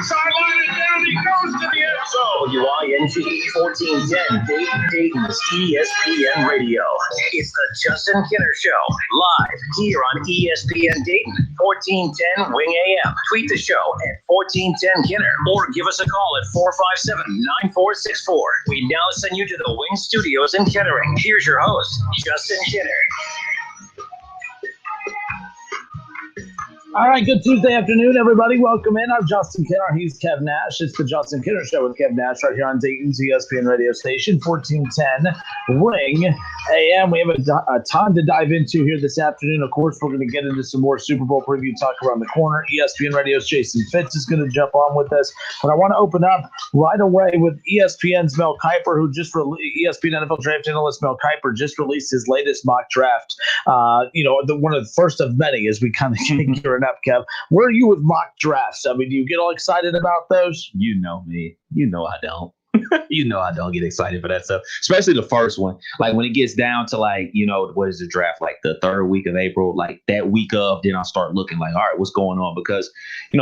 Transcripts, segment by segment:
Sideline it down, he goes to the end zone. WING 1410 Dayton's ESPN Radio. It's the Justin Kinner Show, live here on ESPN Dayton, 1410 Wing AM. Tweet the show at 1410 Kinner or give us a call at 457-9464. We now send you to the Wing Studios in Kettering. Here's your host, Justin Kinner. All right, good Tuesday afternoon, everybody. Welcome in. I'm Justin Kinner. He's Kev Nash. It's the Justin Kinner Show with Kev Nash right here on Dayton's ESPN radio station, 1410 Wing AM. We have a ton to dive into here this afternoon. Of course, we're going to get into some more Super Bowl preview talk around the corner. ESPN Radio's Jason Fitz is going to jump on with us. But I want to open up right away with ESPN's Mel Kiper, who just ESPN NFL draft analyst Mel Kiper just released his latest mock draft. One of the first of many as we kind of get here up, Kev. Where are you with mock drafts? I mean, do you get all excited about those? You know me. You know I don't. You know I don't get excited for that stuff, especially the first one. Like when it gets down to what is the draft? Like the third week of April, like that week of, then I'll start looking like, all right, what's going on? Because,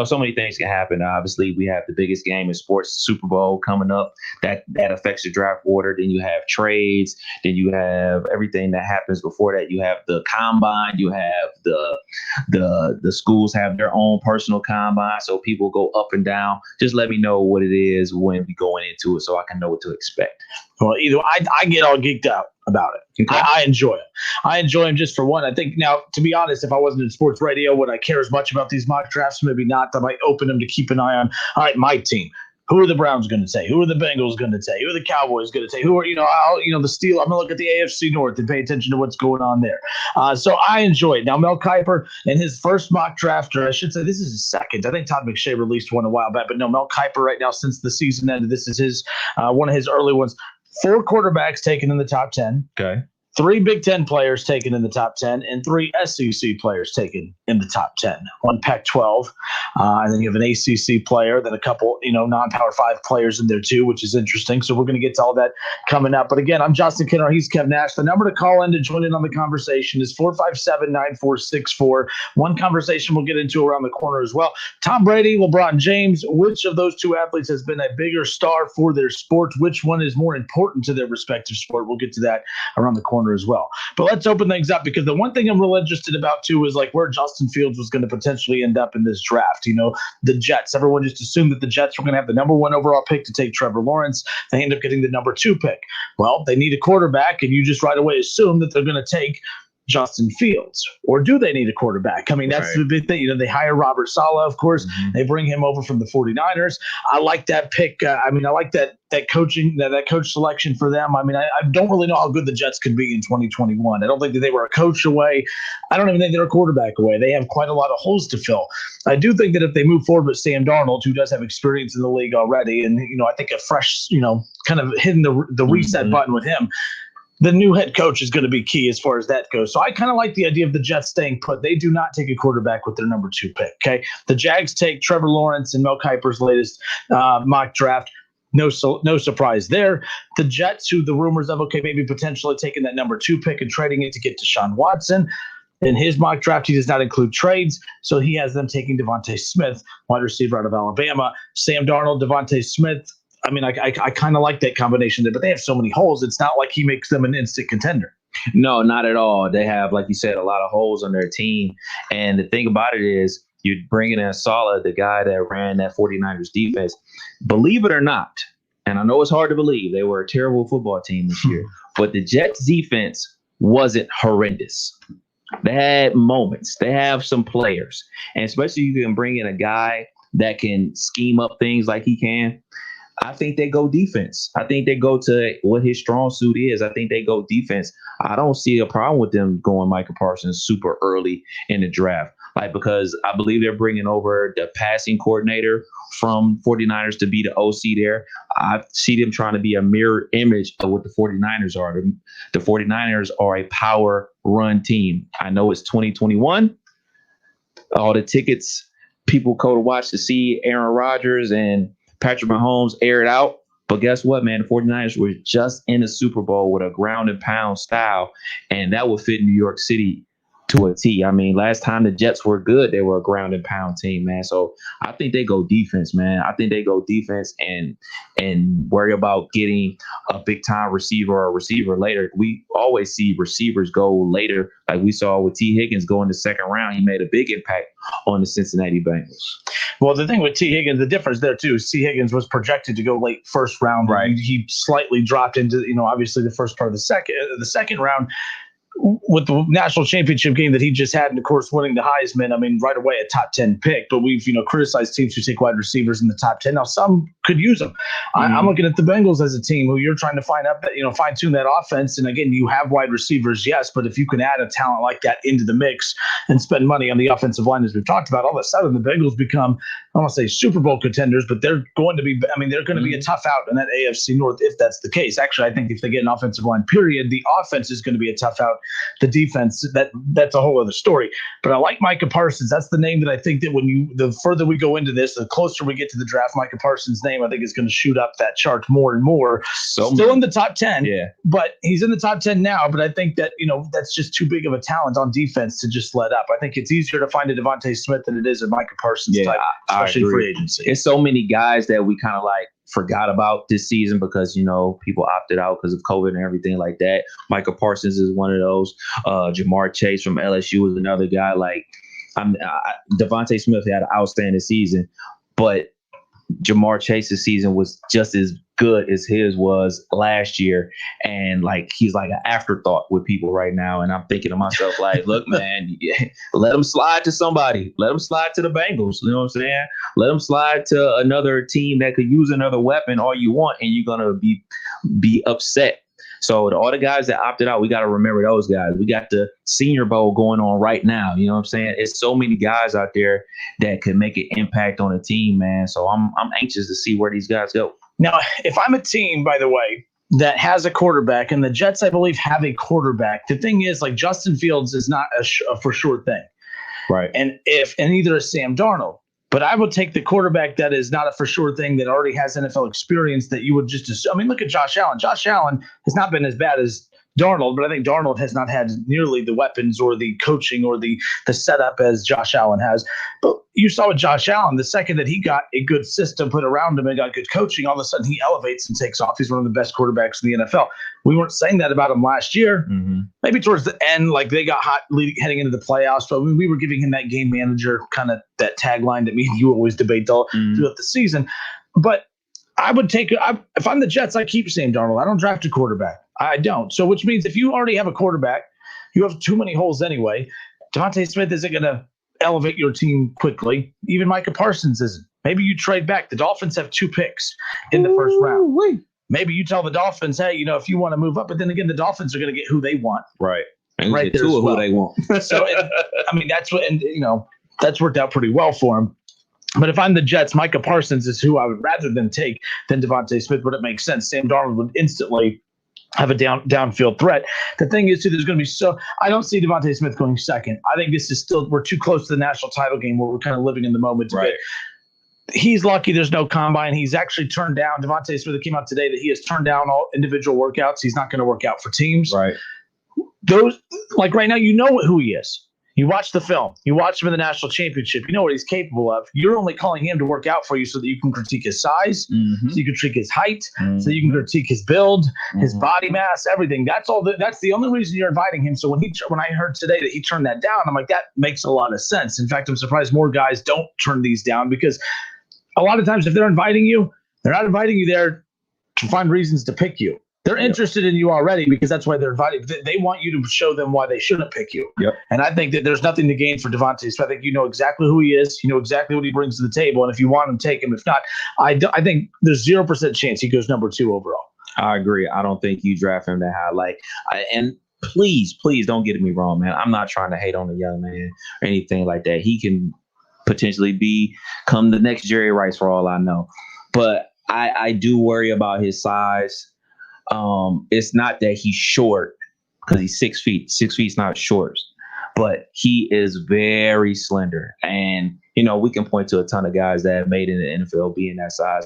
so many things can happen. Obviously, we have the biggest game in sports, the Super Bowl coming up. That affects the draft order. Then you have trades. Then you have everything that happens before that. You have the combine. You have the schools have their own personal combine. So people go up and down. Just let me know what it is when we going into it, so I can know what to expect. Well, either I get all geeked out about it. Okay. I enjoy it. I enjoy them just for one. I think now, to be honest, if I wasn't in sports radio, would I care as much about these mock drafts? Maybe not. I might open them to keep an eye on. All right, my team. Who are the Browns going to take? Who are the Bengals going to take? Who are the Cowboys going to take? Who are, the Steel? I'm going to look at the AFC North and pay attention to what's going on there. So I enjoy it. Now, Mel Kiper in his first mock draft, or I should say this is his second. I think Todd McShay released one a while back, but no, Mel Kiper right now since the season ended. This is his one of his early ones. 4 quarterbacks taken in the top 10. Okay. 3 Big Ten players taken in the top 10 and 3 SEC players taken in the top 10. 1 Pac-12. And then you have an ACC player, then a couple, non-Power 5 players in there too, which is interesting. So we're going to get to all that coming up. But again, I'm Justin Kinner. He's Kev Nash. The number to call in to join in on the conversation is 457-9464. One conversation we'll get into around the corner as well. Tom Brady, LeBron James, which of those 2 athletes has been a bigger star for their sport? Which one is more important to their respective sport? We'll get to that around the corner as well. But let's open things up, because the one thing I'm real interested about too is like where Justin Fields was going to potentially end up in this draft. The Jets. Everyone just assumed that the Jets were going to have the number 1 overall pick to take Trevor Lawrence. They end up getting the number 2 pick. Well, they need a quarterback, and you just right away assume that they're going to take Justin Fields. Or do they need a quarterback? I mean, that's the big thing. They hire Robert Saleh, of course. Mm-hmm. They bring him over from the 49ers. I like that pick. I like that coaching, that coach selection for them. I mean, I don't really know how good the Jets could be in 2021. I don't think that they were a coach away. I don't even think they're a quarterback away. They have quite a lot of holes to fill. I do think that if they move forward with Sam Darnold, who does have experience in the league already, and, I think a fresh, kind of hitting the reset button with him, the new head coach is going to be key as far as that goes. So I kind of like the idea of the Jets staying put. They do not take a quarterback with their number 2 pick. Okay, the Jags take Trevor Lawrence in Mel Kiper's latest mock draft. No surprise there. The Jets, who the rumors of, maybe potentially taking that number 2 pick and trading it to get Deshaun Watson. In his mock draft, he does not include trades, so he has them taking Devontae Smith, wide receiver out of Alabama. Sam Darnold, Devontae Smith. I mean, I kind of like that combination there, but they have so many holes. It's not like he makes them an instant contender. No, not at all. They have, like you said, a lot of holes on their team. And the thing about it is, you're bringing in Saleh, the guy that ran that 49ers defense. Believe it or not, and I know it's hard to believe, they were a terrible football team this year, but the Jets defense wasn't horrendous. They had moments. They have some players. And especially you can bring in a guy that can scheme up things like he can. I think they go defense. I think they go to what his strong suit is. I think they go defense. I don't see a problem with them going Micah Parsons super early in the draft. Because I believe they're bringing over the passing coordinator from 49ers to be the OC there. I see them trying to be a mirror image of what the 49ers are. The 49ers are a power run team. I know it's 2021. All the tickets people go to watch to see Aaron Rodgers and Patrick Mahomes air it out. But guess what, man? The 49ers were just in the Super Bowl with a ground and pound style, and that would fit New York City to a T. I mean, last time the Jets were good, they were a ground and pound team, man. So I think they go defense, man. I think they go defense and worry about getting a big time receiver or a receiver later. We always see receivers go later, like we saw with T. Higgins go in the second round. He made a big impact on the Cincinnati Bengals. Well, the thing with T. Higgins, the difference there too is T. Higgins was projected to go late first round. Right. He slightly dropped into, obviously the first part of the second round. With the national championship game that he just had, and of course winning the Heisman, I mean, right away a top 10 pick. But we've criticized teams who take wide receivers in the top 10. Now some could use them. I'm looking at the Bengals as a team who you're trying to fine tune that offense. And again, you have wide receivers, yes, but if you can add a talent like that into the mix and spend money on the offensive line, as we've talked about, all of a sudden the Bengals become, I don't want to say Super Bowl contenders, but they're going to be. I mean, they're going to be a tough out in that AFC North if that's the case. Actually, I think if they get an offensive line, period, the offense is going to be a tough out. The defense, that's a whole other story. But I like Micah Parsons. That's the name that I think that the further we go into this, the closer we get to the draft, Micah Parsons' name, I think, is going to shoot up that chart more and more. Still in the top 10, but he's in the top 10 now. But I think that, that's just too big of a talent on defense to just let up. I think it's easier to find a Devontae Smith than it is a Micah Parsons type, especially free agency. It's so many guys that we kind of forgot about this season because, people opted out because of COVID and everything like that. Micah Parsons is one of those. Jamar Chase from LSU is another guy. Devontae Smith had an outstanding season, but Jamar Chase's season was just as good as his was last year. And he's like an afterthought with people right now. And I'm thinking to myself, look, man, let him slide to somebody. Let him slide to the Bengals. You know what I'm saying? Let him slide to another team that could use another weapon all you want. And you're going to be upset. So all the guys that opted out, we got to remember those guys. We got the Senior Bowl going on right now. You know what I'm saying? It's so many guys out there that could make an impact on a team, man. So I'm anxious to see where these guys go. Now, if I'm a team, by the way, that has a quarterback, and the Jets, I believe, have a quarterback, the thing is, Justin Fields is not a for sure thing. Right. And neither is Sam Darnold. But I would take the quarterback that is not a for sure thing, that already has NFL experience, that you would just assume. I mean, look at Josh Allen. Josh Allen has not been as bad as Darnold, but I think Darnold has not had nearly the weapons or the coaching or the setup as Josh Allen has. But you saw with Josh Allen, the second that he got a good system put around him and got good coaching, all of a sudden he elevates and takes off. He's one of the best quarterbacks in the NFL. We weren't saying that about him last year. Mm-hmm. Maybe towards the end, they got hot heading into the playoffs, but we were giving him that game manager kind of that tagline that me and you always debate throughout the season. But I would take if I'm the Jets, I keep Sam Darnold. I don't draft a quarterback. I don't. So which means if you already have a quarterback, you have too many holes anyway. Devontae Smith isn't going to elevate your team quickly. Even Micah Parsons isn't. Maybe you trade back. The Dolphins have 2 picks in the first round. Maybe you tell the Dolphins, hey, if you want to move up, but then again, the Dolphins are going to get who they want. Right. And right there two of well. who they want. So, that's what, and that's worked out pretty well for him. But if I'm the Jets, Micah Parsons is who I would rather than take than Devontae Smith, but it makes sense. Sam Darnold would instantly have a downfield threat. The thing is, too, there's going to be I don't see Devontae Smith going second. I think this is we're too close to the national title game where we're kind of living in the moment. Right. He's lucky there's no combine. He's actually turned down. Devontae Smith, it came out today that he has turned down all individual workouts. He's not going to work out for teams. Right. Those, right now, who he is. You watch the film. You watch him in the national championship. You know what he's capable of. You're only calling him to work out for you so that you can critique his size, so you can critique his height, so you can critique his build, his body mass, everything. That's all. That's the only reason you're inviting him. So when I heard today that he turned that down, I'm like, that makes a lot of sense. In fact, I'm surprised more guys don't turn these down, because a lot of times if they're inviting you, they're not inviting you there to find reasons to pick you. They're interested in you already because that's why they're inviting. They want you to show them why they shouldn't pick you. Yep. And I think that there's nothing to gain for Devontae. So I think you know exactly who he is. You know exactly what he brings to the table. And if you want him, take him. If not, I think there's 0% chance he goes number 2 overall. I agree. I don't think you draft him that high. And please don't get me wrong, man. I'm not trying to hate on the young man or anything like that. He can potentially become the next Jerry Rice for all I know. But I do worry about his size. It's not that he's short, because he's 6 feet. 6 feet's not short, but he is very slender. And, we can point to a ton of guys that have made it in the NFL being that size.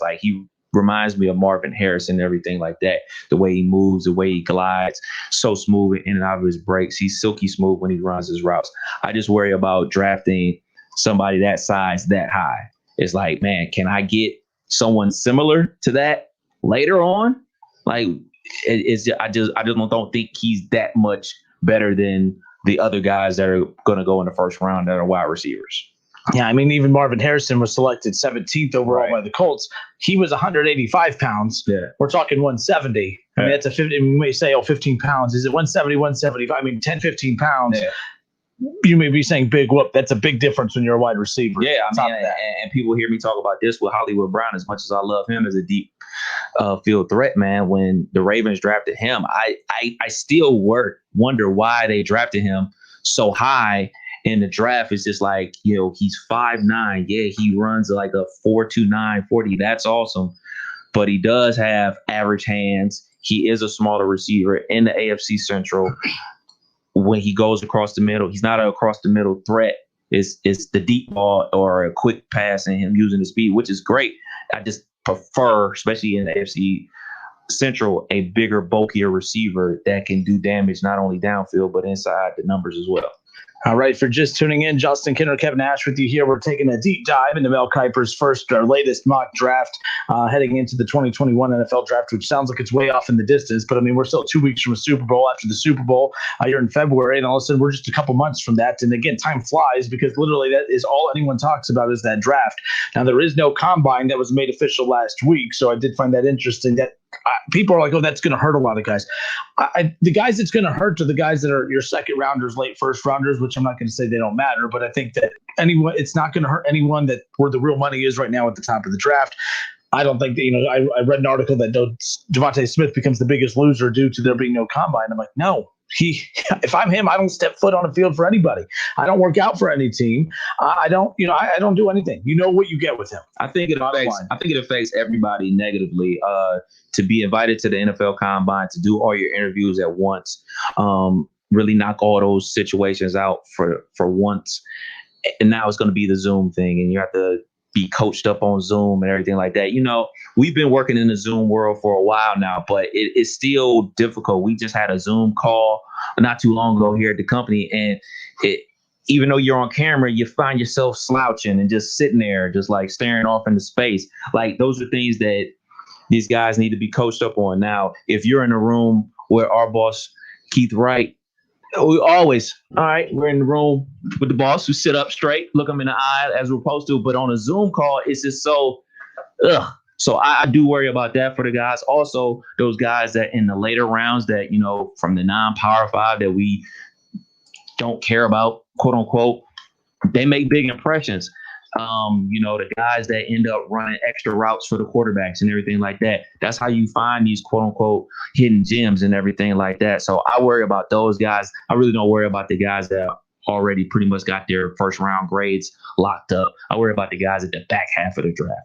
reminds me of Marvin Harrison and everything like that. The way he moves, the way he glides, so smooth in and out of his breaks. He's silky smooth when he runs his routes. I just worry about drafting somebody that size that high. It's like, man, can I get someone similar to that later on? Like, I just don't think he's that much better than the other guys that are going to go in the first round that are wide receivers. Yeah, I mean, even Marvin Harrison was selected 17th overall by the Colts. He was 185 pounds. Yeah. We're talking 170. I mean, that's a 50. We may say, 15 pounds. Is it 170, 175? I mean, 10, 15 pounds. Yeah. You may be saying big whoop. That's a big difference when you're a wide receiver. Yeah, I mean, and people hear me talk about this with Hollywood Brown. As much as I love him as a deep field threat, man, when the Ravens drafted him, I still wonder why they drafted him so high in the draft. It's just like, he's 5'9". Yeah, he runs like a 4.29 40. That's awesome. But he does have average hands. He is a smaller receiver in the AFC Central. When he goes across the middle, he's not an across the middle threat. It's the deep ball or a quick pass and him using the speed, which is great. I just prefer, especially in the AFC Central, a bigger, bulkier receiver that can do damage not only downfield but inside the numbers as well. All right, for just tuning in, Justin Kinner, Kevin Nash with you here. We're taking a deep dive into Mel Kiper's latest mock draft heading into the 2021 NFL draft, which sounds like it's way off in the distance. But, I mean, we're still 2 weeks from a Super Bowl. After the Super Bowl, you're in February, and all of a sudden we're just a couple months from that. And, again, time flies because literally that is all anyone talks about is that draft. Now, there is no combine that was made official last week, so I did find that interesting that people are like, oh, that's going to hurt a lot of guys. The guys it's going to hurt are the guys that are your second rounders, late first rounders, which I'm not going to say they don't matter, but I think that it's not going to hurt anyone that where the real money is right now at the top of the draft. I don't think that, I read an article that Devontae Smith becomes the biggest loser due to there being no combine. I'm like, no. If I'm him, I don't step foot on a field for anybody. I don't work out for any team. I don't do anything. You know what you get with him. I think it affects everybody negatively. To be invited to the NFL Combine, to do all your interviews at once, really knock all those situations out for once. And now it's going to be the Zoom thing, and you have to be coached up on Zoom and everything like that. We've been working in the Zoom world for a while now, but it's still difficult. We just had a Zoom call not too long ago here at the company, and even though you're on camera, you find yourself slouching and just sitting there, just like staring off into space. Like, those are things that these guys need to be coached up on. Now, if you're in a room where our boss, Keith Wright, we always, all right, we're in the room with the boss, who sit up straight, look them in the eye as we're supposed to. But on a Zoom call, it's just so, So I do worry about that for the guys. Also, those guys that in the later rounds that, from the non-Power 5 that we don't care about, quote unquote, they make big impressions. The guys that end up running extra routes for the quarterbacks and everything like that. That's how you find these quote unquote hidden gems and everything like that. So I worry about those guys. I really don't worry about the guys that already pretty much got their first round grades locked up. I worry about the guys at the back half of the draft.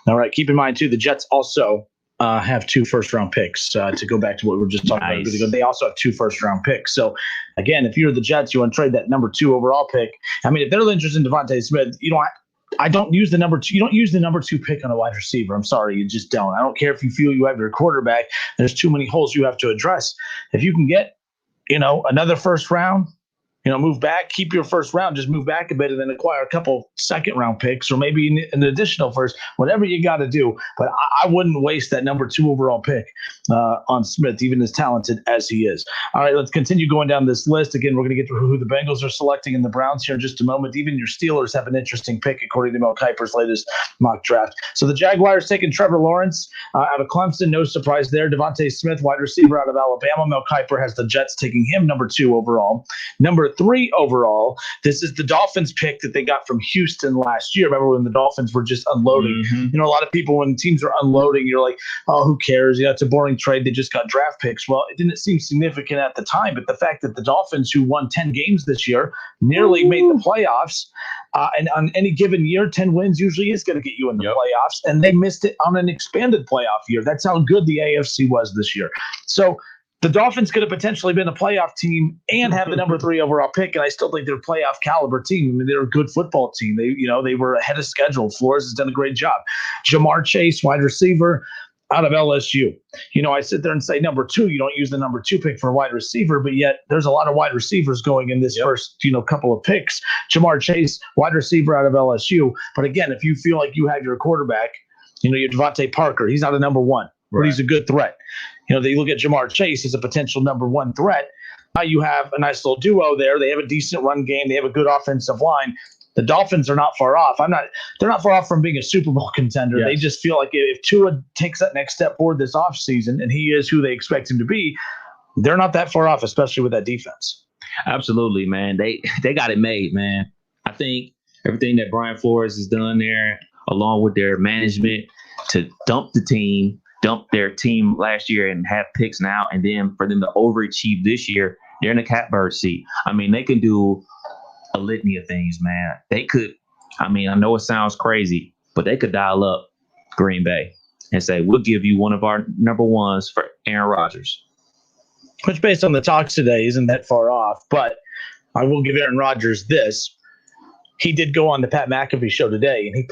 All right. Keep in mind, too, the Jets also have 2 first-round picks. To go back to what we were just talking about, they also have 2 first-round picks. So, again, if you're the Jets, you want to trade that number 2 overall pick. I mean, if they're interested in Devontae Smith, I don't use the number 2. You don't use the number 2 pick on a wide receiver. I'm sorry, you just don't. I don't care if you feel you have your quarterback. There's too many holes you have to address. If you can get, another first round, move back, keep your first round, just move back a bit and then acquire a couple second round picks or maybe an additional first, whatever you got to do. But I wouldn't waste that number 2 overall pick on Smith, even as talented as he is. All right, let's continue going down this list. Again, we're going to get to who the Bengals are selecting and the Browns here in just a moment. Even your Steelers have an interesting pick, according to Mel Kiper's latest mock draft. So the Jaguars taking Trevor Lawrence out of Clemson. No surprise there. Devontae Smith, wide receiver out of Alabama. Mel Kiper has the Jets taking him number 2 overall. Number 3 overall, this is the Dolphins pick that they got from Houston last year. Remember when the Dolphins were just unloading? Mm-hmm. A lot of people, when teams are unloading, you're like, oh, who cares? It's a boring trade. They just got draft picks. Well, it didn't seem significant at the time, but the fact that the Dolphins, who won 10 games this year, nearly made the playoffs, and on any given year, 10 wins usually is going to get you in the playoffs, and they missed it on an expanded playoff year. That's how good the AFC was this year. So the Dolphins could have potentially been a playoff team and have the number 3 overall pick, and I still think they're a playoff caliber team. I mean, they're a good football team. They were ahead of schedule. Flores has done a great job. Jamar Chase, wide receiver, out of LSU. I sit there and say number 2. You don't use the number 2 pick for a wide receiver, but yet there's a lot of wide receivers going in this first, couple of picks. Jamar Chase, wide receiver out of LSU. But again, if you feel like you have your quarterback, your Devontae Parker, he's not a number 1, but he's a good threat. They look at Jamar Chase as a potential number 1 threat. Now you have a nice little duo there. They have a decent run game. They have a good offensive line. The Dolphins are not far off. They're not far off from being a Super Bowl contender. Yes. They just feel like if Tua takes that next step forward this offseason and he is who they expect him to be, they're not that far off, especially with that defense. Absolutely, man. They got it made, man. I think everything that Brian Flores has done there, along with their management, to dump their team last year and have picks now, and then for them to overachieve this year, they're in the catbird seat. I mean, they can do a litany of things, man. They could, I know it sounds crazy, but they could dial up Green Bay and say, we'll give you one of our number 1s for Aaron Rodgers. Which, based on the talks today, isn't that far off. But I will give Aaron Rodgers this. He did go on the Pat McAfee show today, and he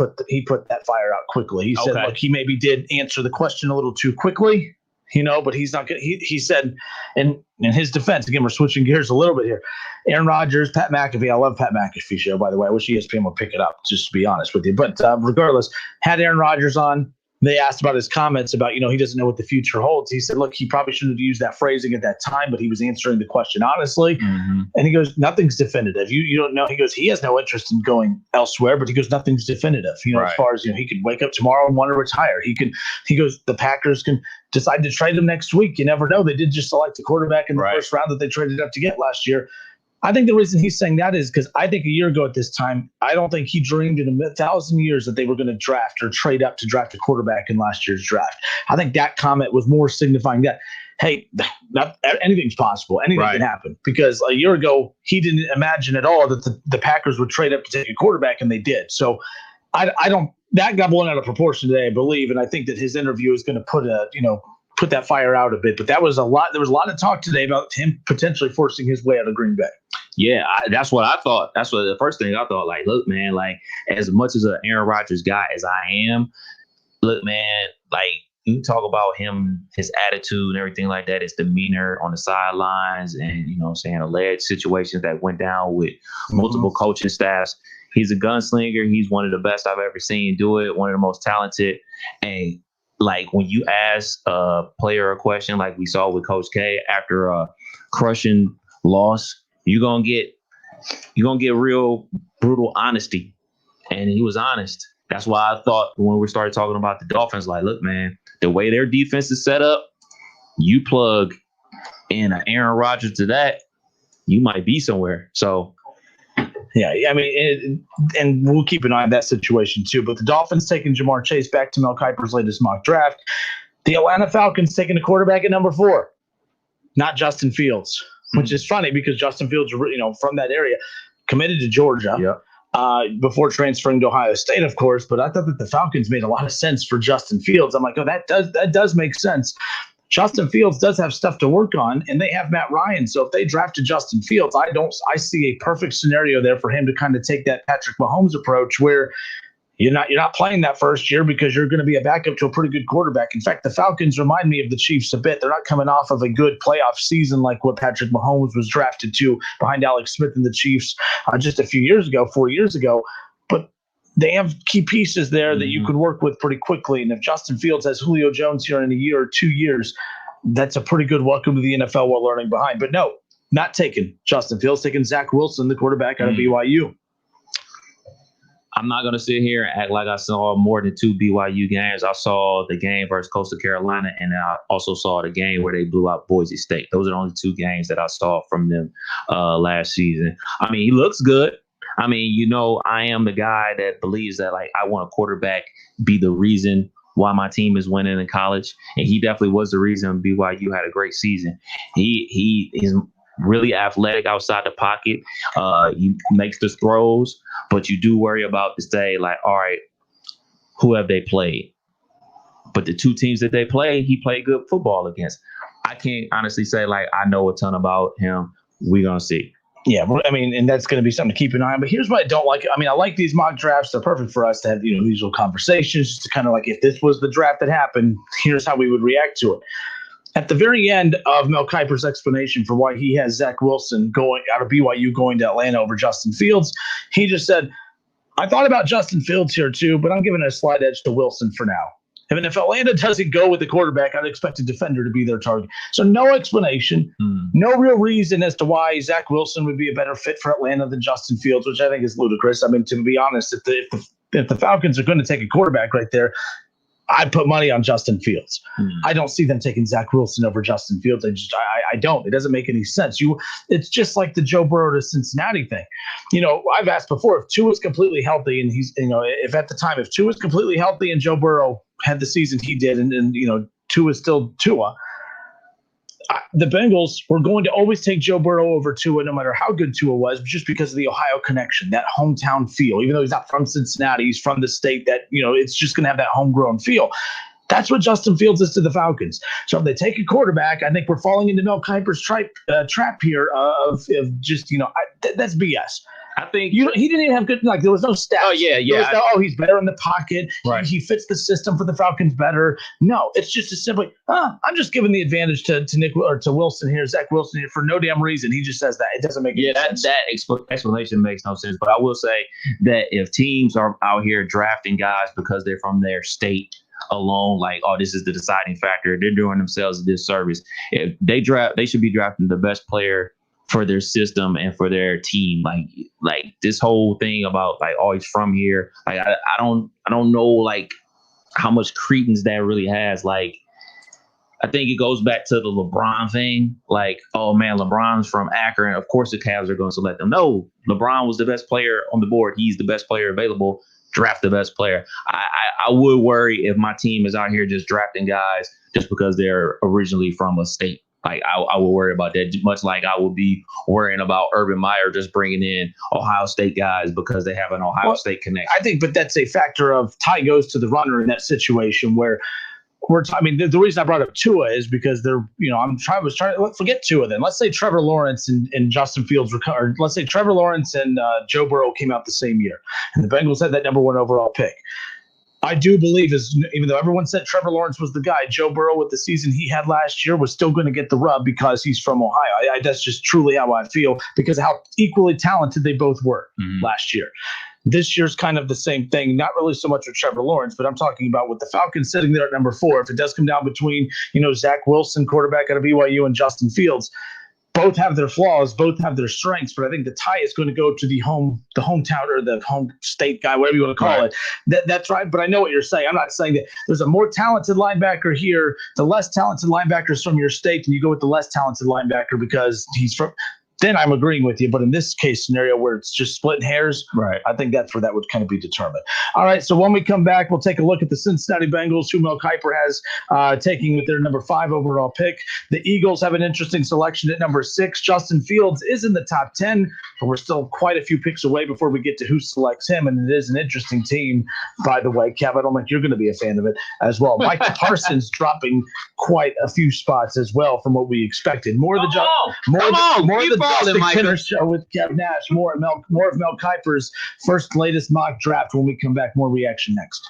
put that fire out quickly. He said, look, he maybe did answer the question a little too quickly, but he's not good. He said, in his defense, again, we're switching gears a little bit here. Aaron Rodgers, Pat McAfee. I love Pat McAfee show, by the way. I wish ESPN would pick it up, just to be honest with you. But regardless, had Aaron Rodgers on. They asked about his comments about, he doesn't know what the future holds. He said, look, he probably shouldn't have used that phrasing at that time, but he was answering the question honestly. Mm-hmm. And he goes, nothing's definitive. You don't know. He goes, he has no interest in going elsewhere, but he goes, nothing's definitive. As far as, he could wake up tomorrow and want to retire. He goes, the Packers can decide to trade him next week. You never know. They did just select a quarterback in the first round that they traded up to get last year. I think the reason he's saying that is because I think a year ago at this time, I don't think he dreamed in 1,000 years that they were going to draft or trade up to draft a quarterback in last year's draft. I think that comment was more signifying that, hey, not anything's possible. Anything can happen. Because a year ago, he didn't imagine at all that the Packers would trade up to take a quarterback, and they did. So I don't – that got blown out of proportion today, I believe, and I think that his interview is going to put that fire out a bit. But there was a lot of talk today about him potentially forcing his way out of Green Bay. Yeah, that's what I thought. That's what the first thing I thought. Like, look, man, like as much as an Aaron Rodgers guy as I am, look, man, like you talk about him, his attitude and everything like that, his demeanor on the sidelines and, alleged situations that went down with multiple coaching staffs. He's a gunslinger. He's one of the best I've ever seen do it. One of the most talented. And like when you ask a player a question like we saw with Coach K after a crushing loss, you're gonna get real brutal honesty. And he was honest. That's why I thought when we started talking about the Dolphins, like, look, man, the way their defense is set up, you plug in an Aaron Rodgers to that, you might be somewhere. So yeah, and we'll keep an eye on that situation too. But the Dolphins taking Jamar Chase, back to Mel Kiper's latest mock draft. The Atlanta Falcons taking a quarterback at number 4, not Justin Fields, which is funny because Justin Fields, from that area, committed to Georgia before transferring to Ohio State, of course. But I thought that the Falcons made a lot of sense for Justin Fields. I'm like, oh, that does make sense. Justin Fields does have stuff to work on, and they have Matt Ryan. So if they drafted Justin Fields, I see a perfect scenario there for him to kind of take that Patrick Mahomes approach where you're not playing that first year because you're going to be a backup to a pretty good quarterback. In fact, the Falcons remind me of the Chiefs a bit. They're not coming off of a good playoff season like what Patrick Mahomes was drafted to behind Alex Smith and the Chiefs just a few years ago, 4 years ago. But they have key pieces there that you could work with pretty quickly. And if Justin Fields has Julio Jones here in a year or 2 years, that's a pretty good welcome to the NFL while learning behind. But no, not taking Justin Fields, taking Zach Wilson, the quarterback out of BYU. I'm not going to sit here and act like I saw more than 2 BYU games. I saw the game versus Coastal Carolina, and I also saw the game where they blew out Boise State. Those are the only 2 games that I saw from them last season. I mean, he looks good. I mean, I am the guy that believes that, like, I want a quarterback be the reason why my team is winning in college. And he definitely was the reason BYU had a great season. He is really athletic outside the pocket. He makes the throws, but you do worry about this day, like, all right, who have they played? But the 2 teams that they play, he played good football against. I can't honestly say like I know a ton about him. We're gonna see. Yeah, I mean, and that's going to be something to keep an eye on. But here's what I don't like. I mean, I like these mock drafts. They're perfect for us to have, these little conversations, just to kind of like, if this was the draft that happened, here's how we would react to it. At the very end of Mel Kiper's explanation for why he has Zach Wilson going out of BYU going to Atlanta over Justin Fields, he just said, I thought about Justin Fields here too, but I'm giving a slight edge to Wilson for now. I mean, if Atlanta doesn't go with the quarterback, I'd expect a defender to be their target. So no explanation, no real reason as to why Zach Wilson would be a better fit for Atlanta than Justin Fields, which I think is ludicrous. I mean, to be honest, if the Falcons are going to take a quarterback right there, I'd put money on Justin Fields. I don't see them taking Zach Wilson over Justin Fields. I don't. It doesn't make any sense. It's just like the Joe Burrow to Cincinnati thing. I've asked before, if Tua's completely healthy and he's, if at the time, if Tua's completely healthy and Joe Burrow had the season he did and Tua's still Tua, the Bengals were going to always take Joe Burrow over Tua, no matter how good Tua was, just because of the Ohio connection, that hometown feel. Even though he's not from Cincinnati, he's from the state that, it's just going to have that homegrown feel. That's what Justin Fields is to the Falcons. So if they take a quarterback, I think we're falling into Mel Kiper's trap here of just, that's BS. I think he didn't even have good, like, there was no stats. Oh, yeah. He's better in the pocket. Right. He fits the system for the Falcons better. No, it's just as simply, I'm just giving the advantage to Nick or to Wilson here, Zach Wilson here, for no damn reason. He just says that. It doesn't make any sense. That explanation makes no sense. But I will say that if teams are out here drafting guys because they're from their state alone, like, oh, this is the deciding factor, they're doing themselves a disservice. If they should be drafting the best player for their system and for their team. Like this whole thing about like, oh, he's from here. Like I don't know like how much credence that really has. Like I think it goes back to the LeBron thing. Like, oh man, LeBron's from Akron. Of course the Cavs are going to select him. No, LeBron was the best player on the board. He's the best player available. Draft the best player. I would worry if my team is out here just drafting guys just because they're originally from a state. Like I would worry about that, much like I would be worrying about Urban Meyer just bringing in Ohio State guys because they have an Ohio State connection. I think, but that's a factor of tie goes to the runner in that situation where the reason I brought up Tua is because they're, forget Tua then. Let's say Trevor Lawrence and Justin Fields or let's say Trevor Lawrence and Joe Burrow came out the same year and the Bengals had that number 1 overall pick. I do believe, even though everyone said Trevor Lawrence was the guy, Joe Burrow with the season he had last year was still going to get the rub because he's from Ohio. That's just truly how I feel because of how equally talented they both were last year. This year's kind of the same thing, not really so much with Trevor Lawrence, but I'm talking about with the Falcons sitting there at number 4. If it does come down between, Zach Wilson, quarterback out of BYU, and Justin Fields, both have their flaws, both have their strengths, but I think the tie is going to go to the hometown or the home state guy, whatever you want to call it. That's right. But I know what you're saying. I'm not saying that there's a more talented linebacker here, the less talented linebackers from your state, and you go with the less talented linebacker because he's from. Then I'm agreeing with you. But in this case scenario where it's just splitting hairs, right? I think that's where that would kind of be determined. All right. So when we come back, we'll take a look at the Cincinnati Bengals, who Mel Kiper has taking with their number 5 overall pick. The Eagles have an interesting selection at number 6. Justin Fields is in the top 10, but we're still quite a few picks away before we get to who selects him. And it is an interesting team, by the way. Kev, I don't think you're going to be a fan of it as well. Mike Parsons dropping quite a few spots as well from what we expected. More of the Justin Kinner Show with Kev Nash. More of Mel Kiper's latest mock draft when we come back. More reaction next.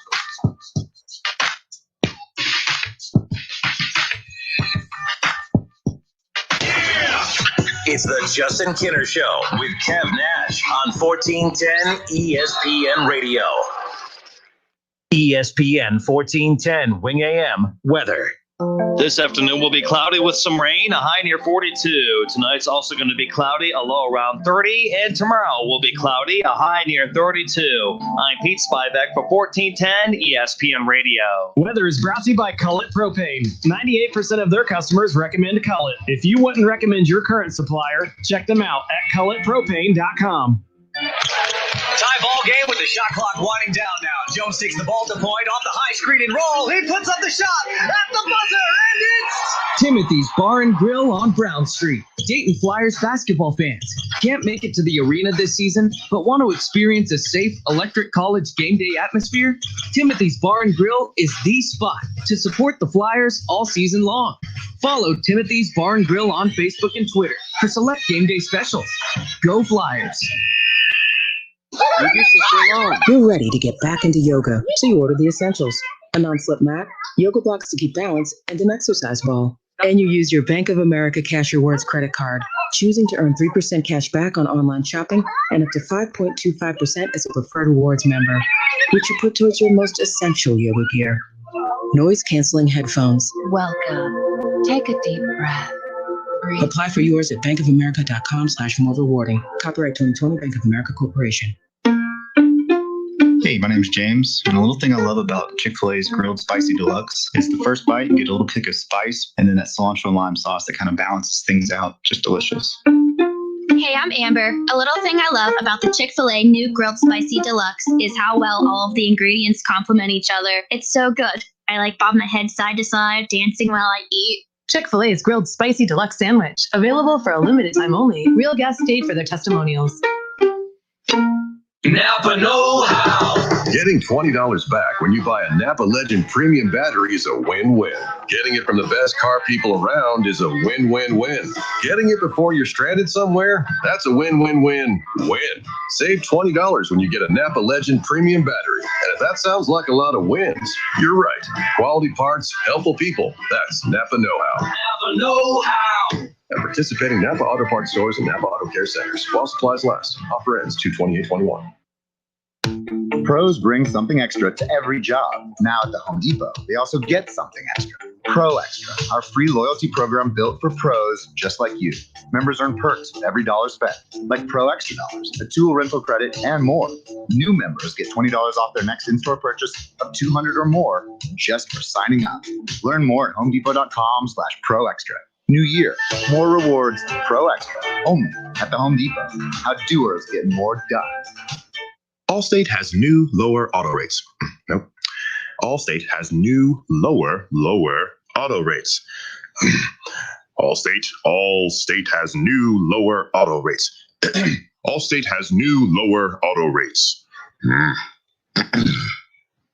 It's the Justin Kinner Show with Kev Nash on 1410 ESPN Radio. ESPN 1410 Wing AM weather. This afternoon will be cloudy with some rain, a high near 42. Tonight's also going to be cloudy, a low around 30. And tomorrow will be cloudy, a high near 32. I'm Pete Spivak for 1410 ESPN Radio. Weather is brought to you by Cullet Propane. 98% of their customers recommend Cullet. If you wouldn't recommend your current supplier, check them out at culletpropane.com. Tie ball game with the shot clock winding down now. Jones takes the ball to point off the high screen and roll. He puts up the shot at the buzzer, and it's Timothy's Bar and Grill on Brown Street. Dayton Flyers basketball fans can't make it to the arena this season, but want to experience a safe electric college game day atmosphere? Timothy's Bar and Grill is the spot to support the Flyers all season long. Follow Timothy's Bar and Grill on Facebook and Twitter for select game day specials. Go Flyers! You're ready to get back into yoga, so you order the essentials. A non-slip mat, yoga blocks to keep balance, and an exercise ball. And you use your Bank of America Cash Rewards credit card, choosing to earn 3% cash back on online shopping and up to 5.25% as a preferred rewards member, which you put towards your most essential yoga gear. Noise-canceling headphones. Welcome. Take a deep breath. Breathe. Apply for yours at bankofamerica.com/more-rewarding. Copyright 2020 Bank of America Corporation. Hey, my name's James, and a little thing I love about Chick-fil-A's Grilled Spicy Deluxe is the first bite, you get a little kick of spice, and then that cilantro and lime sauce that kind of balances things out. Just delicious. Hey, I'm Amber. A little thing I love about the Chick-fil-A new Grilled Spicy Deluxe is how well all of the ingredients complement each other. It's so good. I like bob my head side to side, dancing while I eat. Chick-fil-A's Grilled Spicy Deluxe Sandwich, available for a limited time only. Real guests stayed for their testimonials. Napa know-how. Getting $20 back when you buy a Napa Legend premium battery is a win-win. Getting it from the best car people around is a win-win-win. Getting it before you're stranded somewhere, that's a win-win-win-win. Save $20 when you get a Napa Legend premium battery. And if that sounds like a lot of wins, you're right. Quality parts, helpful people. That's Napa know-how. Napa know-how. At participating Napa Auto Parts stores and Napa Auto Care Centers while supplies last. Offer ends 2/28/21. Pros bring something extra to every job. Now at the Home Depot, they also get something extra. Pro Extra, our free loyalty program built for pros just like you. Members earn perks with every dollar spent, like Pro Extra Dollars, a tool rental credit, and more. New members get $20 off their next in-store purchase of $200 or more just for signing up. Learn more at homedepot.com/Pro Extra. New year, more rewards, Pro Extra, only at the Home Depot. How doers get more done. Allstate has new lower auto rates. Nope. Allstate has new lower auto rates. Allstate has new lower auto rates. Allstate has new lower auto rates.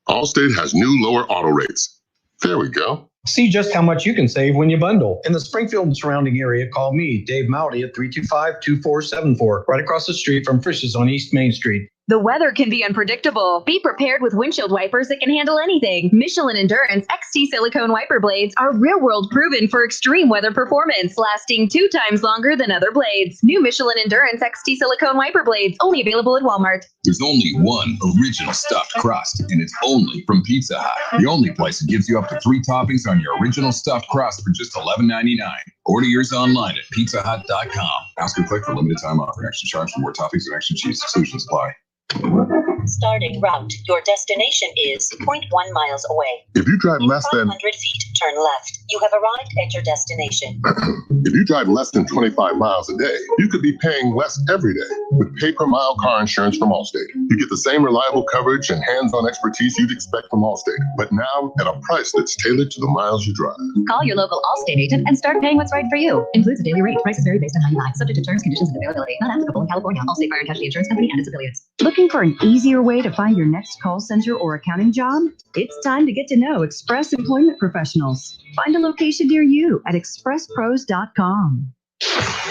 Allstate has new lower auto rates. There we go. See just how much you can save when you bundle. In the Springfield and surrounding area, call me, Dave Mowdy, at 325-2474, right across the street from Frisch's on East Main Street. The weather can be unpredictable. Be prepared with windshield wipers that can handle anything. Michelin Endurance XT silicone wiper blades are real-world proven for extreme weather performance, lasting 2 times longer than other blades. New Michelin Endurance XT silicone wiper blades, only available at Walmart. There's only one original stuffed crust, and it's only from Pizza Hut. The only place that gives you up to 3 toppings on your original stuffed crust for just $11.99. Order yours online at pizzahut.com. Ask or click for limited time offer. Extra charge for more toppings and extra cheese. Exclusions apply. Starting route. Your destination is 0.1 miles away. If you drive In less than 500 feet, turn left. You have arrived at your destination. If you drive less than 25 miles a day, you could be paying less every day with pay-per-mile car insurance from Allstate. You get the same reliable coverage and hands-on expertise you'd expect from Allstate, but now at a price that's tailored to the miles you drive. Call your local Allstate agent and start paying what's right for you. Includes a daily rate. Prices vary based on how you buy. Subject to terms, conditions, and availability. Not applicable in California. Allstate Fire and Casualty Insurance Company and its affiliates. Looking for an easier way to find your next call center or accounting job? It's time to get to know Express Employment Professionals. Find a location near you at expresspros.com.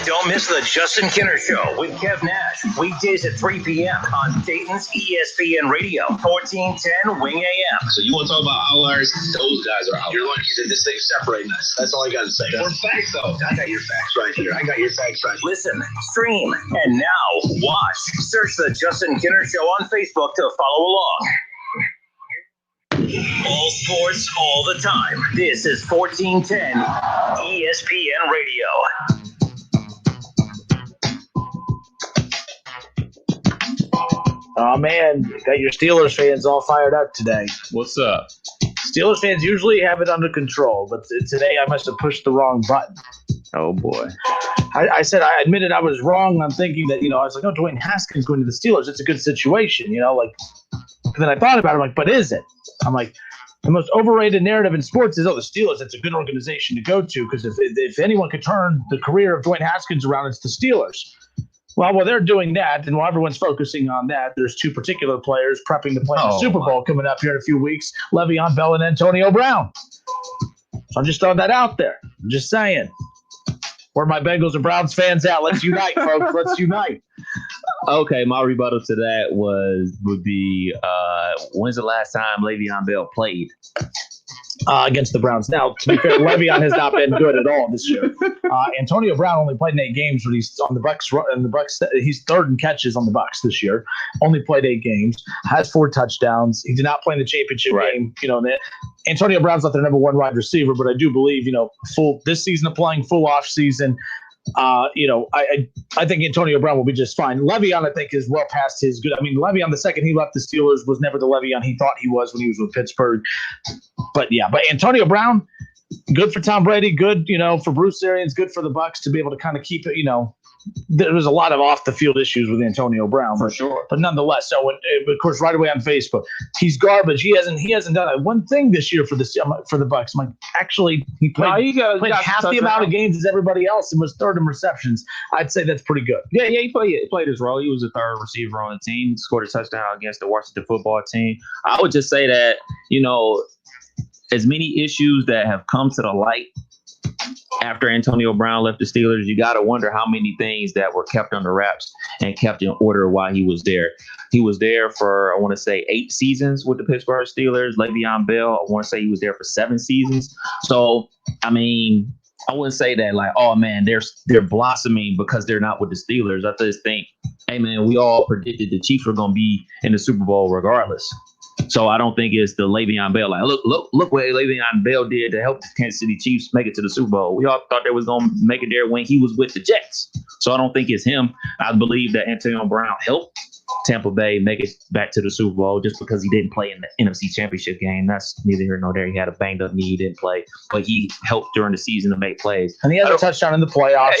Don't miss the Justin Kinner Show with Kev Nash, weekdays at 3 p.m. on Dayton's ESPN Radio, 1410 Wing AM. So you want to talk about outliers? Those guys are outliers. You're lucky that this thing's separating us. That's all I got to say. For facts, though. I got your facts right here. I got your facts right here. Listen, stream, and now watch. Search the Justin Kinner Show on Facebook to follow along. All sports, all the time. This is 1410 ESPN Radio. Oh, man, got your Steelers fans all fired up today. What's up? Steelers fans usually have it under control, but today I must have pushed the wrong button. Oh, boy. I admitted I was wrong on thinking that, I was like, oh, Dwayne Haskins going to the Steelers. It's a good situation, And then I thought about it, I'm like, but is it? I'm like, the most overrated narrative in sports is, the Steelers, it's a good organization to go to, because if anyone could turn the career of Dwayne Haskins around, it's the Steelers. Well, while they're doing that, and while everyone's focusing on that, there's 2 particular players prepping to play in the Super Bowl coming up here in a few weeks, Le'Veon Bell and Antonio Brown. So I'm just throwing that out there. Just saying. Where my Bengals and Browns fans at? Let's unite, folks. Let's unite. Okay, my rebuttal to that would be when's the last time Le'Veon Bell played? Against the Browns. Now, to be fair, Le'Veon has not been good at all this year. Antonio Brown only played in 8 games when he's on the Bucs. And the Bucs, he's third in catches on the Bucs this year. Only played 8 games. Has 4 touchdowns. He did not play in the championship game. Antonio Brown's not their number 1 wide receiver, but I do believe full this season of playing, full off season. I think Antonio Brown will be just fine. Le'Veon, I think, is well past his good. I mean, Le'Veon, the second he left the Steelers, was never the Le'Veon he thought he was when he was with Pittsburgh. But Antonio Brown, good for Tom Brady, good, for Bruce Arians, good for the Bucs to be able to kind of keep it, there was a lot of off the field issues with Antonio Brown for sure, but nonetheless. So of course, right away on Facebook, he's garbage. He hasn't done one thing this year for the Bucs. I'm like, actually, he played half the amount of games as everybody else and was third in receptions. I'd say that's pretty good. Yeah, he played his role. He was the third receiver on the team. Scored a touchdown against the Washington football team. I would just say that as many issues that have come to the light after Antonio Brown left the Steelers, you got to wonder how many things that were kept under wraps and kept in order while he was there. He was there for, I want to say, 8 seasons with the Pittsburgh Steelers. Le'Veon Bell, I want to say he was there for 7 seasons. So, I mean, I wouldn't say that like, oh, man, they're blossoming because they're not with the Steelers. I just think, hey, man, we all predicted the Chiefs were going to be in the Super Bowl regardless. So I don't think it's the Le'Veon Bell. Like, look what Le'Veon Bell did to help the Kansas City Chiefs make it to the Super Bowl. We all thought they was going to make it there when he was with the Jets. So I don't think it's him. I believe that Antonio Brown helped Tampa Bay make it back to the Super Bowl just because he didn't play in the NFC Championship game. That's neither here nor there. He had a banged up knee. He didn't play, but he helped during the season to make plays. And he has a touchdown in the playoffs. I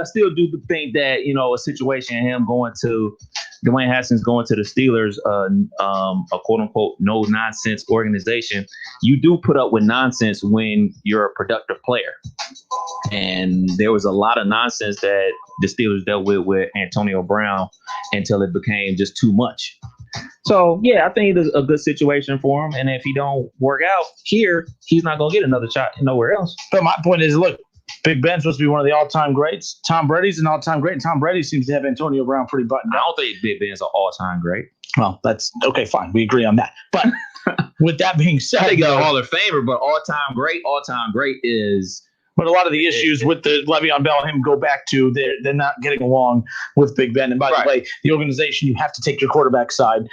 still do think that, a situation of him going to Dwayne Haskins going to the Steelers, a quote unquote no nonsense organization. You do put up with nonsense when you're a productive player. And there was a lot of nonsense that the Steelers dealt with Antonio Brown until it became just too much. So, yeah, I think it's a good situation for him. And if he don't work out here, he's not going to get another shot nowhere else. But my point is, look, Big Ben's supposed to be one of the all-time greats. Tom Brady's an all-time great. And Tom Brady seems to have Antonio Brown pretty buttoned up. I don't think Big Ben's an all-time great. Well, that's okay, fine. We agree on that. But with that being said, I think he's a Hall of Famer, but all-time great is... But a lot of the issues with the Le'Veon Bell and him go back to they're not getting along with Big Ben. And by the way, the organization, you have to take your quarterback side.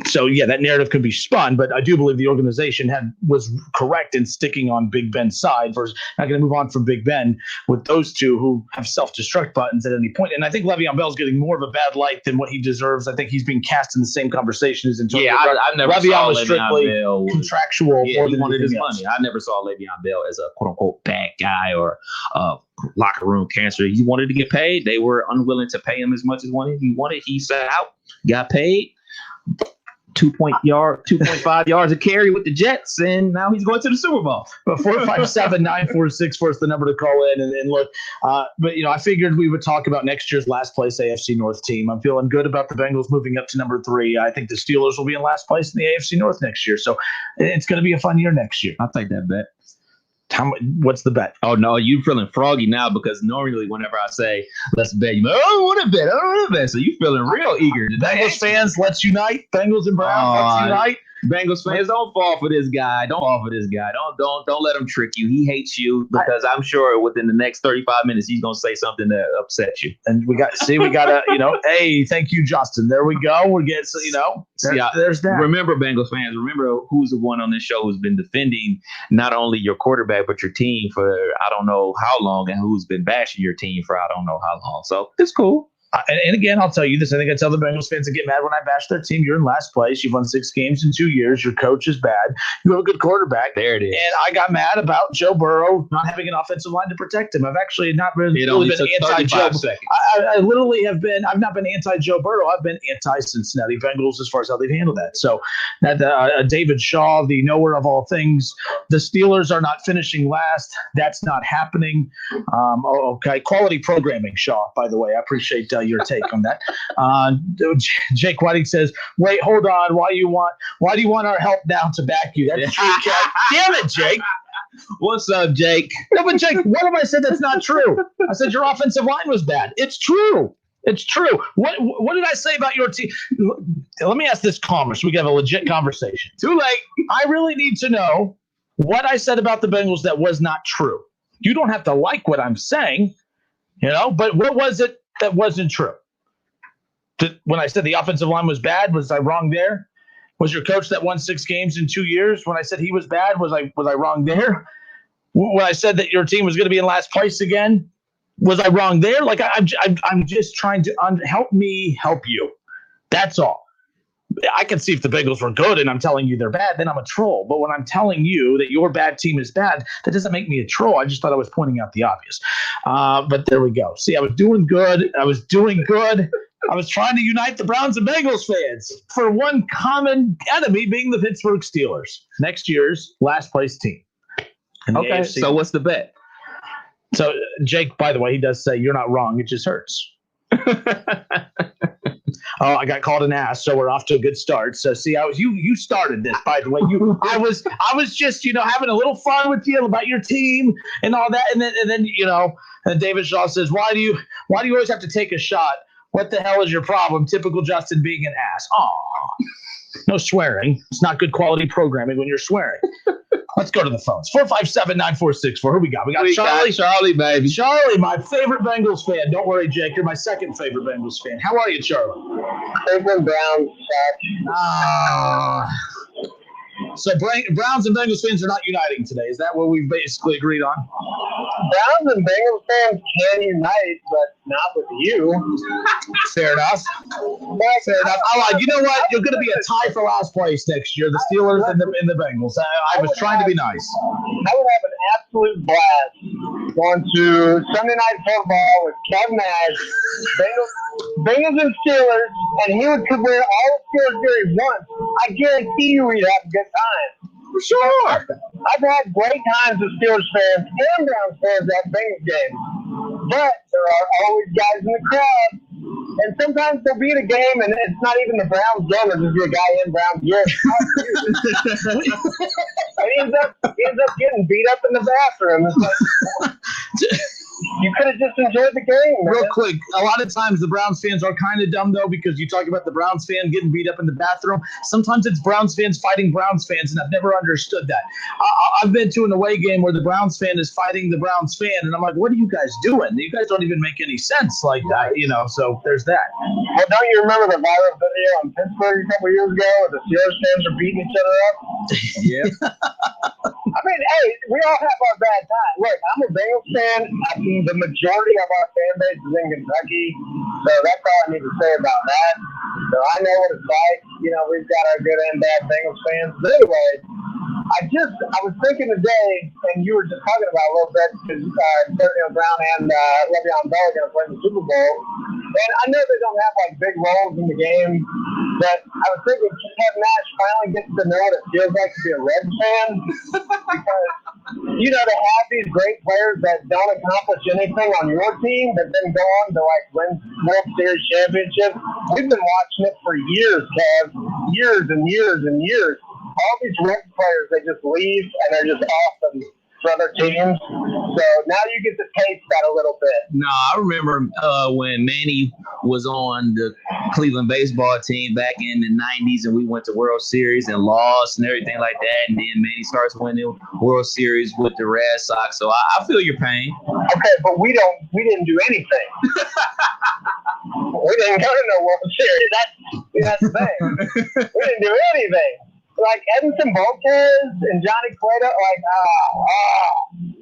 So, yeah, that narrative could be spun, but I do believe the organization was correct in sticking on Big Ben's side versus not going to move on from Big Ben with those two who have self-destruct buttons at any point. And I think Le'Veon Bell's getting more of a bad light than what he deserves. I think he's being cast in the same conversation as Antonio Brown. I never Le'Veon saw was strictly Bell contractual. Yeah, he wanted his money. I never saw Le'Veon Bell as a quote-unquote bad guy or locker room cancer. He wanted to get paid. They were unwilling to pay him as much as he wanted. He sat out, got paid. 2.5 yards of carry with the Jets, and now he's going to the Super Bowl. But 457-946 is the number to call in and look. But I figured we would talk about next year's last place AFC North team. I'm feeling good about the Bengals moving up to number 3. I think the Steelers will be in last place in the AFC North next year. So it's going to be a fun year next year. I'll take that bet. What's the bet? Oh, no, you feeling froggy now because normally whenever I say, let's bet, you I don't want to bet. So you feeling real eager today. Bengals fans, let's unite. Bengals and Browns, let's unite. Bengals fans, don't fall for this guy. Don't fall for this guy. Don't let him trick you. He hates you because I'm sure within the next 35 minutes he's gonna say something that upsets you. And we got hey, thank you, Justin. There we go. We're getting there's that. Remember, Bengals fans, remember who's the one on this show who's been defending not only your quarterback but your team for I don't know how long, and who's been bashing your team for I don't know how long. So it's cool. And again, I'll tell you this. I think I tell the Bengals fans to get mad when I bash their team. You're in last place. You've won 6 games in 2 years. Your coach is bad. You have a good quarterback. There it is. And I got mad about Joe Burrow not having an offensive line to protect him. I've actually not really been anti-Joe. I literally have been. I've not been anti-Joe Burrow. I've been anti-Cincinnati Bengals as far as how they've handled that. So that David Shaw, the knower of all things, the Steelers are not finishing last. That's not happening. Okay, quality programming, Shaw. By the way, I appreciate your take on that. Jake Whiting says, "Wait, hold on. Why do you want our help now to back you?" That's true, Jake. Damn it, Jake. What's up, Jake? No, but Jake, what have I said that's not true? I said your offensive line was bad. It's true. It's true. What did I say about your team? Let me ask this calmer so we can have a legit conversation. Too late. I really need to know what I said about the Bengals that was not true. You don't have to like what I'm saying, but what was it that wasn't true? When I said the offensive line was bad, was I wrong there? Was your coach that won 6 games in 2 years? When I said he was bad, was I wrong there? When I said that your team was going to be in last place again, was I wrong there? Like I'm just trying to help me help you. That's all. I can see if the Bengals were good and I'm telling you they're bad, then I'm a troll. But when I'm telling you that your bad team is bad, that doesn't make me a troll. I just thought I was pointing out the obvious. But there we go. See, I was doing good. I was trying to unite the Browns and Bengals fans for one common enemy being the Pittsburgh Steelers, next year's last place team. Okay, so what's the bet? So Jake, by the way, he does say you're not wrong. It just hurts. Oh, I got called an ass, so we're off to a good start. So see, you started this, by the way. I was just having a little fun with you about your team and all that, and then and David Shaw says, why do you always have to take a shot? What the hell is your problem? Typical Justin being an ass. Aw. No swearing. It's not good quality programming when you're swearing. Let's go to the phones. 457-9464. Who we got? We got Charlie. Charlie, baby. Charlie, my favorite Bengals fan. Don't worry, Jake. You're my second favorite Bengals fan. How are you, Charlie? Cleveland Browns. So Browns and Bengals fans are not uniting today. Is that what we've basically agreed on? Browns and Bengals fans can unite, but not with you. Fair enough. Fair enough. You know what? You're going to be a tie for last place next year. The Steelers and the Bengals. I was trying to be nice. I would have an absolute blast going to Sunday Night Football with Kevin Nash, Bengals and Steelers, and he would wear all the Steelers gear he wants. I guarantee you we'd have a good time. For sure. I've had great times with Steelers fans and Browns fans at Bengals games. But there are always guys in the crowd. And sometimes they'll be at a game and it's not even the Browns game, there's just be a guy in Browns gear. And he ends up getting beat up in the bathroom. It's like, you could have just enjoyed the game, man. Real quick, a lot of times the Browns fans are kind of dumb, though, because you talk about the Browns fan getting beat up in the bathroom. Sometimes it's Browns fans fighting Browns fans, and I've never understood that. I've been to an away game where the Browns fan is fighting the Browns fan, and I'm like, what are you guys doing? You guys don't even make any sense like that, so there's that. Well, don't you remember the viral video in Pittsburgh a couple years ago where the Steelers fans are beating each other up? Yeah. I mean, hey, we all have our bad time. Look, I'm a Bengals fan. The majority of our fan base is in Kentucky, so that's all I need to say about that. So I know what it's like. We've got our good and bad Bengals fans. But anyway, I was thinking today, and you were just talking about a little bit, because Brown and Le'Veon Bell are going to play in the Super Bowl. And I know they don't have big roles in the game, but I was thinking Kevin Nash finally gets to know what it feels like to be a Reds fan, because to have these great players that don't accomplish anything on your team, but then go on to win World Series championships. We've been watching it for years, Kev, years and years and years. All these Reds players, they just leave and they're just awesome for other teams. So now you get to taste that a little bit. No, I remember when Manny was on the Cleveland baseball team back in the 90s, and we went to World Series and lost and everything like that. And then Manny starts winning World Series with the Red Sox. So I feel your pain. Okay, but we didn't do anything. We didn't go to no World Series. That's the thing. We didn't do anything. Like Edinson Volquez and Johnny Cueto,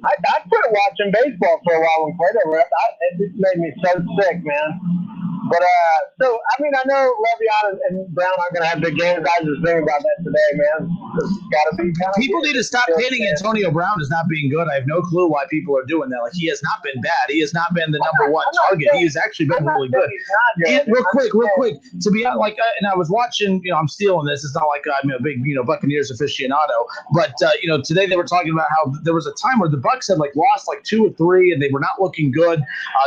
I started watching baseball for a while when Cueto left. It just made me so sick, man. But so I mean, I know Le'Veon and Brown aren't going to have big games. I was just thinking about that today, man. It's got to be kind of people need to stop painting Antonio Brown as not being good. I have no clue why people are doing that. Like, he has not been bad. He has not been the number one target. He has actually been really good. And real quick, to be honest, like, and I was watching. I'm stealing this. It's not like I'm a big Buccaneers aficionado, but today they were talking about how there was a time where the Bucs had lost 2 or 3, and they were not looking good.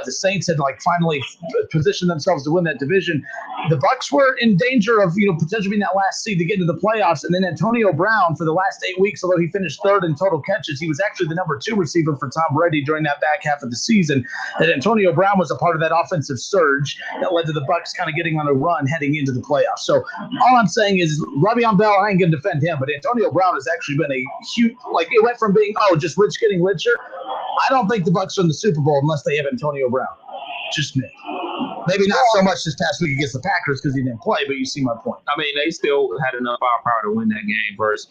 The Saints had finally positioned themselves to win that division. The Bucs were in danger of potentially being that last seed to get into the playoffs. And then Antonio Brown, for the last 8 weeks, although he finished 3rd in total catches, he was actually the number 2 receiver for Tom Brady during that back half of the season. And Antonio Brown was a part of that offensive surge that led to the Bucs kind of getting on a run heading into the playoffs. So all I'm saying is Le'Veon Bell, I ain't going to defend him, but Antonio Brown has actually been a huge, it went from being, just rich getting richer. I don't think the Bucs are in the Super Bowl unless they have Antonio Brown. Just me. Maybe not so much this past week against the Packers because he didn't play, but you see my point. I mean, they still had enough firepower to win that game versus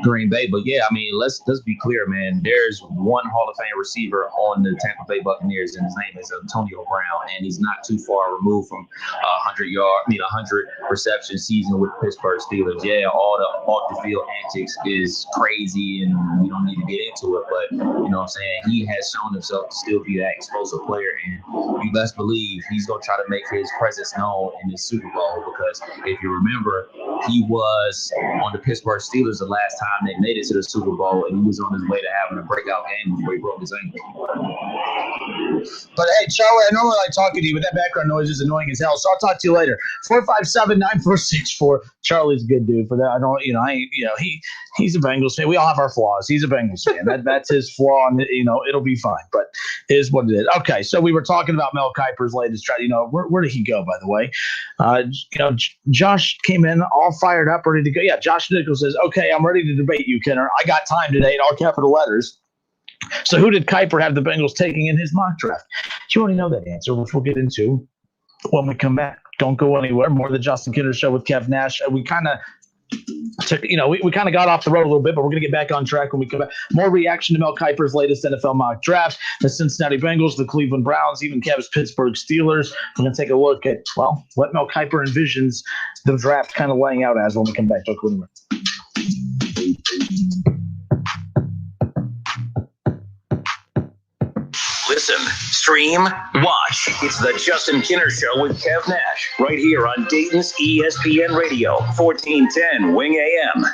Green Bay. But yeah, I mean, let's be clear, man. There's one Hall of Fame receiver on the Tampa Bay Buccaneers, and his name is Antonio Brown, and he's not too far removed from 100 reception season with the Pittsburgh Steelers. Yeah, all the off the field antics is crazy, and we don't need to get into it. But you know what I'm saying? He has shown himself to still be that explosive player, and you best believe he's gonna try to make his presence known in the Super Bowl, because if you remember, he was on the Pittsburgh Steelers the last time they made it to the Super Bowl, and he was on his way to having a breakout game before he broke his ankle. But hey, Charlie, I normally like talking to you, but that background noise is annoying as hell. So I'll talk to you later. 457-9464. Charlie's a good dude for that. He's a Bengals fan. We all have our flaws. He's a Bengals fan. That's his flaw, and it'll be fine. But it is what it is. Okay, so we were talking about Mel Kiper's latest try. Where did he go, by the way? Josh came in all fired up, ready to go. Yeah, Josh Nichols says, "Okay, I'm ready to debate you, Kenner. I got time today," in all capital letters. So who did Kiper have the Bengals taking in his mock draft? You already know that answer, which we'll get into when we come back. Don't go anywhere. More of the Justin Kinner Show with Kev Nash. We kind of took, we kind of got off the road a little bit, but we're going to get back on track when we come back. More reaction to Mel Kiper's latest NFL mock draft, the Cincinnati Bengals, the Cleveland Browns, even Kev's Pittsburgh Steelers. We're going to take a look at, what Mel Kiper envisions the draft kind of laying out as when we come back. Don't go anywhere. Listen, stream, watch. It's the Justin Kinner Show with Kev Nash, right here on Dayton's ESPN Radio, 1410 Wing AM.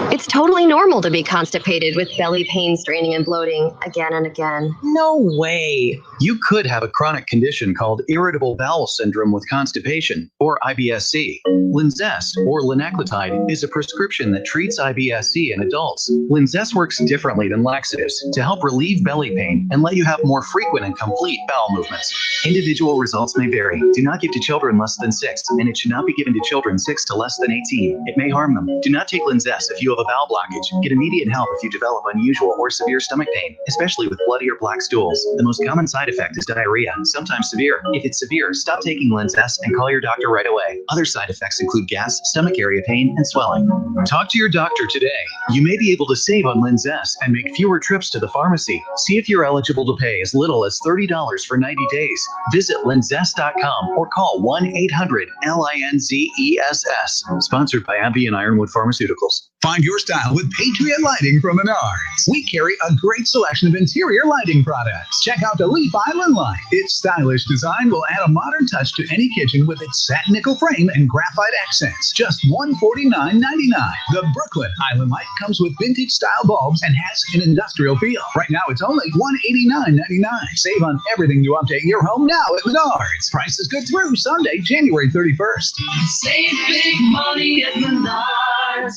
It's totally normal to be constipated with belly pain, straining, and bloating again and again. No way. You could have a chronic condition called irritable bowel syndrome with constipation, or IBS-C. Linzess, or linaclotide, is a prescription that treats IBS-C in adults. Linzess works differently than laxatives to help relieve belly pain and let you have more frequent and complete bowel movements. Individual results may vary. Do not give to children less than 6, and it should not be given to children 6 to less than 18. It may harm them. Do not take Linzess if you have a bowel blockage. Get immediate help if you develop unusual or severe stomach pain, especially with bloody or black stools. The most common side effect is diarrhea, sometimes severe. If it's severe, stop taking Linzess and call your doctor right away. Other side effects include gas, stomach area pain, and swelling. Talk to your doctor today. You may be able to save on Linzess and make fewer trips to the pharmacy. See if you're eligible to pay as little as $30 for 90 days. Visit linzess.com or call 1-800-LINZESS. Sponsored by AbbVie and Ironwood Pharmaceuticals. Find your style with Patriot Lighting from Menards. We carry a great selection of interior lighting products. Check out the Leaf Island line. Its stylish design will add a modern touch to any kitchen with its satin nickel frame and graphite accents. Just $149.99. The Brooklyn Island light comes with vintage style bulbs and has an industrial feel. Right now it's only $189.99. Save on everything to update your home now at Menards. Price is good through Sunday, January 31st. Save big money at Menards.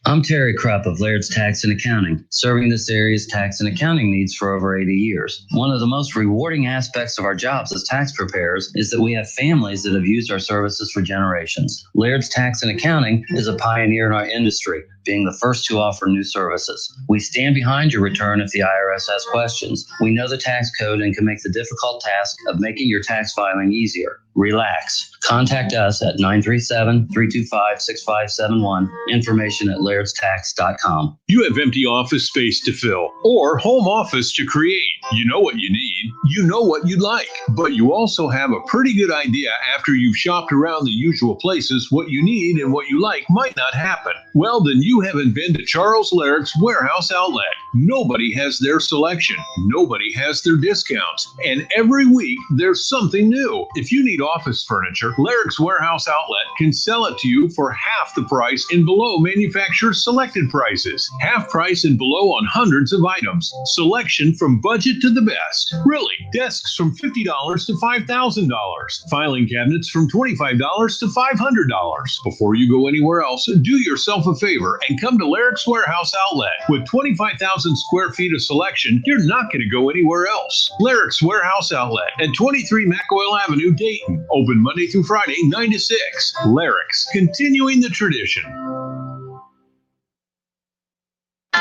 I'm Terry Krupp of Laird's Tax and Accounting, serving this area's tax and accounting needs for over 80 years. One of the most rewarding aspects of our jobs as tax preparers is that we have families that have used our services for generations. Laird's Tax and Accounting is a pioneer in our industry, being the first to offer new services. We stand behind your return if the IRS has questions. We know the tax code and can make the difficult task of making your tax filing easier. Relax. Contact us at 937-325-6571. Information at lairdstax.com. You have empty office space to fill or home office to create. You know what you need. you know what you'd like, but you also have a pretty good idea after you've shopped around the usual places what you need and what you like might not happen. Well, then you haven't been to Charles Larrick's Warehouse Outlet. Nobody has their selection. Nobody has their discounts. And every week there's something new. If you need office furniture, Larrick's Warehouse Outlet can sell it to you for half the price and below manufacturer's selected prices. Half price and below on hundreds of items. Selection from budget to the best. Really, desks from $50 to $5,000. Filing cabinets from $25 to $500. Before you go anywhere else, do yourself a favor and come to Larrick's Warehouse Outlet. With 25,000 square feet of selection, you're not going to go anywhere else. Larrick's Warehouse Outlet at 23 McOil Avenue, Dayton. Open Monday through Friday, 9 to 6. Larrick's, continuing the tradition.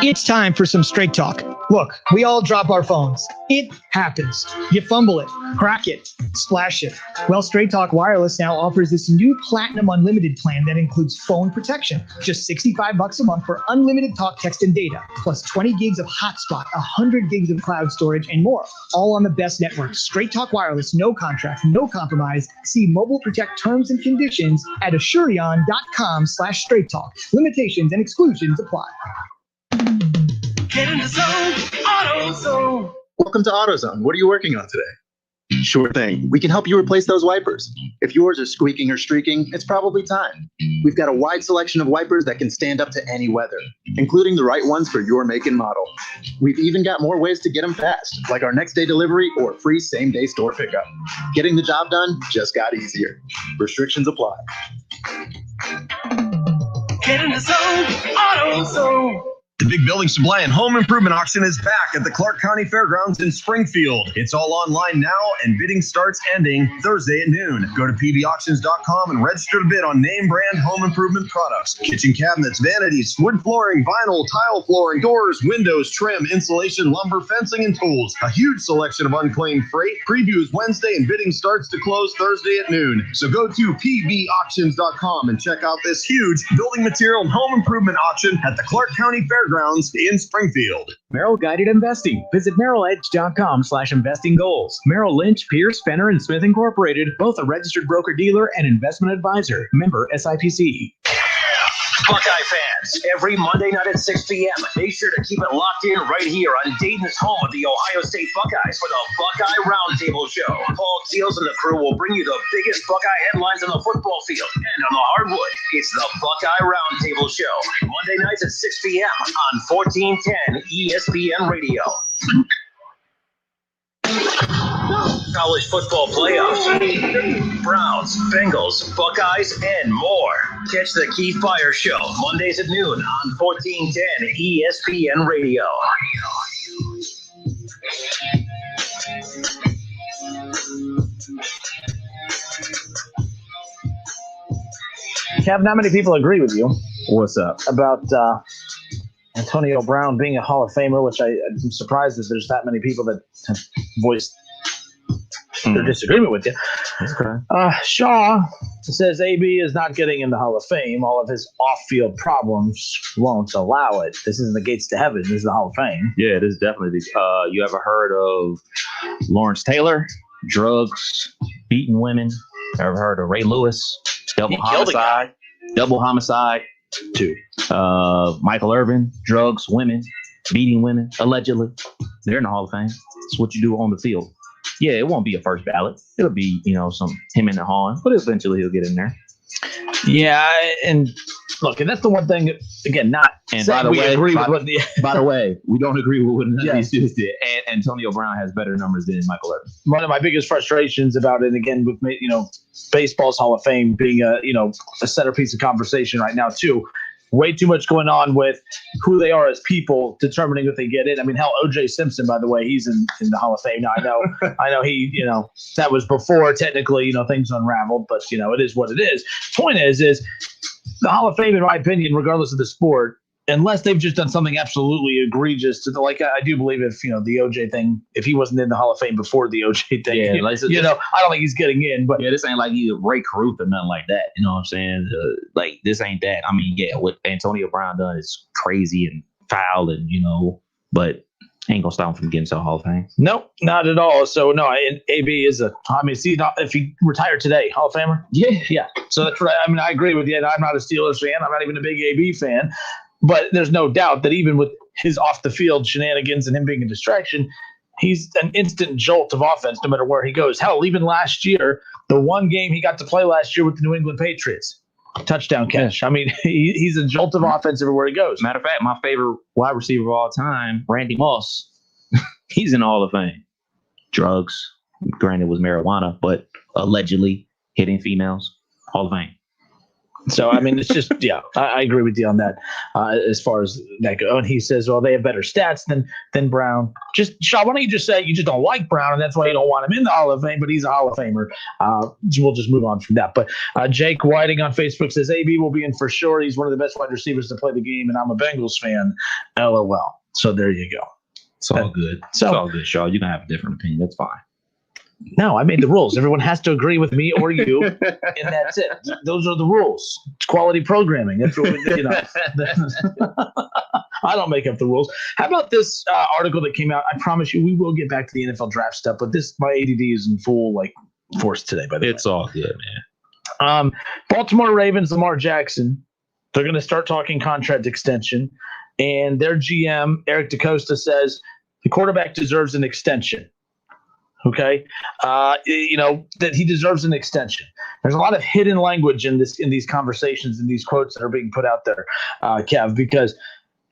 It's time for some straight talk. Look, we all drop our phones. It happens. You fumble it, crack it, splash it. Well, Straight Talk Wireless now offers this new Platinum Unlimited plan that includes phone protection. Just $65 a month for unlimited talk, text, and data, plus 20 gigs of hotspot, 100 gigs of cloud storage, and more. All on the best network. Straight Talk Wireless, no contract, no compromise. See Mobile Protect terms and conditions at Asurion.com/Straight Talk. Limitations and exclusions apply. Get in the zone, AutoZone. Welcome to AutoZone. What are you working on today? Sure thing. We can help you replace those wipers. If yours are squeaking or streaking, it's probably time. We've got a wide selection of wipers that can stand up to any weather, including the right ones for your make and model. We've even got more ways to get them fast, like our next day delivery or free same-day store pickup. Getting the job done just got easier. Restrictions apply. Get in the zone, AutoZone. The Big Building Supply and Home Improvement Auction is back at the Clark County Fairgrounds in Springfield. It's all online now, and bidding starts ending Thursday at noon. Go to pbauctions.com and register to bid on name brand home improvement products. Kitchen cabinets, vanities, wood flooring, vinyl, tile flooring, doors, windows, trim, insulation, lumber, fencing, and tools. A huge selection of unclaimed freight. Previews Wednesday, and bidding starts to close Thursday at noon. So go to pbauctions.com and check out this huge building material and home improvement auction at the Clark County Fairgrounds in Springfield. Merrill Guided Investing. Visit merrilledge.com/investing goals. Merrill Lynch, Pierce, Fenner, and Smith Incorporated, both a registered broker-dealer and investment advisor. Member SIPC. Buckeye fans, every Monday night at 6 p.m., make sure to keep it locked in right here on Dayton's home of the Ohio State Buckeyes for the Buckeye Roundtable Show. Paul Keels and the crew will bring you the biggest Buckeye headlines on the football field and on the hardwood. It's the Buckeye Roundtable Show, Monday nights at 6 p.m. on 1410 ESPN Radio. College football playoffs, Browns, Bengals, Buckeyes, and more. Catch the Keith Byers Show Mondays at noon on 1410 ESPN Radio. Kevin, how many people agree with you? What's up? About Antonio Brown being a Hall of Famer, which I'm surprised that there's that many people that have voiced their disagreement with you. Okay. Shaw says AB is not getting in the Hall of Fame. All of his off-field problems won't allow it. This isn't the gates to heaven. This is the Hall of Fame. Yeah, this is definitely. You ever heard of Lawrence Taylor? Drugs, beating women. Ever heard of Ray Lewis? Double homicide. 2. Michael Irvin, drugs, women, beating women, allegedly. They're in the Hall of Fame. It's what you do on the field. Yeah, it won't be a first ballot. It'll be, some him in the Hall, but eventually he'll get in there. Yeah, and look, and that's the one thing, again, not and saying by the we way, agree with what the... By the way, we don't agree with what none of these dudes did. And Antonio Brown has better numbers than Michael Irvin. One of my biggest frustrations about it, again, with baseball's Hall of Fame being a centerpiece of conversation right now too. Way too much going on with who they are as people determining if they get in. I mean, hell, O.J. Simpson, by the way, he's in the Hall of Fame now. I know he, that was before technically, things unraveled, but it is what it is. Point is the Hall of Fame, in my opinion, regardless of the sport, unless they've just done something absolutely egregious I do believe if, the OJ thing, if he wasn't in the Hall of Fame before the OJ thing, I don't think he's getting in, but this ain't like he's Ray Caruth or nothing like that. You know what I'm saying? This ain't that. I mean, yeah, what Antonio Brown done is crazy and foul and, but Ain't gonna stop him from getting to the Hall of Fame. Nope, not at all. So no, AB is if he retired today, Hall of Famer. Yeah. So that's right. I mean, I agree with you. I'm not a Steelers fan. I'm not even a big AB fan. But there's no doubt that even with his off the field shenanigans and him being a distraction, he's an instant jolt of offense no matter where he goes. Hell, even last year, the one game he got to play last year with the New England Patriots, touchdown catch. I mean, he's a jolt of offense everywhere he goes. Matter of fact, my favorite wide receiver of all time, Randy Moss, he's in the Hall of Fame. Drugs, granted, was marijuana, but allegedly hitting females, Hall of Fame. So, I mean, it's just, yeah, I agree with you on that as far as that goes. And he says, well, they have better stats than Brown. Just, Sean, why don't you just say you just don't like Brown, and that's why you don't want him in the Hall of Fame, but he's a Hall of Famer. We'll just move on from that. But Jake Whiting on Facebook says, AB will be in for sure. He's one of the best wide receivers to play the game, and I'm a Bengals fan. LOL. So there you go. It's all good. It's all good, Sean. You can have a different opinion. That's fine. No, I made the rules. Everyone has to agree with me or you, and that's it. Those are the rules. It's quality programming. That's what we, I don't make up the rules. How about this article that came out? I promise you, we will get back to the NFL draft stuff, but my ADD is in full force today. By the way, it's all good, man. Baltimore Ravens, Lamar Jackson. They're going to start talking contract extension, and their GM Eric DeCosta says the quarterback deserves an extension. Okay, that he deserves an extension. There's a lot of hidden language in these conversations and these quotes that are being put out there, Kev, because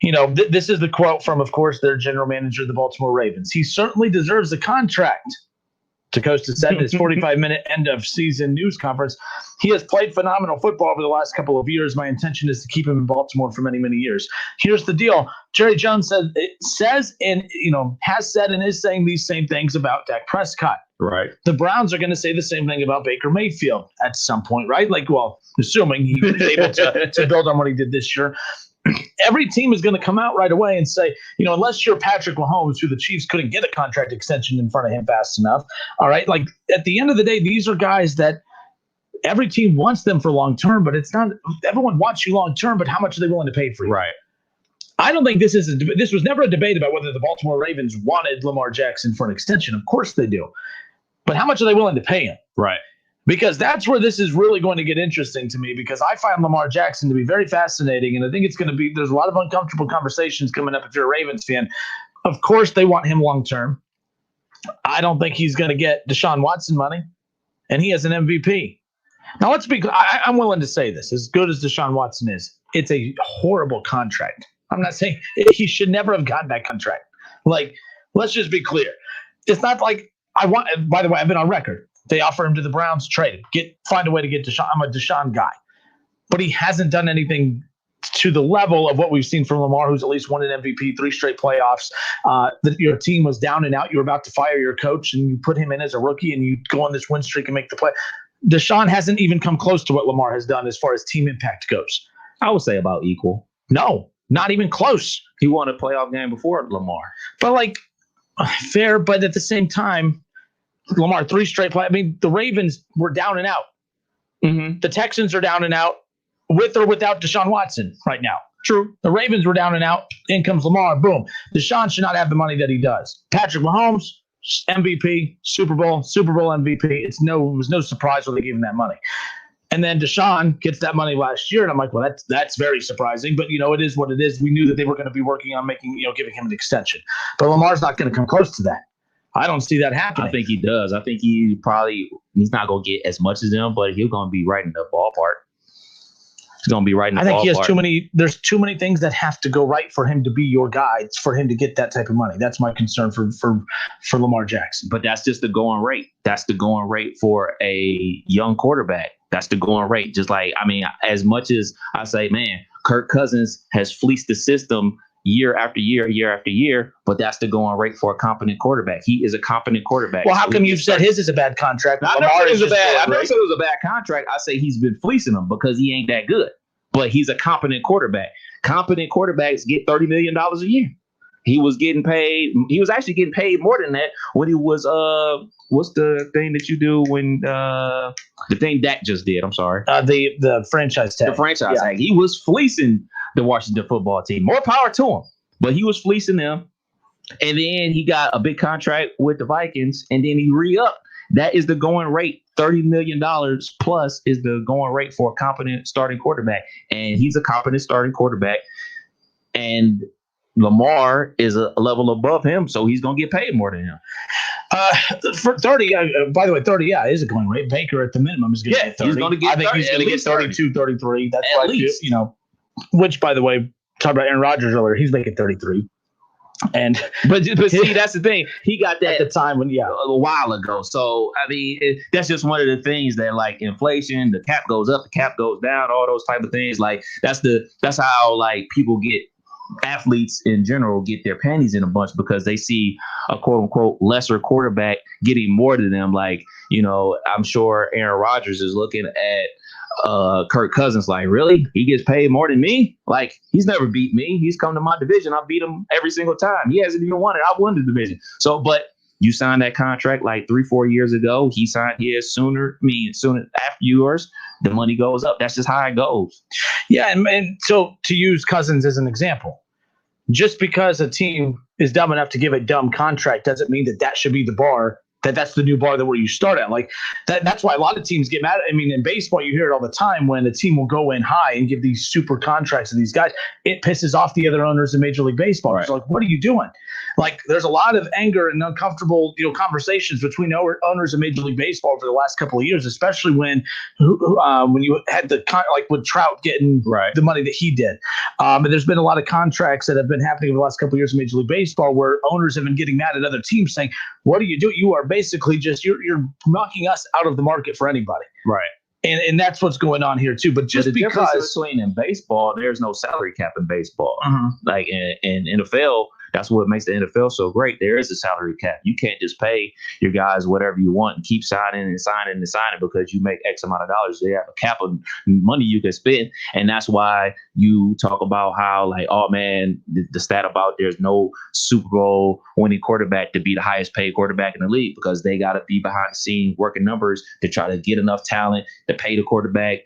this is the quote from, of course, their general manager, the Baltimore Ravens. He certainly deserves a contract. DeCosta said in his 45-minute end-of-season news conference, he has played phenomenal football over the last couple of years. My intention is to keep him in Baltimore for many, many years. Here's the deal. Jerry Jones has said and is saying these same things about Dak Prescott. Right. The Browns are going to say the same thing about Baker Mayfield at some point, right? Assuming he was able to build on what he did this year. Every team is going to come out right away and say, unless you're Patrick Mahomes, who the Chiefs couldn't get a contract extension in front of him fast enough. All right. At the end of the day, these are guys that every team wants them for long term, but it's not everyone wants you long term, but how much are they willing to pay for you? Right. I don't think this was never a debate about whether the Baltimore Ravens wanted Lamar Jackson for an extension. Of course they do. But how much are they willing to pay him? Right. Because that's where this is really going to get interesting to me, because I find Lamar Jackson to be very fascinating. And I think there's a lot of uncomfortable conversations coming up if you're a Ravens fan. Of course, they want him long term. I don't think he's going to get Deshaun Watson money, and he has an MVP. Now, let's be clear. I'm willing to say this. As good as Deshaun Watson is, it's a horrible contract. I'm not saying he should never have gotten that contract. Let's just be clear. It's not like by the way, I've been on record. They offer him to the Browns, trade him. Find a way to get Deshaun. I'm a Deshaun guy. But he hasn't done anything to the level of what we've seen from Lamar, who's at least won an MVP, 3 straight playoffs. That your team was down and out. You were about to fire your coach, and you put him in as a rookie, and you go on this win streak and make the play. Deshaun hasn't even come close to what Lamar has done as far as team impact goes. I would say about equal. No, not even close. He won a playoff game before Lamar. But fair, but at the same time, Lamar, 3 straight play. I mean, the Ravens were down and out. Mm-hmm. The Texans are down and out with or without Deshaun Watson right now. True. The Ravens were down and out. In comes Lamar. Boom. Deshaun should not have the money that he does. Patrick Mahomes, MVP, Super Bowl MVP. It was no surprise when they gave him that money. And then Deshaun gets that money last year, and I'm like, well, that's very surprising. But it is what it is. We knew that they were going to be working on giving him an extension. But Lamar's not going to come close to that. I don't see that happening. I think he does. I think he's not going to get as much as them, but he's going to be right in the ballpark. He's going to be right in the ballpark. I think he has there's too many things that have to go right for him to be your guy, for him to get that type of money. That's my concern for Lamar Jackson. But that's just the going rate. That's the going rate for a young quarterback. That's the going rate. As much as I say, man, Kirk Cousins has fleeced the system year after year, but that's the going rate for a competent quarterback. He is a competent quarterback. Well, how come you said his is a bad contract? I never said it was a bad contract. I say he's been fleecing them because he ain't that good. But he's a competent quarterback. Competent quarterbacks get $30 million a year. He was getting paid. He was actually getting paid more than that when he was what's the thing that you do when the thing Dak just did? I'm sorry. The franchise tag. The franchise tag. He was fleecing the Washington football team. More power to him. But he was fleecing them. And then he got a big contract with the Vikings, and then he re-upped. That is the going rate. $30 million plus is the going rate for a competent starting quarterback. And he's a competent starting quarterback. And Lamar is a level above him, so he's going to get paid more than him. For 30, by the way, 30, yeah, is a going rate. Baker at the minimum is going to get 30. He's going to get I think 30, he's going to get 32, 33. That's at least. Which, by the way, talk about Aaron Rodgers earlier. He's making 33. And but see, that's the thing. He got that at the time when a while ago. So I mean, that's just one of the things that, like, inflation, the cap goes up, the cap goes down, all those type of things. Like that's how like people get, athletes in general get their panties in a bunch because they see a quote unquote lesser quarterback getting more than them. Like, I'm sure Aaron Rodgers is looking at Kirk Cousins like, really? He gets paid more than me? Like, he's never beat me. He's come to my division. I beat him every single time. He hasn't even won it. I won the division. So, but you signed that contract like 3-4 years ago. He signed his sooner after yours. The money goes up. That's just how it goes. Yeah, and so to use Cousins as an example, just because a team is dumb enough to give a dumb contract doesn't mean that should be the bar. That's the new bar where you start at. Like that's why a lot of teams get mad. I mean, in baseball, you hear it all the time when a team will go in high and give these super contracts to these guys. It pisses off the other owners in Major League Baseball. Right. It's like, what are you doing? Like, there's a lot of anger and uncomfortable, conversations between owners in Major League Baseball for the last couple of years, especially when you had like with Trout getting the money that he did. And there's been a lot of contracts that have been happening over the last couple of years in Major League Baseball where owners have been getting mad at other teams saying, what do you do? You are basically just you're knocking us out of the market for anybody. Right. And that's what's going on here too. But just the because difference between in baseball, there's no salary cap in baseball. Like in NFL, that's what makes the NFL so great. There is a salary cap. You can't just pay your guys whatever you want and keep signing and signing and signing because you make X amount of dollars. They have a cap of money you can spend. And that's why you talk about how, like, oh man, the stat about there's no Super Bowl winning quarterback to be the highest paid quarterback in the league, because they got to be behind the scenes working numbers to try to get enough talent to pay the quarterback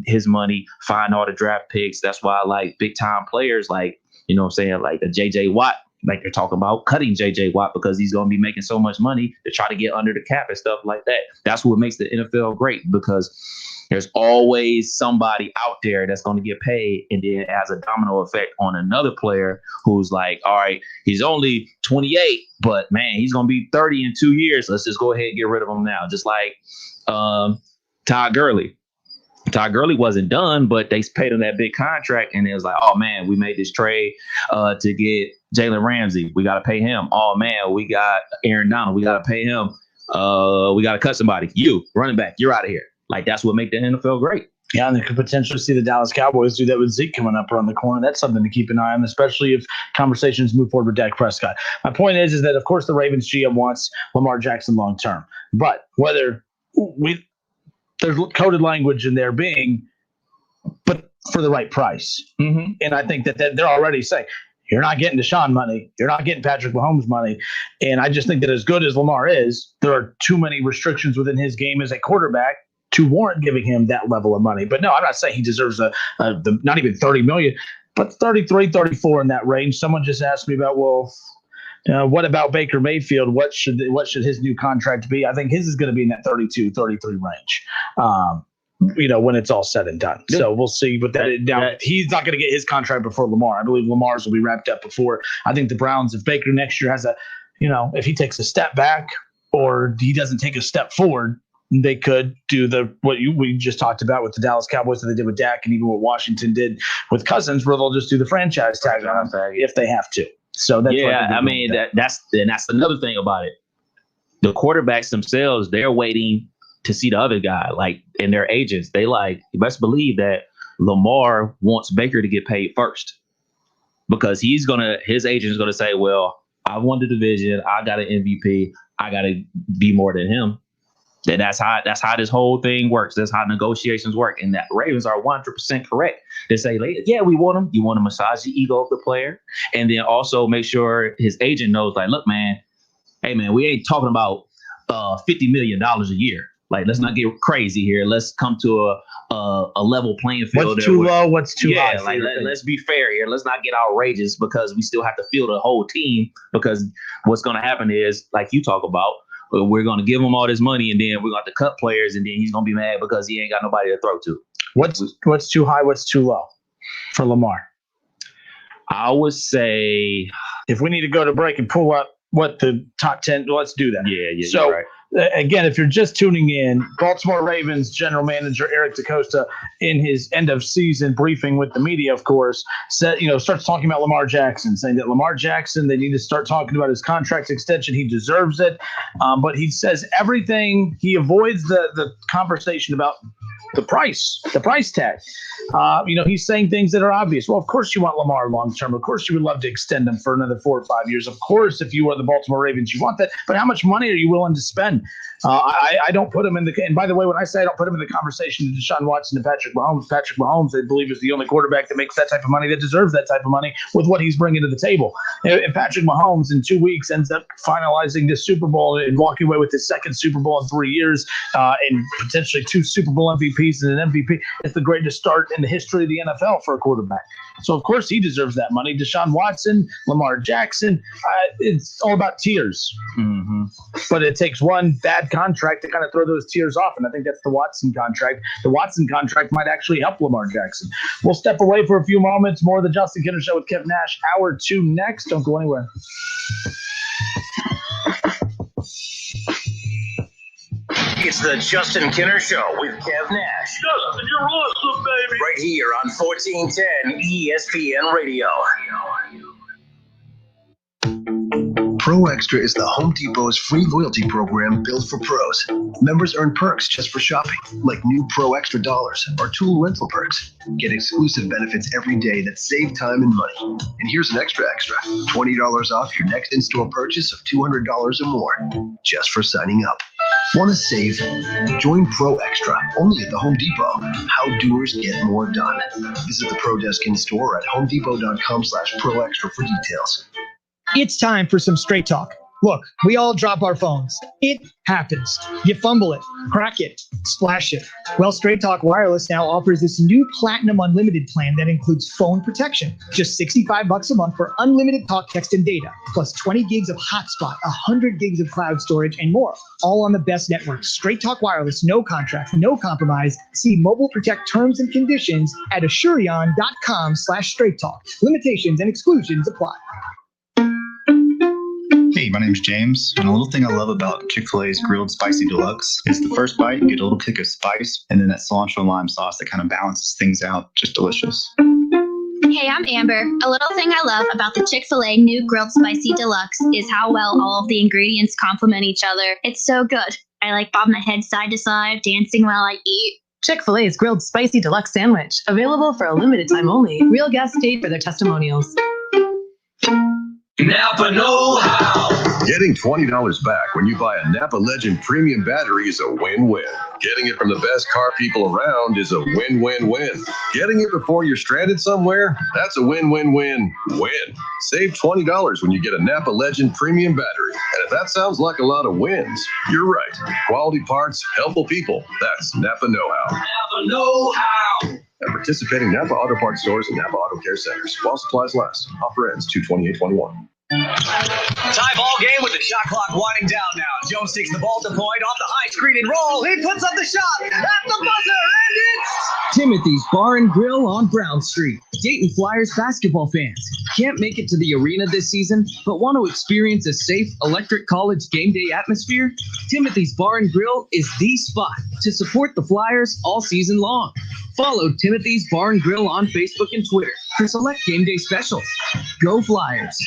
his money, find all the draft picks. That's why, like, big time players, like, what I'm saying, like the JJ Watt, like they're talking about cutting JJ Watt because he's going to be making so much money to try to get under the cap and stuff like that. That's what makes the NFL great, because there's always somebody out there that's going to get paid, and then it has a domino effect on another player who's like, all right, he's only 28, but man, he's going to be 30 in 2 years. Let's just go ahead and get rid of him now. Just like Todd Gurley. Todd Gurley wasn't done, but they paid him that big contract, and it was like, oh man, we made this trade to get Jalen Ramsey. We got to pay him. Oh man, we got Aaron Donald. We got to pay him. We got to cut somebody. You, running back, you're out of here. Like, that's what makes the NFL great. Yeah, and they could potentially see the Dallas Cowboys do that with Zeke coming up around the corner. That's something to keep an eye on, especially if conversations move forward with Dak Prescott. My point is that, of course, the Ravens GM wants Lamar Jackson long term, but whether there's coded language in there but for the right price. Mm-hmm. And I think that they're already saying, you're not getting Deshaun money. You're not getting Patrick Mahomes money. And I just think that as good as Lamar is, there are too many restrictions within his game as a quarterback to warrant giving him that level of money. But no, I'm not saying he deserves not even $30 million, but 33, 34 in that range. Someone just asked me about, what about Baker Mayfield? What should his new contract be? I think his is going to be in that 32, 33 range. When it's all said and done. So we'll see. But he's not going to get his contract before Lamar. I believe Lamar's will be wrapped up before. I think the Browns, if Baker next year has if he takes a step back or he doesn't take a step forward, they could do we just talked about with the Dallas Cowboys that they did with Dak, and even what Washington did with Cousins, where they'll just do the franchise tag on him if they have to. So that's that's another thing about it. The quarterbacks themselves, they're waiting to see the other guy, like, and their agents. They you best believe that Lamar wants Baker to get paid first, because his agent is gonna say, well, I won the division, I got an MVP, I gotta be more than him. And that's how this whole thing works. That's how negotiations work. And that Ravens are 100% correct. They say, yeah, we want him. You want to massage the ego of the player, and then also make sure his agent knows, like, look, man, hey man, we ain't talking about $50 million a year. Like, let's not get crazy here. Let's come to a level playing field. What's too low? What's too high? Yeah, like let's be fair here. Let's not get outrageous because we still have to field a whole team. Because what's going to happen is, like you talk about, we're going to give him all this money and then we're going to cut players and then he's going to be mad because he ain't got nobody to throw to. What's too high? What's too low for Lamar? I would say, if we need to go to break and pull up what the top 10, let's do that. Yeah. So, you're right. Again, if you're just tuning in, Baltimore Ravens general manager Eric DeCosta, in his end of season briefing with the media, of course, said, starts talking about Lamar Jackson, saying that Lamar Jackson, they need to start talking about his contract extension. He deserves it. But he says everything. He avoids the conversation about the price tag. He's saying things that are obvious. Well, of course you want Lamar long term. Of course you would love to extend him for another 4 or 5 years. Of course, if you are the Baltimore Ravens, you want that. But how much money are you willing to spend? I don't put him in the. And by the way, when I say I don't put him in the conversation to Deshaun Watson and Patrick Mahomes, they believe is the only quarterback that makes that type of money, that deserves that type of money with what he's bringing to the table. And Patrick Mahomes in 2 weeks ends up finalizing the Super Bowl and walking away with his second Super Bowl in 3 years, and potentially 2 Super Bowl MVPs and an MVP. It's the greatest start in the history of the NFL for a quarterback. So, of course, he deserves that money. Deshaun Watson, Lamar Jackson, it's all about tiers. Mm-hmm. But it takes one bad contract to kind of throw those tiers off, and I think that's the Watson contract. The Watson contract might actually help Lamar Jackson. We'll step away for a few moments. More of the Justin Kinner Show with Kev Nash. Hour 2 next. Don't go anywhere. It's the Justin Kinner Show with Kev Nash. Justin, you're awesome, baby. Right here on 1410 ESPN Radio. Pro Extra is the Home Depot's free loyalty program built for pros. Members earn perks just for shopping, like new Pro Extra dollars or tool rental perks. Get exclusive benefits every day that save time and money. And here's an extra, $20 off your next in-store purchase of $200 or more, just for signing up. Want to save? Join Pro Extra, only at the Home Depot. How doers get more done. Visit the Pro Desk in-store at homedepot.com/Pro Extra for details. It's time for some straight talk. Look, we all drop our phones. It happens. You fumble it, crack it, splash it. Well, Straight Talk Wireless now offers this new Platinum Unlimited plan that includes phone protection. Just $65 a month for unlimited talk, text, and data, plus 20 gigs of hotspot, 100 gigs of cloud storage, and more. All on the best network. Straight Talk Wireless, no contract, no compromise. See Mobile Protect terms and conditions at Asurion.com/Straight Talk. Limitations and exclusions apply. Hey, my name's James, and a little thing I love about Chick-fil-A's Grilled Spicy Deluxe is the first bite, you get a little kick of spice, and then that cilantro and lime sauce that kind of balances things out. Just delicious. Hey, I'm Amber. A little thing I love about the Chick-fil-A new Grilled Spicy Deluxe is how well all of the ingredients complement each other. It's so good. I like bob my head side to side, dancing while I eat. Chick-fil-A's Grilled Spicy Deluxe Sandwich, available for a limited time only. Real guests stayed for their testimonials. Napa know-how. Getting $20 back when you buy a Napa Legend premium battery is a win-win. Getting it from the best car people around is a win-win-win. Getting it before you're stranded somewhere, that's a win-win-win-win. Save $20 when you get a Napa Legend premium battery. And if that sounds like a lot of wins, you're right. Quality parts, helpful people. That's Napa know-how. Napa know-how. At participating Napa Auto Parts stores and Napa Auto Care Centers. While supplies last. Offer ends 2/28/21. Tie ball game with the shot clock winding down now. Jones takes the ball to point off the high screen and roll. He puts up the shot at the buzzer, and it's Timothy's Bar and Grill on Brown Street. Dayton Flyers basketball fans can't make it to the arena this season, but want to experience a safe electric college game day atmosphere? Timothy's Bar and Grill is the spot to support the Flyers all season long. Follow Timothy's Bar and Grill on Facebook and Twitter for select game day specials. Go Flyers!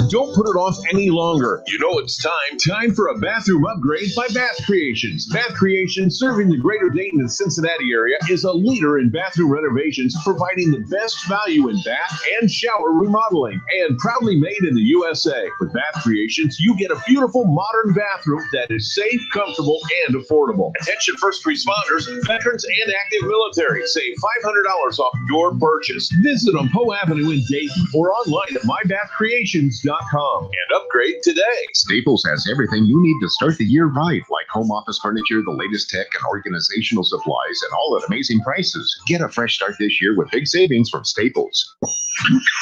Don't put it off any longer. You know it's time for a bathroom upgrade by Bath Creations. Bath Creations, serving the greater Dayton and Cincinnati area, is a leader in bathroom renovations, providing the best value in bath and shower remodeling, and proudly made in the USA. With Bath Creations, you get a beautiful modern bathroom that is safe, comfortable, and affordable. Attention first responders, veterans, and active military. Save $500 off your purchase. Visit on Poe Avenue in Dayton or online at mybathcreations.com. StapleSCentral.com and upgrade today. Staples has everything you need to start the year right, like home office furniture, the latest tech and organizational supplies, and all at amazing prices. Get a fresh start this year with big savings from Staples.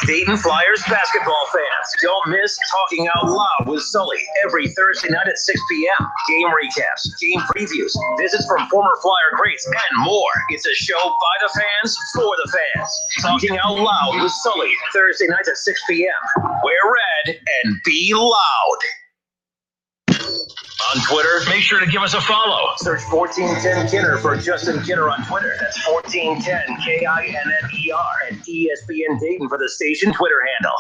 Dayton Flyers basketball fans, don't miss Talking Out Loud with Sully every Thursday night at 6 p.m. Game recaps, game previews, visits from former Flyer greats, and more. It's a show by the fans, for the fans. Talking Out Loud with Sully, Thursday nights at 6 p.m. Wear red and be loud. On Twitter, make sure to give us a follow. Search 1410 Kinner for Justin Kinner on Twitter. That's 1410 KINNER and ESPN Dayton for the station Twitter handle.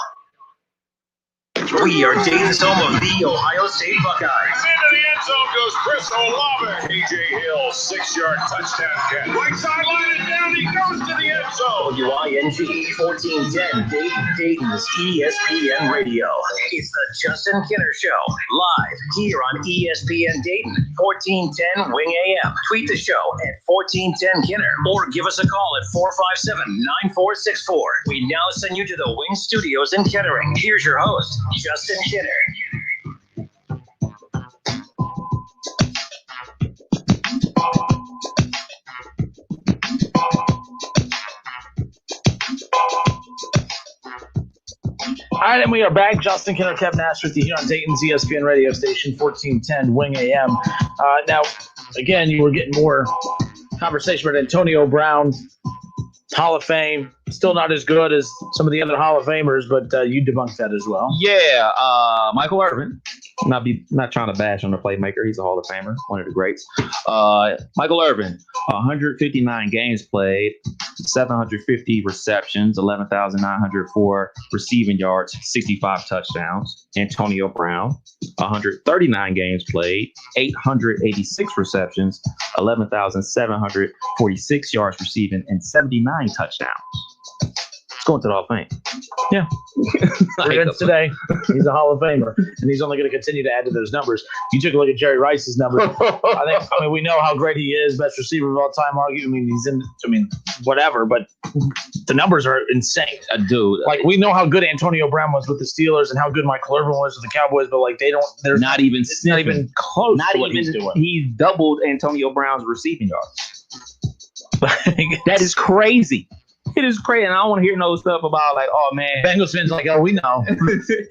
We are Dayton's home of the Ohio State Buckeyes. Into the end zone goes Chris Olave. A.J. Hill, 6-yard touchdown catch. Right sideline and down he goes to the end zone. WING 1410 Dayton's ESPN Radio. It's the Justin Kinner Show, live here on ESPN Dayton, 1410 Wing AM. Tweet the show at 1410 Kinner or give us a call at 457-9464. We now send you to the Wing Studios in Kettering. Here's your host, Justin Kinner. All right, and we are back. Justin Kinner, Kev Nash with you here on Dayton's ESPN radio station, 1410 Wing AM. Now, again, you were getting more conversation about Antonio Brown, Hall of Fame. Still not as good as some of the other Hall of Famers, but you debunked that as well. Yeah, Michael Irvin. Not trying to bash on the playmaker. He's a Hall of Famer, one of the greats. Michael Irvin, 159 games played, 750 receptions, 11,904 receiving yards, 65 touchdowns. Antonio Brown, 139 games played, 886 receptions, 11,746 yards receiving, and 79 touchdowns. Going to the Hall of Fame. Yeah. Today, he's a Hall of Famer, and he's only going to continue to add to those numbers. You took a look at Jerry Rice's numbers. I mean, we know how great he is, best receiver of all time, whatever, but the numbers are insane. Dude. Like, we know how good Antonio Brown was with the Steelers and how good Michael Irvin was with the Cowboys, but like, they're not even close not to what even, he's doing. He doubled Antonio Brown's receiving yards. That is crazy. It is crazy, and I don't want to hear no stuff about like, oh man, Bengals fans like, oh, we know,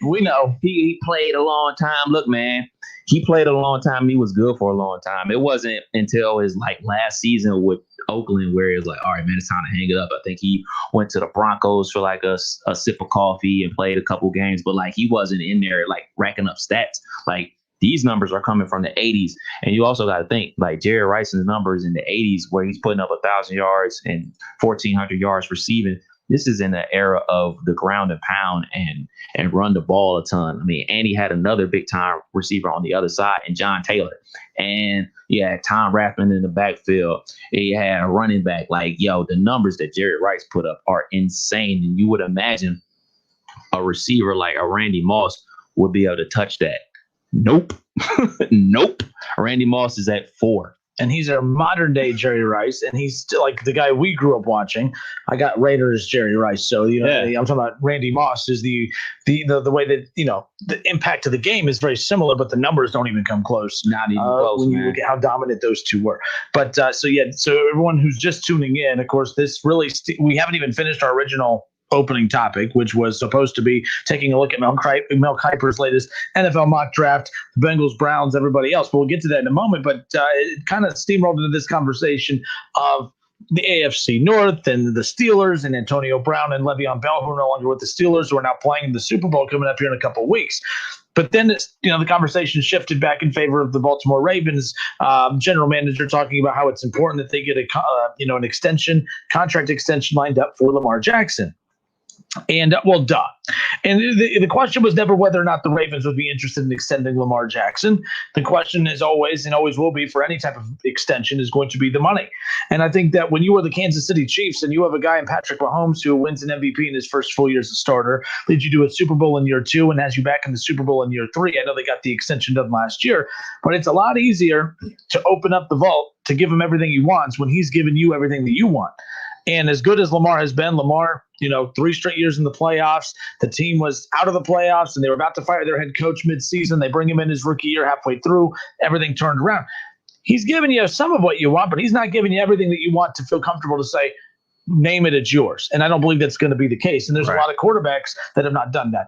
we know. He played a long time. Look, man, he played a long time. He was good for a long time. It wasn't until his like last season with Oakland where it was like, all right, man, it's time to hang it up. I think he went to the Broncos for like a sip of coffee and played a couple games, but like he wasn't in there like racking up stats. Like these numbers are coming from the 80s. And you also got to think like Jerry Rice's numbers in the 80s where he's putting up 1,000 yards and 1,400 yards receiving. This is in the era of the ground and pound and run the ball a ton. I mean, and he had another big time receiver on the other side and John Taylor. And you had Tom Rathman in the backfield. He had a running back. Like, yo, the numbers that Jerry Rice put up are insane. And you would imagine a receiver like a Randy Moss would be able to touch that. Nope. Nope. Randy Moss is at 4. And he's a modern day Jerry Rice, and he's still like the guy we grew up watching. I got Raiders Jerry Rice, so I'm talking about Randy Moss is the way that the impact of the game is very similar, but the numbers don't even come close. Not even close when you look at how dominant those two were. But so everyone who's just tuning in, of course, this really we haven't even finished our original opening topic, which was supposed to be taking a look at Mel Kiper's latest NFL mock draft, the Bengals, Browns, everybody else. But we'll get to that in a moment. But it kind of steamrolled into this conversation of the AFC North and the Steelers and Antonio Brown and Le'Veon Bell, who are no longer with the Steelers, who are now playing in the Super Bowl coming up here in a couple of weeks. But then the conversation shifted back in favor of the Baltimore Ravens general manager talking about how it's important that they get an contract extension lined up for Lamar Jackson. And duh. And the question was never whether or not the Ravens would be interested in extending Lamar Jackson. The question is always, and always will be for any type of extension, is going to be the money. And I think that when you are the Kansas City Chiefs and you have a guy in Patrick Mahomes who wins an MVP in his first full year as a starter, leads you to a Super Bowl in year 2 and has you back in the Super Bowl in year 3. I know they got the extension done last year, but it's a lot easier to open up the vault to give him everything he wants when he's giving you everything that you want. And as good as Lamar has been, 3 straight years in the playoffs, the team was out of the playoffs and they were about to fire their head coach midseason. They bring him in his rookie year halfway through. Everything turned around. He's giving you some of what you want, but he's not giving you everything that you want to feel comfortable to say, name it, it's yours. And I don't believe that's going to be the case. And there's a lot of quarterbacks that have not done that.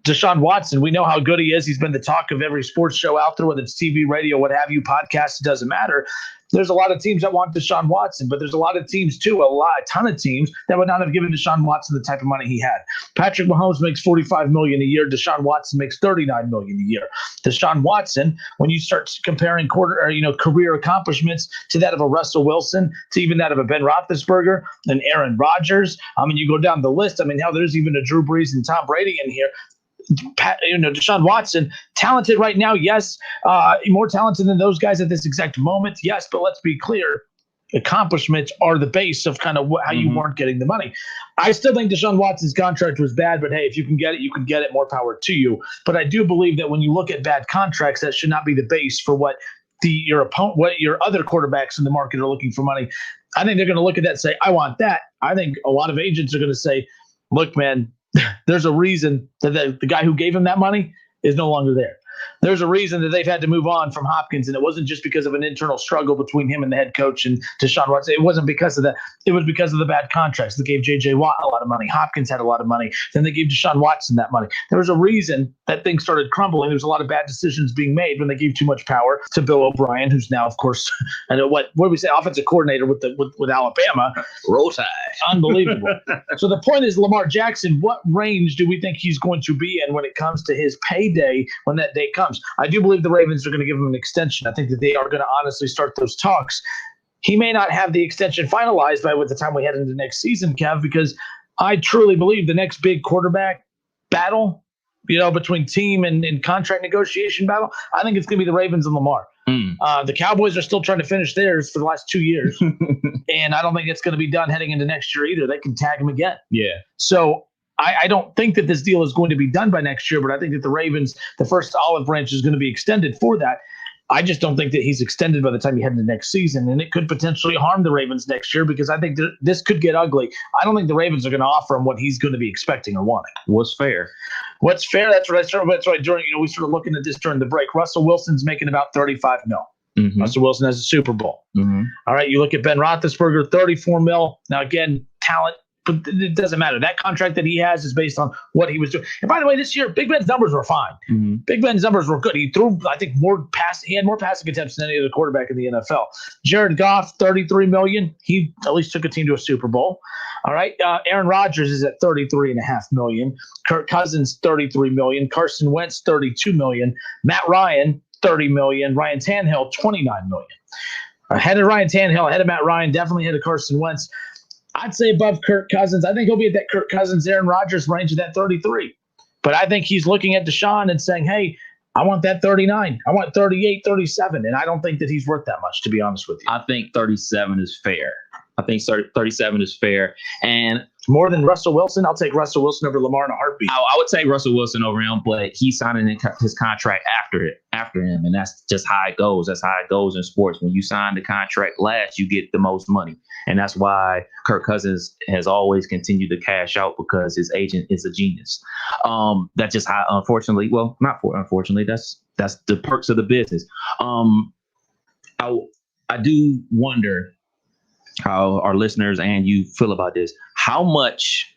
Deshaun Watson, we know how good he is. He's been the talk of every sports show out there, whether it's TV, radio, what have you, podcast, it doesn't matter. There's a lot of teams that want Deshaun Watson, but there's a lot of teams too, a ton of teams that would not have given Deshaun Watson the type of money he had. Patrick Mahomes makes $45 million a year. Deshaun Watson makes $39 million a year. Deshaun Watson, when you start comparing career accomplishments to that of a Russell Wilson, to even that of a Ben Roethlisberger and Aaron Rodgers, you go down the list. Hell, there's even a Drew Brees and Tom Brady in here. Deshaun Watson, talented right now, yes. More talented than those guys at this exact moment, yes. But let's be clear, accomplishments are the base of kind of how you weren't getting the money. I still think Deshaun Watson's contract was bad, but hey, if you can get it, you can get it. More power to you. But I do believe that when you look at bad contracts, that should not be the base for what your opponent, what your other quarterbacks in the market are looking for money. I think they're going to look at that and say, I want that. I think a lot of agents are going to say, look, man, there's a reason that the guy who gave him that money is no longer there. There's a reason that they've had to move on from Hopkins, and it wasn't just because of an internal struggle between him and the head coach and Deshaun Watson. It wasn't because of that. It was because of the bad contracts. They gave J.J. Watt a lot of money. Hopkins had a lot of money. Then they gave Deshaun Watson that money. There was a reason that things started crumbling. There was a lot of bad decisions being made when they gave too much power to Bill O'Brien, who's now, of course, what do we say, offensive coordinator with Alabama. Roll Tide. Unbelievable. So the point is, Lamar Jackson, what range do we think he's going to be in when it comes to his payday when that day comes? I do believe the Ravens are going to give him an extension. I think that they are going to honestly start those talks. He may not have the extension finalized by the time we head into next season, Kev, because I truly believe the next big quarterback battle, between team and contract negotiation battle, I think it's going to be the Ravens and Lamar. The Cowboys are still trying to finish theirs for the last 2 years, and I don't think it's going to be done heading into next year either. They can tag him again. Yeah. So I don't think that this deal is going to be done by next year, but I think that the Ravens, the first olive branch is going to be extended for that. I just don't think that he's extended by the time you head into next season, and it could potentially harm the Ravens next year because I think this could get ugly. I don't think the Ravens are going to offer him what he's going to be expecting or wanting. What's fair? What's fair? That's what I started. That's why during we started looking at this during the break. Russell Wilson's making about $35 million. Mm-hmm. Russell Wilson has a Super Bowl. Mm-hmm. All right, you look at Ben Roethlisberger, $34 million. Now again, talent. But it doesn't matter. That contract that he has is based on what he was doing. And by the way, this year, Big Ben's numbers were fine. Mm-hmm. Big Ben's numbers were good. He threw, I think, he had more passing attempts than any other quarterback in the NFL. Jared Goff, $33 million. He at least took a team to a Super Bowl. All right. Aaron Rodgers is at $33.5 million. Kirk Cousins, $33 million. Carson Wentz, $32 million. Matt Ryan, $30 million. Ryan Tannehill, $29 million. Ahead of Ryan Tannehill, ahead of Matt Ryan, definitely ahead of Carson Wentz. I'd say above Kirk Cousins. I think he'll be at that Kirk Cousins, Aaron Rodgers range of that 33. But I think he's looking at Deshaun and saying, hey, I want that 39. I want 38, 37. And I don't think that he's worth that much, to be honest with you. I think 37 is fair. I think 37 is fair. And more than Russell Wilson, I'll take Russell Wilson over Lamar in a heartbeat. I would take Russell Wilson over him, but he's signing his contract after him, and that's just how it goes. That's how it goes in sports. When you sign the contract last, you get the most money, and that's why Kirk Cousins has always continued to cash out because his agent is a genius. That's just how, unfortunately, well, not for unfortunately, that's the perks of the business. I do wonder how our listeners and you feel about this. How much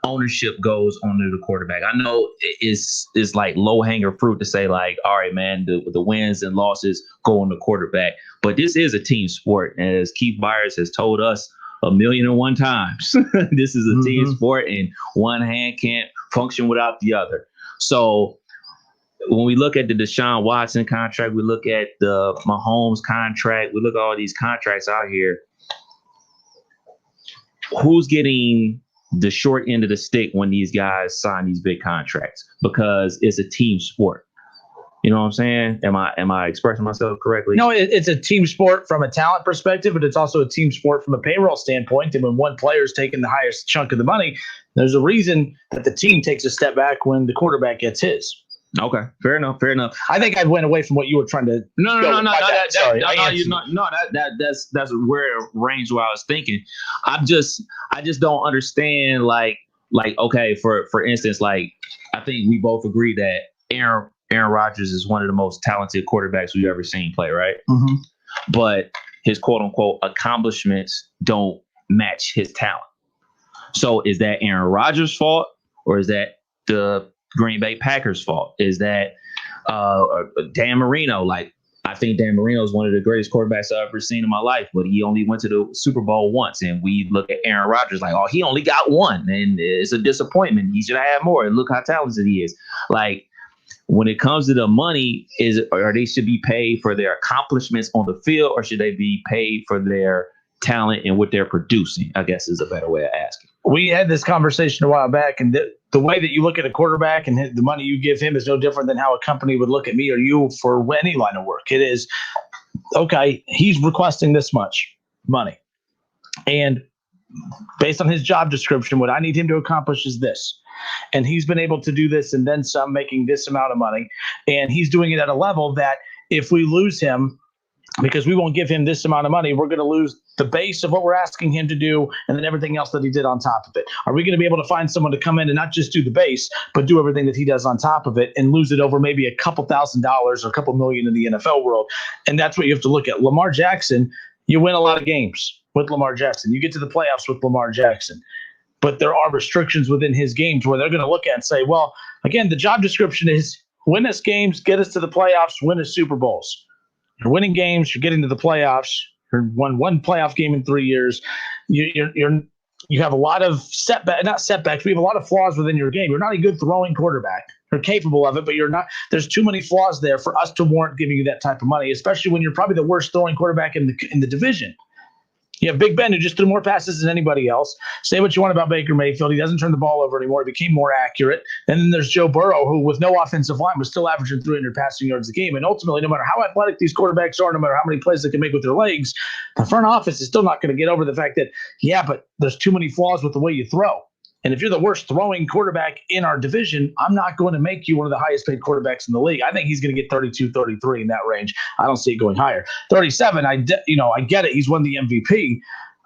ownership goes onto the quarterback? I know it's like low hanger fruit to say like, all right, man, the wins and losses go on the quarterback. But this is a team sport. As Keith Byers has told us 1,000,001 times, this is a team sport and one hand can't function without the other. So when we look at the Deshaun Watson contract, we look at the Mahomes contract, we look at all these contracts out here, who's getting the short end of the stick when these guys sign these big contracts? Because it's a team sport. You know what I'm saying? Am I expressing myself correctly? No, it's a team sport from a talent perspective, but it's also a team sport from a payroll standpoint. And when one player is taking the highest chunk of the money, there's a reason that the team takes a step back when the quarterback gets his. Okay, fair enough. I think I went away from what you were trying to. No. Sorry, That's where range where I was thinking. I just don't understand. Like okay, for instance, like I think we both agree that Aaron Rodgers is one of the most talented quarterbacks we've ever seen play, right? Mm-hmm. But his quote unquote accomplishments don't match his talent. So is that Aaron Rodgers' fault, or is that the Green Bay Packers' fault? Is that Dan Marino? Like, I think Dan Marino is one of the greatest quarterbacks I've ever seen in my life, but he only went to the Super Bowl once. And we look at Aaron Rodgers like, oh, he only got one, and it's a disappointment. He should have had more. And look how talented he is. Like, when it comes to the money, or they should be paid for their accomplishments on the field, or should they be paid for their talent and what they're producing? I guess is a better way of asking. We had this conversation a while back, and the way that you look at a quarterback and the money you give him is no different than how a company would look at me or you for any line of work. It is, okay, he's requesting this much money, and based on his job description, what I need him to accomplish is this. And he's been able to do this and then some, making this amount of money. And he's doing it at a level that if we lose him, because we won't give him this amount of money, we're going to lose the base of what we're asking him to do and then everything else that he did on top of it. Are we going to be able to find someone to come in and not just do the base, but do everything that he does on top of it and lose it over maybe a couple $1,000s or a couple million in the NFL world? And that's what you have to look at. Lamar Jackson, you win a lot of games with Lamar Jackson. You get to the playoffs with Lamar Jackson. But there are restrictions within his games where they're going to look at and say, well, again, the job description is win us games, get us to the playoffs, win us Super Bowls. You're winning games, you're getting to the playoffs. You won one playoff game in 3 years. You have a lot of not setbacks. We have a lot of flaws within your game. You're not a good throwing quarterback. You're capable of it, but you're not. There's too many flaws there for us to warrant giving you that type of money, especially when you're probably the worst throwing quarterback in the division. You have Big Ben, who just threw more passes than anybody else. Say what you want about Baker Mayfield. He doesn't turn the ball over anymore. He became more accurate. And then there's Joe Burrow, who with no offensive line was still averaging 300 passing yards a game. And ultimately, no matter how athletic these quarterbacks are, no matter how many plays they can make with their legs, the front office is still not going to get over the fact that, yeah, but there's too many flaws with the way you throw. And if you're the worst throwing quarterback in our division, I'm not going to make you one of the highest paid quarterbacks in the league. I think he's going to get 32, 33 in that range. I don't see it going higher. 37, I get it. He's won the MVP.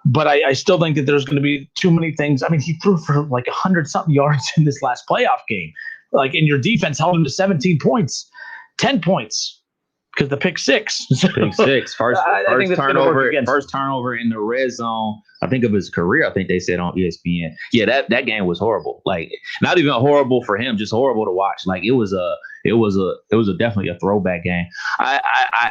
But I still think that there's going to be too many things. I mean, he threw for like 100-something yards in this last playoff game. Like, in your defense held him to 17 points, 10 points, because the pick six. Pick six. First turnover in the red zone, I think, of his career. I think they said on ESPN. Yeah, that game was horrible. Like, not even horrible for him, just horrible to watch. Like, it was definitely a throwback game. I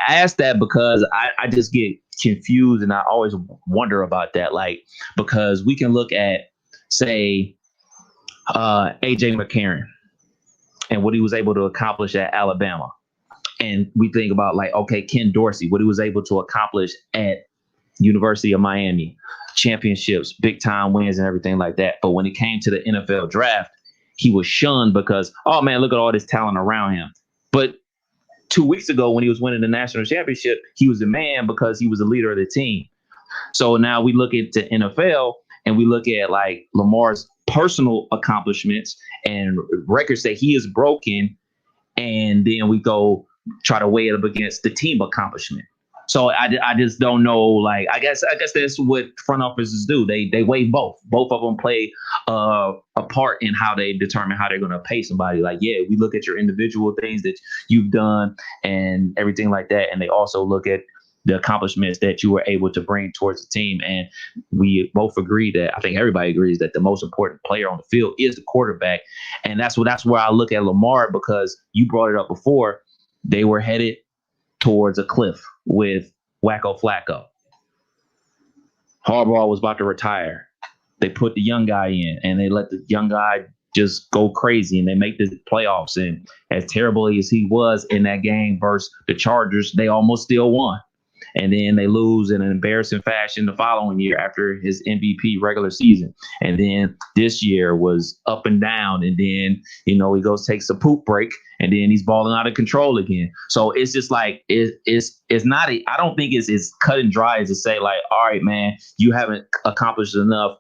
asked that because I just get confused, and I always wonder about that. Like, because we can look at, say, AJ McCarron and what he was able to accomplish at Alabama. And we think about, like, okay, Ken Dorsey, what he was able to accomplish at University of Miami, championships, big time wins and everything like that. But when it came to the NFL draft, he was shunned because, oh man, look at all this talent around him. But 2 weeks ago, when he was winning the national championship, he was the man because he was the leader of the team. So now we look at the NFL and we look at, like, Lamar's personal accomplishments and records that he has broken, and then we go try to weigh it up against the team accomplishment. So I just don't know. Like, I guess that's what front offices do. They weigh both. Both of them play a part in how they determine how they're going to pay somebody. Like, yeah, we look at your individual things that you've done and everything like that, and they also look at the accomplishments that you were able to bring towards the team. And we both agree that, I think everybody agrees, that the most important player on the field is the quarterback. And that's where I look at Lamar, because you brought it up before. They were headed towards a cliff with Wacko Flacco. Harbaugh was about to retire. They put the young guy in, and they let the young guy just go crazy, and they make the playoffs. And as terrible as he was in that game versus the Chargers, they almost still won. And then they lose in an embarrassing fashion the following year after his MVP regular season. And then this year was up and down. And then, he goes, takes a poop break, and then he's balling out of control again. So it's just like, it's not, I don't think it's as cut and dry as to say, like, all right, man, you haven't accomplished enough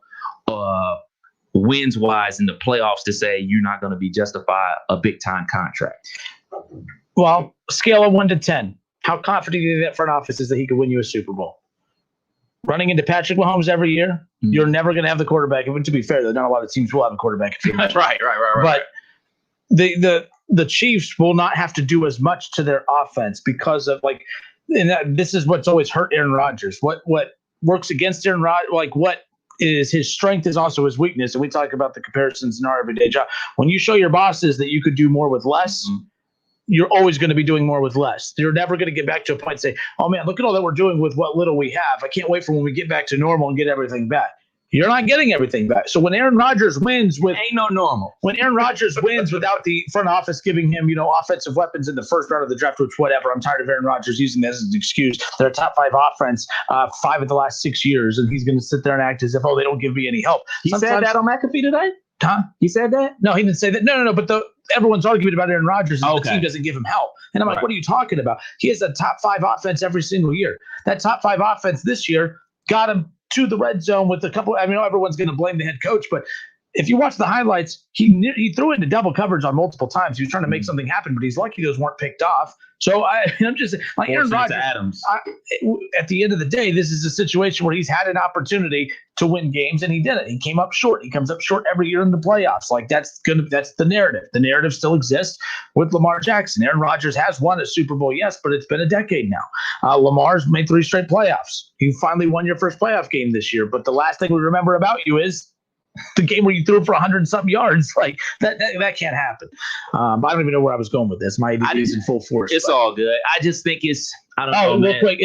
wins wise in the playoffs to say you're not going to be justified a big time contract? Well, scale of 1 to 10. How confident do you think that front office is that he could win you a Super Bowl? Running into Patrick Mahomes every year, you're never going to have the quarterback. And to be fair, not a lot of teams will have a quarterback. Right. But the Chiefs will not have to do as much to their offense because of this is what's always hurt Aaron Rodgers. What works against Aaron Rodgers, what is his strength is also his weakness. And we talk about the comparisons in our everyday job. When you show your bosses that you could do more with less, you're always going to be doing more with less. You're never going to get back to a point and say, oh, man, look at all that we're doing with what little we have. I can't wait for when we get back to normal and get everything back. You're not getting everything back. So when Aaron Rodgers wins with ain't no normal. When Aaron Rodgers wins without the front office giving him, offensive weapons in the first round of the draft, which whatever. I'm tired of Aaron Rodgers using this as an excuse. They're a top 5 offense 5 of the last 6 years, and he's going to sit there and act as if, they don't give me any help. He said that on McAfee today? Huh? He said that? No, he didn't say that. No. But everyone's arguing about Aaron Rodgers and the team doesn't give him help. And I'm like, what are you talking about? He has a top 5 offense every single year. That top 5 offense this year got him to the red zone with a couple. I mean, everyone's going to blame the head coach, but if you watch the highlights, he threw into double coverage on multiple times. He was trying to make something happen, but he's lucky those weren't picked off. So I'm just like Aaron Rodgers. At the end of the day, this is a situation where he's had an opportunity to win games, and he did it. He came up short. He comes up short every year in the playoffs. That's the narrative. The narrative still exists with Lamar Jackson. Aaron Rodgers has won a Super Bowl, yes, but it's been a decade now. Lamar's made 3 straight playoffs. You finally won your first playoff game this year, but the last thing we remember about you is the game where you threw for 100-something yards. That can't happen. But I don't even know where I was going with this. My ADD is in full force. It's all good. I just think I don't know, real quick.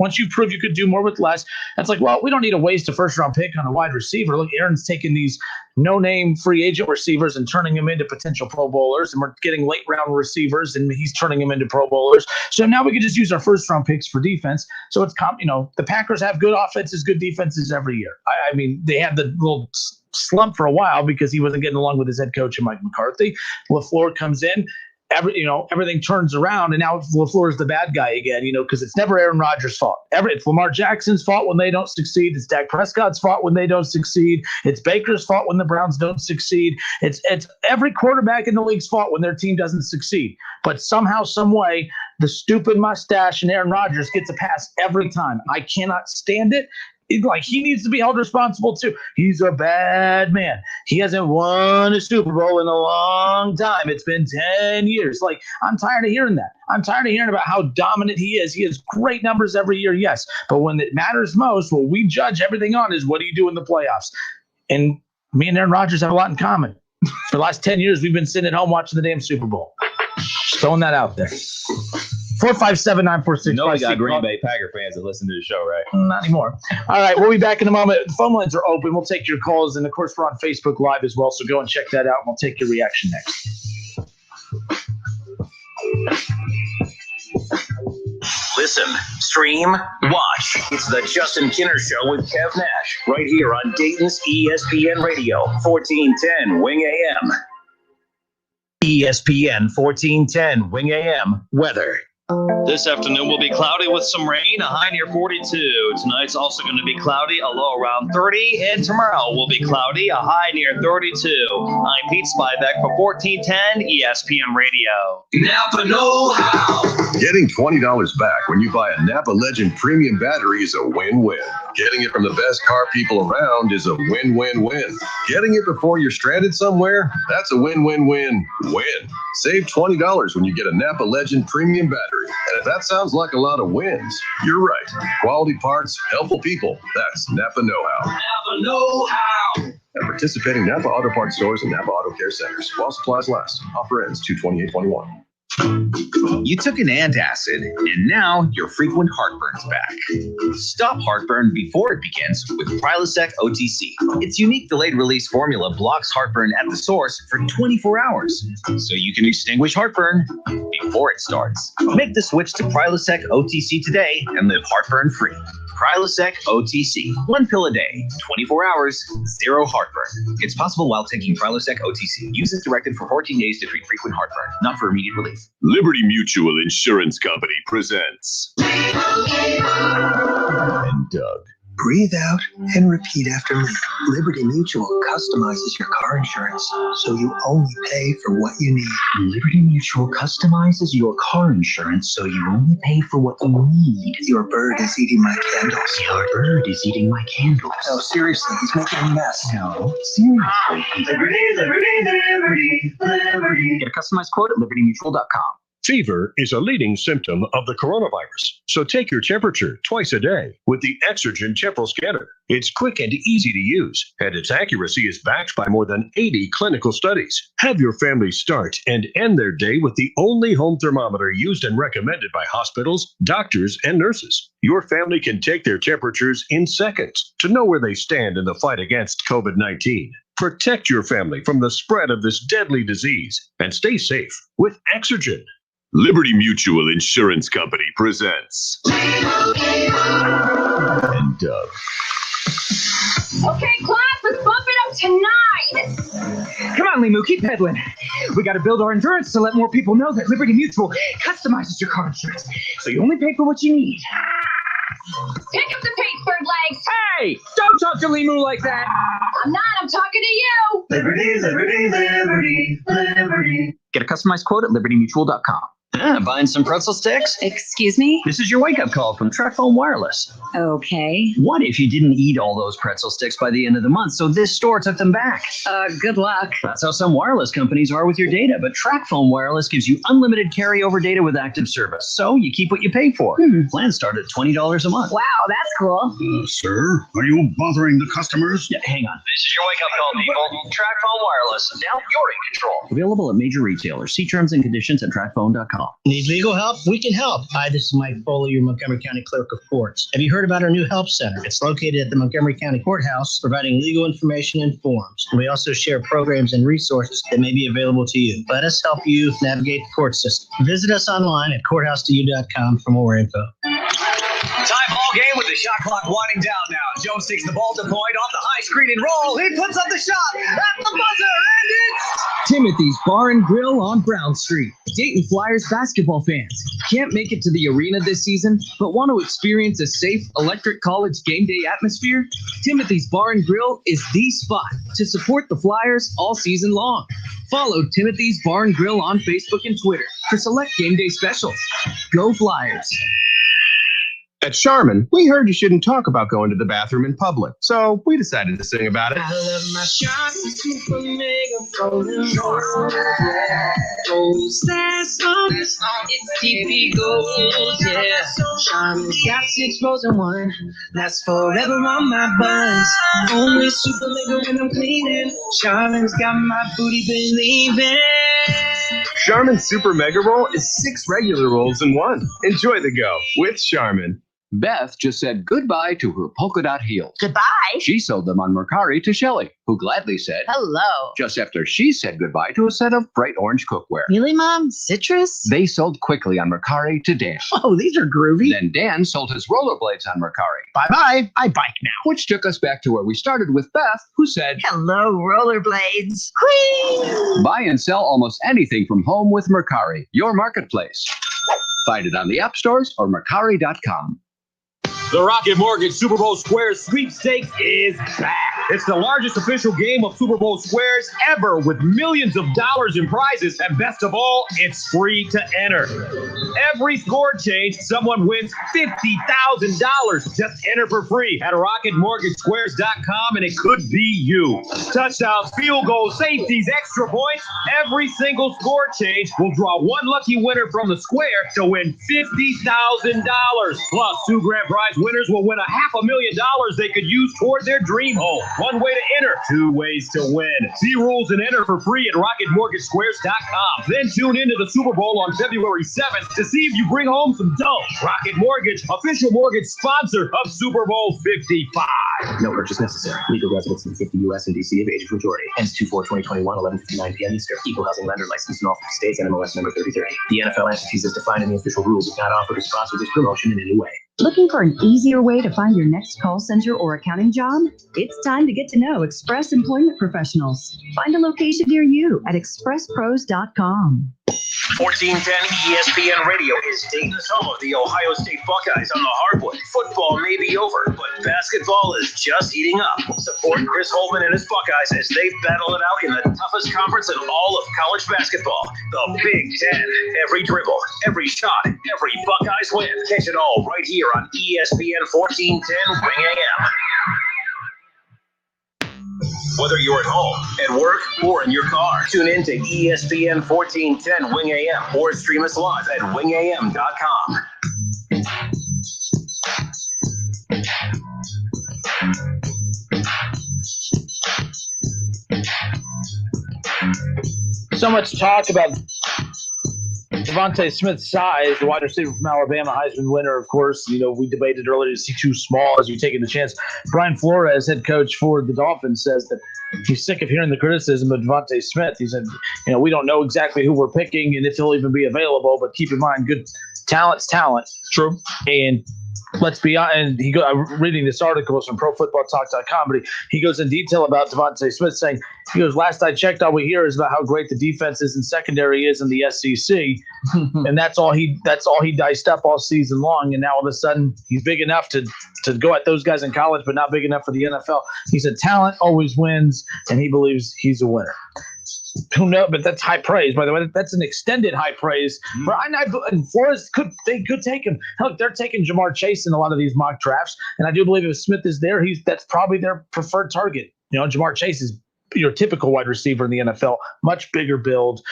Once you prove you could do more with less, that's we don't need a waste a first-round pick on a wide receiver. Look, Aaron's taking these no-name free agent receivers and turning them into potential Pro Bowlers, and we're getting late-round receivers, and he's turning them into Pro Bowlers. So now we can just use our first-round picks for defense. So it's the Packers have good offenses, good defenses every year. I mean, they had the little slump for a while because he wasn't getting along with his head coach and Mike McCarthy. LaFleur comes in. Everything turns around, and now LaFleur is the bad guy again, because it's never Aaron Rodgers' fault. It's Lamar Jackson's fault when they don't succeed. It's Dak Prescott's fault when they don't succeed. It's Baker's fault when the Browns don't succeed. It's every quarterback in the league's fault when their team doesn't succeed. But somehow, some way, the stupid mustache and Aaron Rodgers gets a pass every time. I cannot stand it. He needs to be held responsible too. He's a bad man. He hasn't won a Super Bowl in a long time. It's been 10 years. I'm tired of hearing that. I'm tired of hearing about how dominant he is. He has great numbers every year, yes. But when it matters most, what we judge everything on is what do you do in the playoffs? And me and Aaron Rodgers have a lot in common. For the last 10 years, we've been sitting at home watching the damn Super Bowl. Just throwing that out there. 457-946. We got Green Bay Packer fans that listen to the show, right? Not anymore. All right, we'll be back in a moment. The phone lines are open. We'll take your calls, and of course, we're on Facebook Live as well. So go and check that out, and we'll take your reaction next. Listen, stream, watch. It's the Justin Kinner Show with Kev Nash, right here on Dayton's ESPN Radio, 1410 Wing AM. ESPN 1410 Wing AM weather. This afternoon will be cloudy with some rain, a high near 42. Tonight's also going to be cloudy, a low around 30. And tomorrow will be cloudy, a high near 32. I'm Pete Spivak for 1410 ESPN Radio. Napa know-how. Getting $20 back when you buy a Napa Legend premium battery is a win-win. Getting it from the best car people around is a win-win-win. Getting it before you're stranded somewhere, that's a win-win-win-win. Save $20 when you get a Napa Legend premium battery. And if that sounds like a lot of wins, you're right. Quality parts, helpful people. That's Napa know-how. Napa know-how. At participating Napa Auto Parts stores and Napa Auto Care Centers. While supplies last. Offer ends 2/28/21. You took an antacid, and now your frequent heartburn's back. Stop heartburn before it begins with Prilosec OTC. Its unique delayed-release formula blocks heartburn at the source for 24 hours, so you can extinguish heartburn before it starts. Make the switch to Prilosec OTC today and live heartburn-free. Prilosec OTC. 1 pill a day, 24 hours, 0 heartburn. It's possible while taking Prilosec OTC. Use as directed for 14 days to treat frequent heartburn, not for immediate relief. Liberty Mutual Insurance Company presents. And Doug. Breathe out and repeat after me. Liberty Mutual customizes your car insurance so you only pay for what you need. Liberty Mutual customizes your car insurance so you only pay for what you need. Your bird is eating my candles. Your bird is eating my candles. No, seriously, he's making a mess. No, seriously. Liberty, liberty, liberty, liberty. Get a customized quote at libertymutual.com. Fever is a leading symptom of the coronavirus, so take your temperature twice a day with the Exergen Temporal Scanner. It's quick and easy to use, and its accuracy is backed by more than 80 clinical studies. Have your family start and end their day with the only home thermometer used and recommended by hospitals, doctors, and nurses. Your family can take their temperatures in seconds to know where they stand in the fight against COVID-19. Protect your family from the spread of this deadly disease and stay safe with Exergen. Liberty Mutual Insurance Company presents. And Doug. Okay, class, let's bump it up to 9. Come on, Limu, keep pedaling. We got to build our endurance to let more people know that Liberty Mutual customizes your car insurance, so you only pay for what you need. Pick up the pace, bird legs. Hey, don't talk to Limu like that. I'm not, I'm talking to you. Liberty, liberty, liberty, liberty. Get a customized quote at libertymutual.com. Buying some pretzel sticks? Excuse me? This is your wake-up call from TracFone Wireless. Okay. What if you didn't eat all those pretzel sticks by the end of the month, so this store took them back? Good luck. That's how some wireless companies are with your data, but TracFone Wireless gives you unlimited carryover data with active service, so you keep what you pay for. Plans start at $20 a month. Wow, that's cool. Sir, are you bothering the customers? Yeah, hang on. This is your wake-up call, people. TracFone Wireless. Now you're in control. Available at major retailers. See terms and conditions at TracFone.com. Need legal help? We can help. Hi, this is Mike Foley, your Montgomery County Clerk of Courts. Have you heard about our new help center? It's located at the Montgomery County Courthouse, providing legal information and forms. And we also share programs and resources that may be available to you. Let us help you navigate the court system. Visit us online at courthouse2u.com for more info. Tie ball game with the shot clock winding down now. Jones takes the ball to point off the high screen and roll. He puts up the shot at the buzzer, and it's Timothy's Bar and Grill on Brown Street. Dayton Flyers basketball fans can't make it to the arena this season, but want to experience a safe electric college game day atmosphere? Timothy's Bar and Grill is the spot to support the Flyers all season long. Follow Timothy's Bar and Grill on Facebook and Twitter for select game day specials. Go Flyers! At Charmin, we heard you shouldn't talk about going to the bathroom in public, so we decided to sing about it. I love my Charmin Super Mega Golden Gold. That's on. It's DP Gold, yeah. Charmin's got 6 rows in one. That's forever on my buns. Only Super Mega when I'm cleaning. Charmin's got my booty believing. Charmin Super Mega Roll is 6 regular rolls in one. Enjoy the go with Charmin. Beth just said goodbye to her polka dot heels. Goodbye. She sold them on Mercari to Shelley, who gladly said Hello. just after she said goodbye to a set of bright orange cookware. Really, Mom? Citrus? They sold quickly on Mercari to Dan. Oh, these are groovy. Then Dan sold his rollerblades on Mercari. Bye-bye. I bike now. Which took us back to where we started with Beth, who said, Hello, rollerblades. Whee! buy and sell almost anything from home with Mercari, your marketplace. Find it on the app stores or Mercari.com. The Rocket Mortgage Super Bowl Squares sweepstakes is back. It's the largest official game of Super Bowl Squares ever, with millions of dollars in prizes, and best of all, it's free to enter. Every score change, someone wins $50,000. Just enter for free at RocketMortgageSquares.com, and it could be you. Touchdowns, field goals, safeties, extra points. Every single score change will draw one lucky winner from the square to win $50,000. Plus, 2 grand prize winners will win $500,000 they could use toward their dream home. One way to enter, 2 ways to win. See rules and enter for free at RocketMortgageSquares.com. Then tune into the Super Bowl on February 7th to see if you bring home some dough. Rocket Mortgage, official mortgage sponsor of Super Bowl 55. No purchase necessary. Legal residence in 50 U.S. and D.C. of age of majority. Ends 2/4/2021, 11:59 p.m. Eastern. Equal housing lender licensed in all 50 states and MLS number 33. The NFL entities as defined in the official rules do not offer to sponsor this promotion in any way. Looking for an easier way to find your next call center or accounting job? It's time to get to know Express Employment Professionals. Find a location near you at expresspros.com. 1410 ESPN Radio is Dayton's home of the Ohio State Buckeyes on the hardwood. Football may be over, but basketball is just heating up. Support Chris Holtman and his Buckeyes as they battle it out in the toughest conference in all of college basketball, the Big Ten. Every dribble, every shot, every Buckeyes win. Catch it all right here on ESPN 1410 Wing AM. Whether you're at home, at work, or in your car, tune in to ESPN 1410 Wing AM or stream us live at wingam.com. So much talk about Devontae Smith's size, the wide receiver from Alabama, Heisman winner, of course. You know, we debated earlier, is he too small? Is he taking the chance? Brian Flores, head coach for the Dolphins, says that he's sick of hearing the criticism of Devontae Smith. He said, you know, we don't know exactly who we're picking and if he'll even be available, but keep in mind, good talent's talent. True. And let's be honest, and I'm reading this article from ProFootballTalk.com, but he goes in detail about Devontae Smith, saying, he goes, last I checked, all we hear is about how great the defense is and secondary is in the SEC, and that's all he diced up all season long. And now all of a sudden, he's big enough to go at those guys in college, but not big enough for the NFL. He said, talent always wins, and he believes he's a winner. Who knows? But that's high praise, by the way. That's an extended high praise. And Flores could take him. Look, they're taking Jamar Chase in a lot of these mock drafts, and I do believe if Smith is there, that's probably their preferred target. You know, Jamar Chase is your typical wide receiver in the NFL, much bigger build.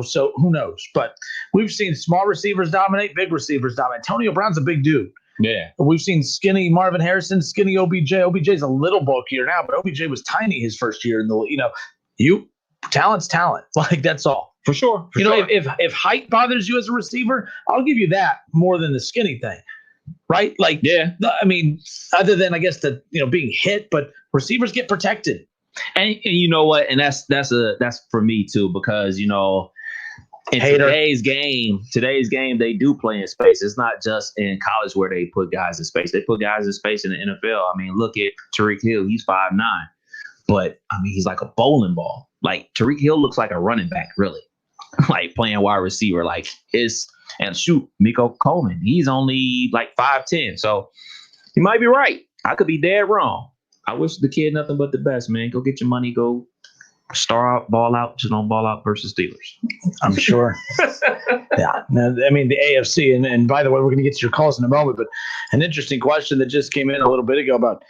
So who knows? But we've seen small receivers dominate, big receivers dominate. Antonio Brown's a big dude. Yeah. We've seen skinny Marvin Harrison, skinny OBJ. OBJ's a little bulkier now, but OBJ was tiny his first year in the. Talent's talent. Like, that's all. For sure. If height bothers you as a receiver, I'll give you that more than the skinny thing. Right? Like, yeah. I mean, other than, I guess, being hit, but receivers get protected. And you know what? And that's for me too, because, in today's game, they do play in space. It's not just in college where they put guys in space. They put guys in space in the NFL. I mean, look at Tariq Hill. He's 5'9", but I mean, he's like a bowling ball. Like, Tariq Hill looks like a running back, really, like playing wide receiver. Like, and shoot, Miko Coleman, he's only like 5'10". So you might be right. I could be dead wrong. I wish the kid nothing but the best, man. Go get your money. Go star out, ball out. Just don't ball out versus Steelers. I'm sure. Yeah. Now, I mean, the AFC, and by the way, we're going to get to your calls in a moment, but an interesting question that just came in a little bit ago about,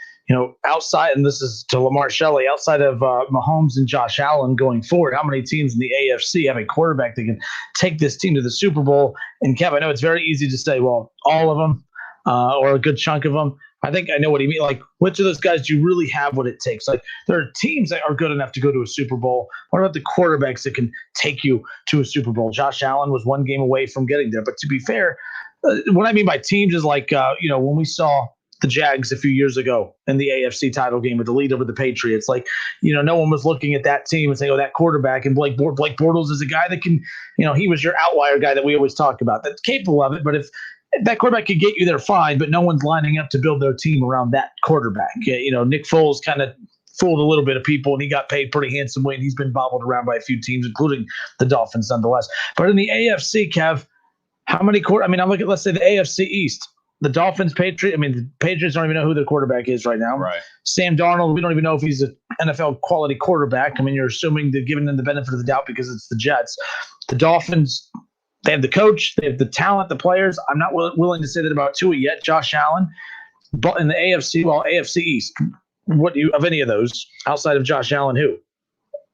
outside, and this is to Lamar Shelley, outside of Mahomes and Josh Allen going forward, how many teams in the AFC have a quarterback that can take this team to the Super Bowl? And Kev, I know it's very easy to say, well, all of them or a good chunk of them. I think I know what he means. Like, which of those guys do you really have what it takes? Like, there are teams that are good enough to go to a Super Bowl. What about the quarterbacks that can take you to a Super Bowl? Josh Allen was one game away from getting there. But to be fair, what I mean by teams is like, when we saw the Jags a few years ago in the AFC title game with the lead over the Patriots, like, no one was looking at that team and saying, oh, that quarterback, and Blake Bortles is a guy that can, he was your outlier guy that we always talk about, that's capable of it. But if that quarterback could get you there, fine, but no one's lining up to build their team around that quarterback. Nick Foles kind of fooled a little bit of people, and he got paid pretty handsomely, and he's been bobbled around by a few teams, including the Dolphins, nonetheless. But in the AFC, Kev, how many I'm looking at, let's say, the AFC East. The Dolphins, Patriots. I mean, the Patriots don't even know who their quarterback is right now. Right. Sam Darnold, we don't even know if he's an NFL quality quarterback. I mean, you're assuming they're giving them the benefit of the doubt because it's the Jets. The Dolphins, they have the coach, they have the talent, the players. I'm not willing to say that about Tua yet. Josh Allen, but in the AFC East, of any of those outside of Josh Allen, who?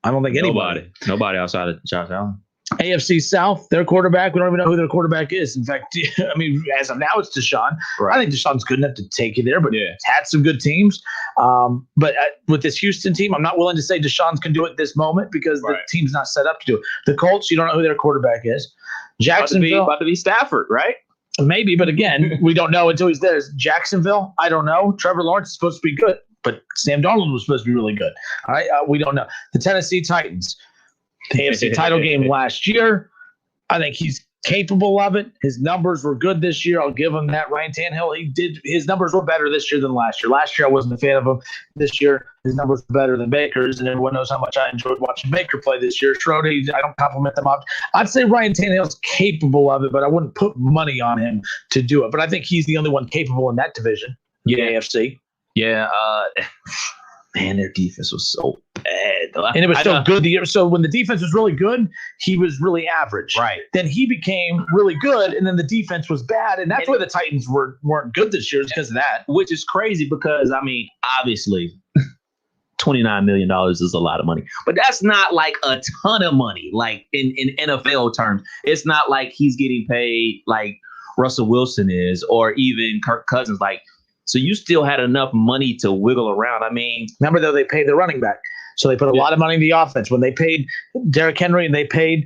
I don't think anybody. Nobody outside of Josh Allen. AFC South, their quarterback, we don't even know who their quarterback is. In fact, I mean, as of now, it's Deshaun. Right. I think Deshaun's good enough to take you there, but it's had some good teams. But with this Houston team, I'm not willing to say Deshaun can do it this moment because the team's not set up to do it. The Colts, you don't know who their quarterback is. Jacksonville. About to be Stafford, right? Maybe, but again, we don't know until he's there. Jacksonville, I don't know. Trevor Lawrence is supposed to be good, but Sam Darnold was supposed to be really good. All right, we don't know. The Tennessee Titans. The AFC title game last year. I think he's capable of it. His numbers were good this year. I'll give him that. Ryan Tannehill, his numbers were better this year than last year. Last year, I wasn't a fan of him. This year, his numbers were better than Baker's, and everyone knows how much I enjoyed watching Baker play this year. Schroeder, I don't compliment them up. I'd say Ryan Tannehill's capable of it, but I wouldn't put money on him to do it. But I think he's the only one capable in that division, the AFC. Yeah, man, their defense was so bad. And it was so good the year. So when the defense was really good, he was really average. Right. Then he became really good, and then the defense was bad, and that's why the Titans weren't good this year, because of that. Which is crazy because, I mean, obviously, $29 million is a lot of money. But that's not like a ton of money, like in NFL terms. It's not like he's getting paid like Russell Wilson is, or even Kirk Cousins. Like, so you still had enough money to wiggle around. I mean, remember though, they paid the running back. So they put a lot of money in the offense. When they paid Derrick Henry and they paid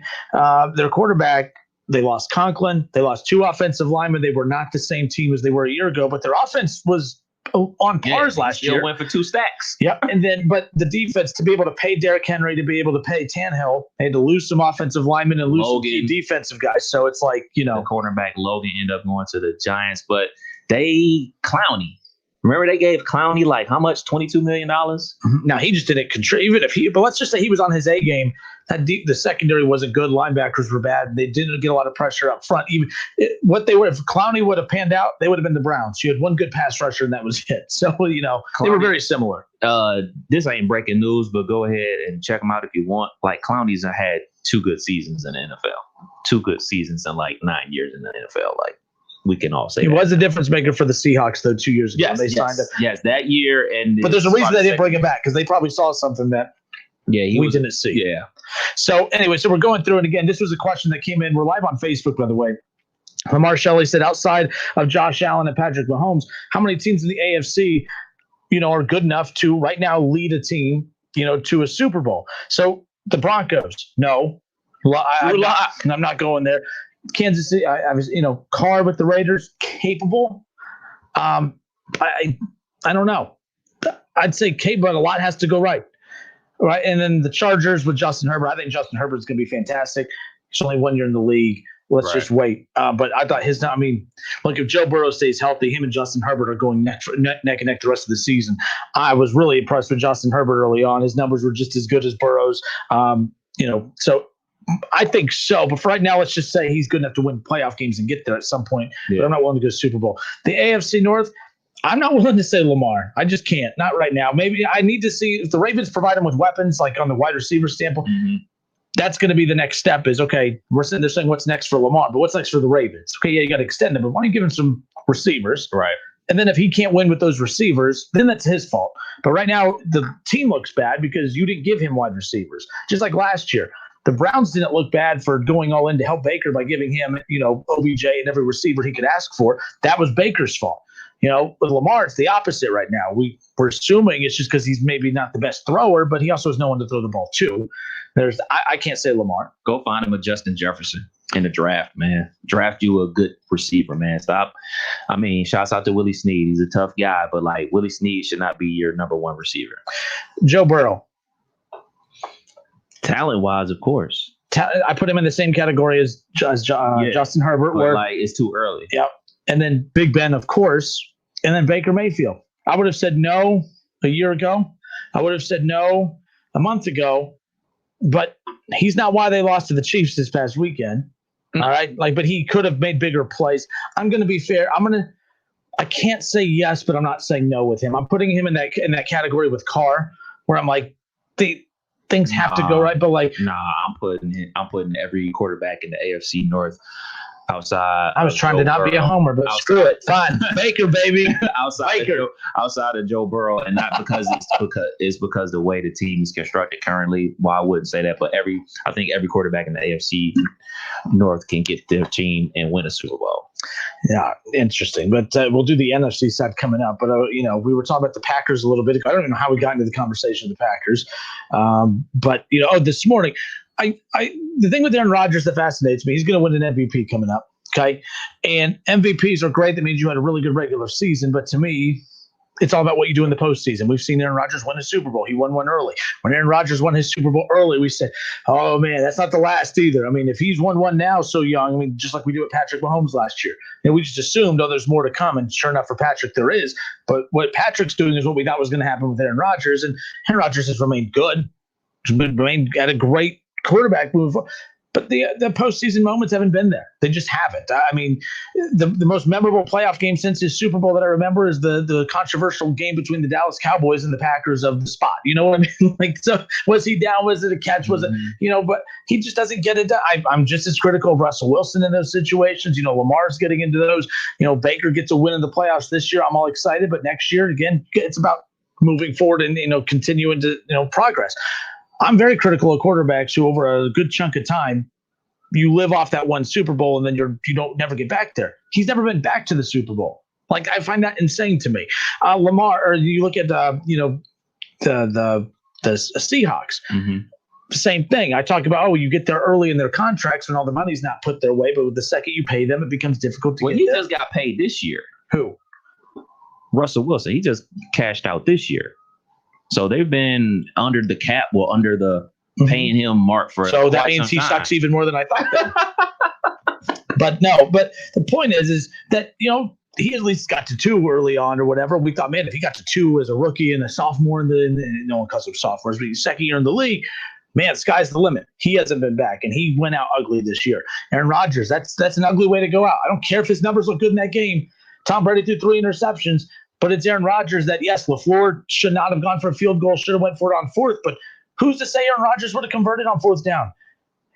their quarterback, they lost Conklin. They lost 2 offensive linemen. They were not the same team as they were a year ago, but their offense was on pars last year. Went for 2 stacks. Yep. And then, but the defense, to be able to pay Derrick Henry, to be able to pay Tannehill, they had to lose some offensive linemen and lose some key defensive guys. So it's like, the cornerback Logan ended up going to the Giants, but Clowney. Remember they gave Clowney like how much? $22 million? Now he just didn't contribute. But let's just say he was on his A game. The secondary wasn't good. Linebackers were bad. They didn't get a lot of pressure up front. If Clowney would have panned out, they would have been the Browns. You had one good pass rusher and that was it. So, they were very similar. This ain't breaking news, but go ahead and check them out if you want. Like Clowney's had 2 good seasons in the NFL. 2 good seasons in like 9 years in the NFL. Like, we can all say he was a difference maker for the Seahawks, though, 2 years ago. Yes, they signed him. Yes, that year. But there's a reason they didn't bring him back, because they probably saw something that we didn't see. Yeah. So anyway, we're going through, and again, this was a question that came in. We're live on Facebook, by the way. Lamar Shelley said, outside of Josh Allen and Patrick Mahomes, how many teams in the AFC, are good enough to right now lead a team, to a Super Bowl? So the Broncos, no. I'm not going there. Kansas City, I was, Carr with the Raiders, capable. I don't know. I'd say capable, but a lot has to go right. Right. And then the Chargers with Justin Herbert. I think Justin Herbert's going to be fantastic. He's only 1 year in the league. Let's just wait. But I thought if Joe Burrow stays healthy, him and Justin Herbert are going neck and neck the rest of the season. I was really impressed with Justin Herbert early on. His numbers were just as good as Burrow's. So I think so, but for right now, let's just say he's good enough to win playoff games and get there at some point. Yeah. But I'm not willing to go Super Bowl. The AFC North, I'm not willing to say Lamar. I just can't. Not right now. Maybe I need to see if the Ravens provide him with weapons, like on the wide receiver standpoint. Mm-hmm. That's going to be the next step. Is okay. We're sitting there saying what's next for Lamar, but what's next for the Ravens? Okay, yeah, you got to extend him, but why don't you give him some receivers? Right. And then if he can't win with those receivers, then that's his fault. But right now, the team looks bad because you didn't give him wide receivers, just like last year. The Browns didn't look bad for going all in to help Baker by giving him, OBJ and every receiver he could ask for. That was Baker's fault. With Lamar, it's the opposite right now. We're assuming it's just because he's maybe not the best thrower, but he also has no one to throw the ball to. I can't say Lamar. Go find him a Justin Jefferson in the draft, man. Draft you a good receiver, man. Stop. I mean, shouts out to Willie Snead. He's a tough guy, but like Willie Snead should not be your number 1 receiver. Joe Burrow. Talent-wise, of course. I put him in the same category as Justin Herbert. But like it's too early. Yep. And then Big Ben, of course. And then Baker Mayfield. I would have said no a year ago. I would have said no a month ago. But he's not why they lost to the Chiefs this past weekend. Mm-hmm. All right. But he could have made bigger plays. I'm going to be fair. I can't say yes, but I'm not saying no with him. I'm putting him in that category with Carr, where I'm like, things have to go right, but I'm putting every quarterback in the AFC North outside. I was trying to not be a homer, but screw it. Fine. Baker, baby. outside of Joe Burrow, and not because it's because the way the team is constructed currently. Well, I wouldn't say that, but I think every quarterback in the AFC North can get their team and win a Super Bowl. Yeah, interesting. But we'll do the NFC side coming up. But, we were talking about the Packers a little bit. I don't even know how we got into the conversation of the Packers. But, this morning, the thing with Aaron Rodgers that fascinates me, he's going to win an MVP coming up. Okay. And MVPs are great. That means you had a really good regular season. But to me, It's all about what you do in the postseason. We've seen Aaron Rodgers win a Super Bowl. He won one early. When Aaron Rodgers won his Super Bowl early, we said, oh, man, that's not the last either. I mean, if he's won one now so young, I mean, just like we did with Patrick Mahomes last year, and we just assumed, oh, there's more to come. And sure enough, for Patrick, there is. But what Patrick's doing is what we thought was going to happen with Aaron Rodgers. And Aaron Rodgers has remained good, remained at a great quarterback move. But the postseason moments haven't been there. They just haven't. I mean, the most memorable playoff game since his Super Bowl that I remember is the controversial game between the Dallas Cowboys and the Packers of the spot. You know what I mean? Like, so was he down? Was it a catch? Was it, but he just doesn't get it done. I'm just as critical of Russell Wilson in those situations. Lamar's getting into those. Baker gets a win in the playoffs this year. I'm all excited. But next year, again, it's about moving forward and, continuing to, progress. I'm very critical of quarterbacks who, over a good chunk of time, you live off that one Super Bowl and then you don't never get back there. He's never been back to the Super Bowl. Like, I find that insane to me. Lamar, or you look at the Seahawks. Mm-hmm. Same thing. I talk about, you get there early in their contracts when all the money's not put their way, but the second you pay them, it becomes difficult to get he there. Just got paid this year. Who? Russell Wilson. He just cashed out this year. So they've been under the cap, under the paying him mark for. So that means he sucks even more than I thought. But the point is that, he at least got to 2 early on or whatever. We thought, man, if he got to 2 as a rookie and a sophomore no one calls him sophomores, but he's second year in the league, man, sky's the limit. He hasn't been back, and he went out ugly this year. Aaron Rodgers, that's an ugly way to go out. I don't care if his numbers look good in that game. Tom Brady threw 3 interceptions. But it's Aaron Rodgers that, yes, LaFleur should not have gone for a field goal, should have went for it on 4th. But who's to say Aaron Rodgers would have converted on 4th down?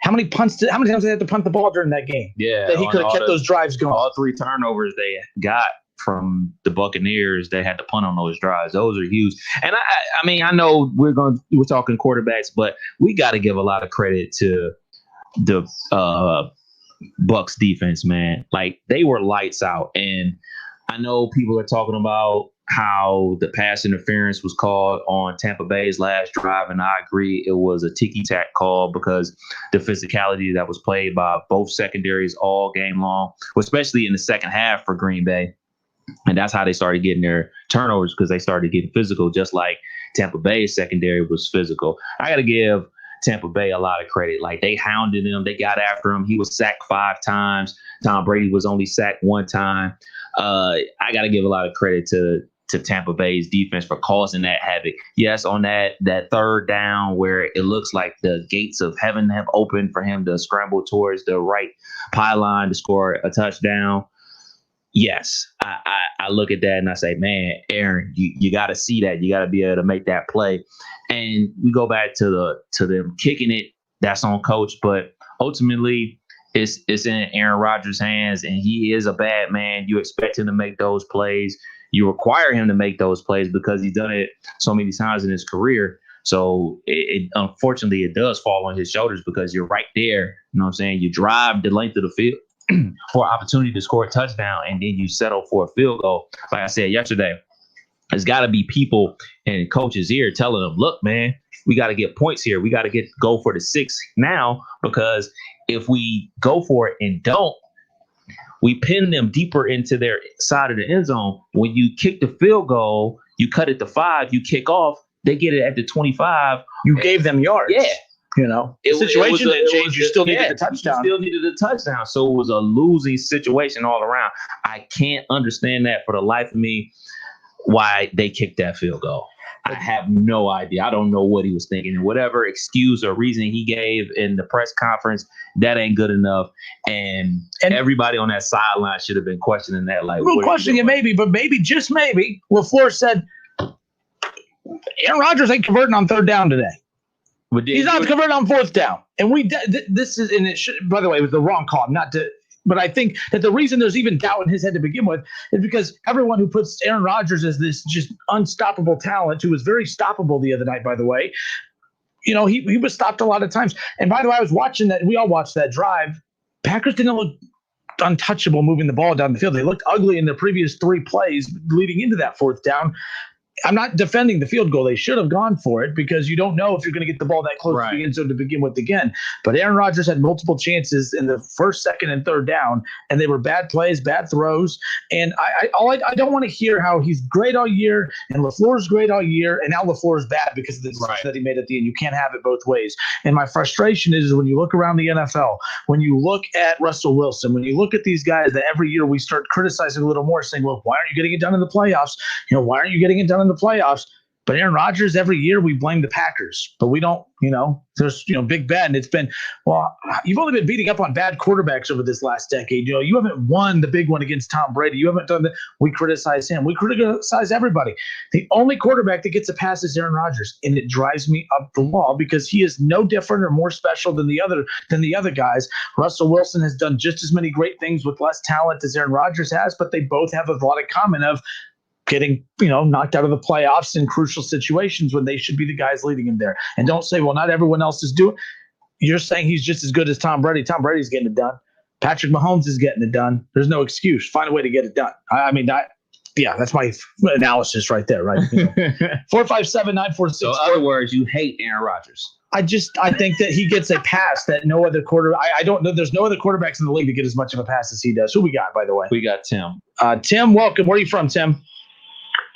How many times did they have to punt the ball during that game? Yeah. That he could have kept those drives going. All 3 turnovers they got from the Buccaneers, they had to punt on those drives. Those are huge. And I know we're talking quarterbacks, but we got to give a lot of credit to the Bucs defense, man. Like, they were lights out. And I know people are talking about how the pass interference was called on Tampa Bay's last drive, and I agree it was a ticky-tack call because the physicality that was played by both secondaries all game long, especially in the second half for Green Bay. And that's how they started getting their turnovers, because they started getting physical, just like Tampa Bay's secondary was physical. I got to give Tampa Bay a lot of credit. Like, they hounded him. They got after him. He was sacked 5 times. Tom Brady was only sacked 1 time. I got to give a lot of credit to Tampa Bay's defense for causing that havoc. Yes, on that 3rd down where it looks like the gates of heaven have opened for him to scramble towards the right pylon to score a touchdown. Yes, I look at that and I say, man, Aaron, you got to see that. You got to be able to make that play. And we go back to them kicking it. That's on coach, but ultimately it's in Aaron Rodgers' hands, and he is a bad man. You expect him to make those plays. You require him to make those plays because he's done it so many times in his career. So unfortunately, it does fall on his shoulders because you're right there. You know what I'm saying? You drive the length of the field for opportunity to score a touchdown, and then you settle for a field goal. Like I said yesterday, there's got to be people in coach's ear telling them, look, man, we got to get points here. We got to go for the 6 now, because if we go for it and don't, we pin them deeper into their side of the end zone. When you kick the field goal, you cut it to 5, you kick off, they get it at the 25. You gave them yards. Yeah. The situation didn't change. You still needed the touchdown. You still needed the touchdown. So it was a losing situation all around. I can't understand that for the life of me, why they kicked that field goal. I have no idea. I don't know what he was thinking. And whatever excuse or reason he gave in the press conference, that ain't good enough. And everybody on that sideline should have been questioning that. Like, we're questioning it maybe, but maybe, just maybe, LaFleur said, Aaron Rodgers ain't converting on 3rd down today. He's not converting on 4th down. And it should, by the way, it was the wrong call. But I think that the reason there's even doubt in his head to begin with is because everyone who puts Aaron Rodgers as this just unstoppable talent, who was very stoppable the other night, by the way, he was stopped a lot of times. And by the way, I was watching that. We all watched that drive. Packers didn't look untouchable moving the ball down the field. They looked ugly in the previous 3 plays leading into that 4th down. I'm not defending the field goal. They should have gone for it because you don't know if you're going to get the ball that close to the end zone to begin with again. But Aaron Rodgers had multiple chances in the first, second, and third down, and they were bad plays, bad throws. And I don't want to hear how he's great all year and LaFleur's great all year, and now LaFleur's bad because of the decision that he made at the end. You can't have it both ways. And my frustration is when you look around the NFL, when you look at Russell Wilson, when you look at these guys that every year we start criticizing a little more, saying, well, why aren't you getting it done in the playoffs? Why aren't you getting it done in the playoffs? But Aaron Rodgers, every year we blame the Packers, but we don't, there's, Big Ben. It's been, well, you've only been beating up on bad quarterbacks over this last decade. You haven't won the big one against Tom Brady. You haven't done that. We criticize him. We criticize everybody. The only quarterback that gets a pass is Aaron Rodgers, and it drives me up the wall because he is no different or more special than the other guys. Russell Wilson has done just as many great things with less talent as Aaron Rodgers has, but they both have a lot in common of getting, knocked out of the playoffs in crucial situations when they should be the guys leading him there. And don't say, well, not everyone else is doing. You're saying he's just as good as Tom Brady. Tom Brady's getting it done. Patrick Mahomes is getting it done. There's no excuse. Find a way to get it done. That's my analysis right there, right? 457-946. So in other words, you hate Aaron Rodgers. I think that he gets a pass that no other I don't know. There's no other quarterbacks in the league that get as much of a pass as he does. Who we got, by the way? We got Tim. Tim, welcome. Where are you from, Tim?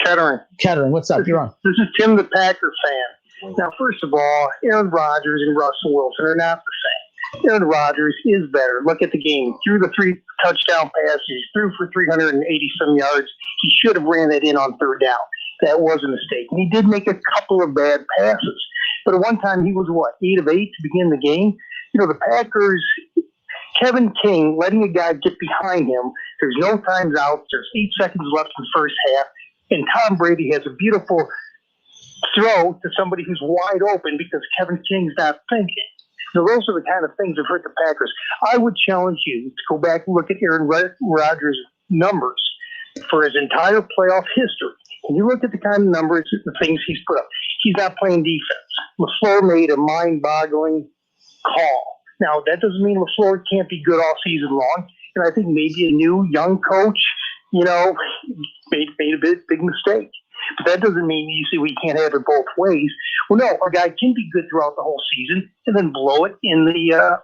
Kettering. What's up? You're on. This is Tim, the Packer fan. Now, first of all, Aaron Rodgers and Russell Wilson are not the same. Aaron Rodgers is better. Look at the game. Threw the 3 touchdown passes. Threw for 380-some yards. He should have ran that in on third down. That was a mistake. And he did make a couple of bad passes. But at one time, he was, 8 of 8 to begin the game? The Packers, Kevin King, letting a guy get behind him. There's no times out. There's 8 seconds left in the first half. And Tom Brady has a beautiful throw to somebody who's wide open because Kevin King's not thinking. Those are the kind of things that hurt the Packers. I would challenge you to go back and look at Aaron Rodgers' numbers for his entire playoff history. And you look at the kind of numbers, the things he's put up. He's not playing defense. LaFleur made a mind-boggling call. Now, that doesn't mean LaFleur can't be good all season long. And I think maybe a new young coach, made a big mistake. But that doesn't mean we can't have it both ways. Well, no, a guy can be good throughout the whole season and then blow it in the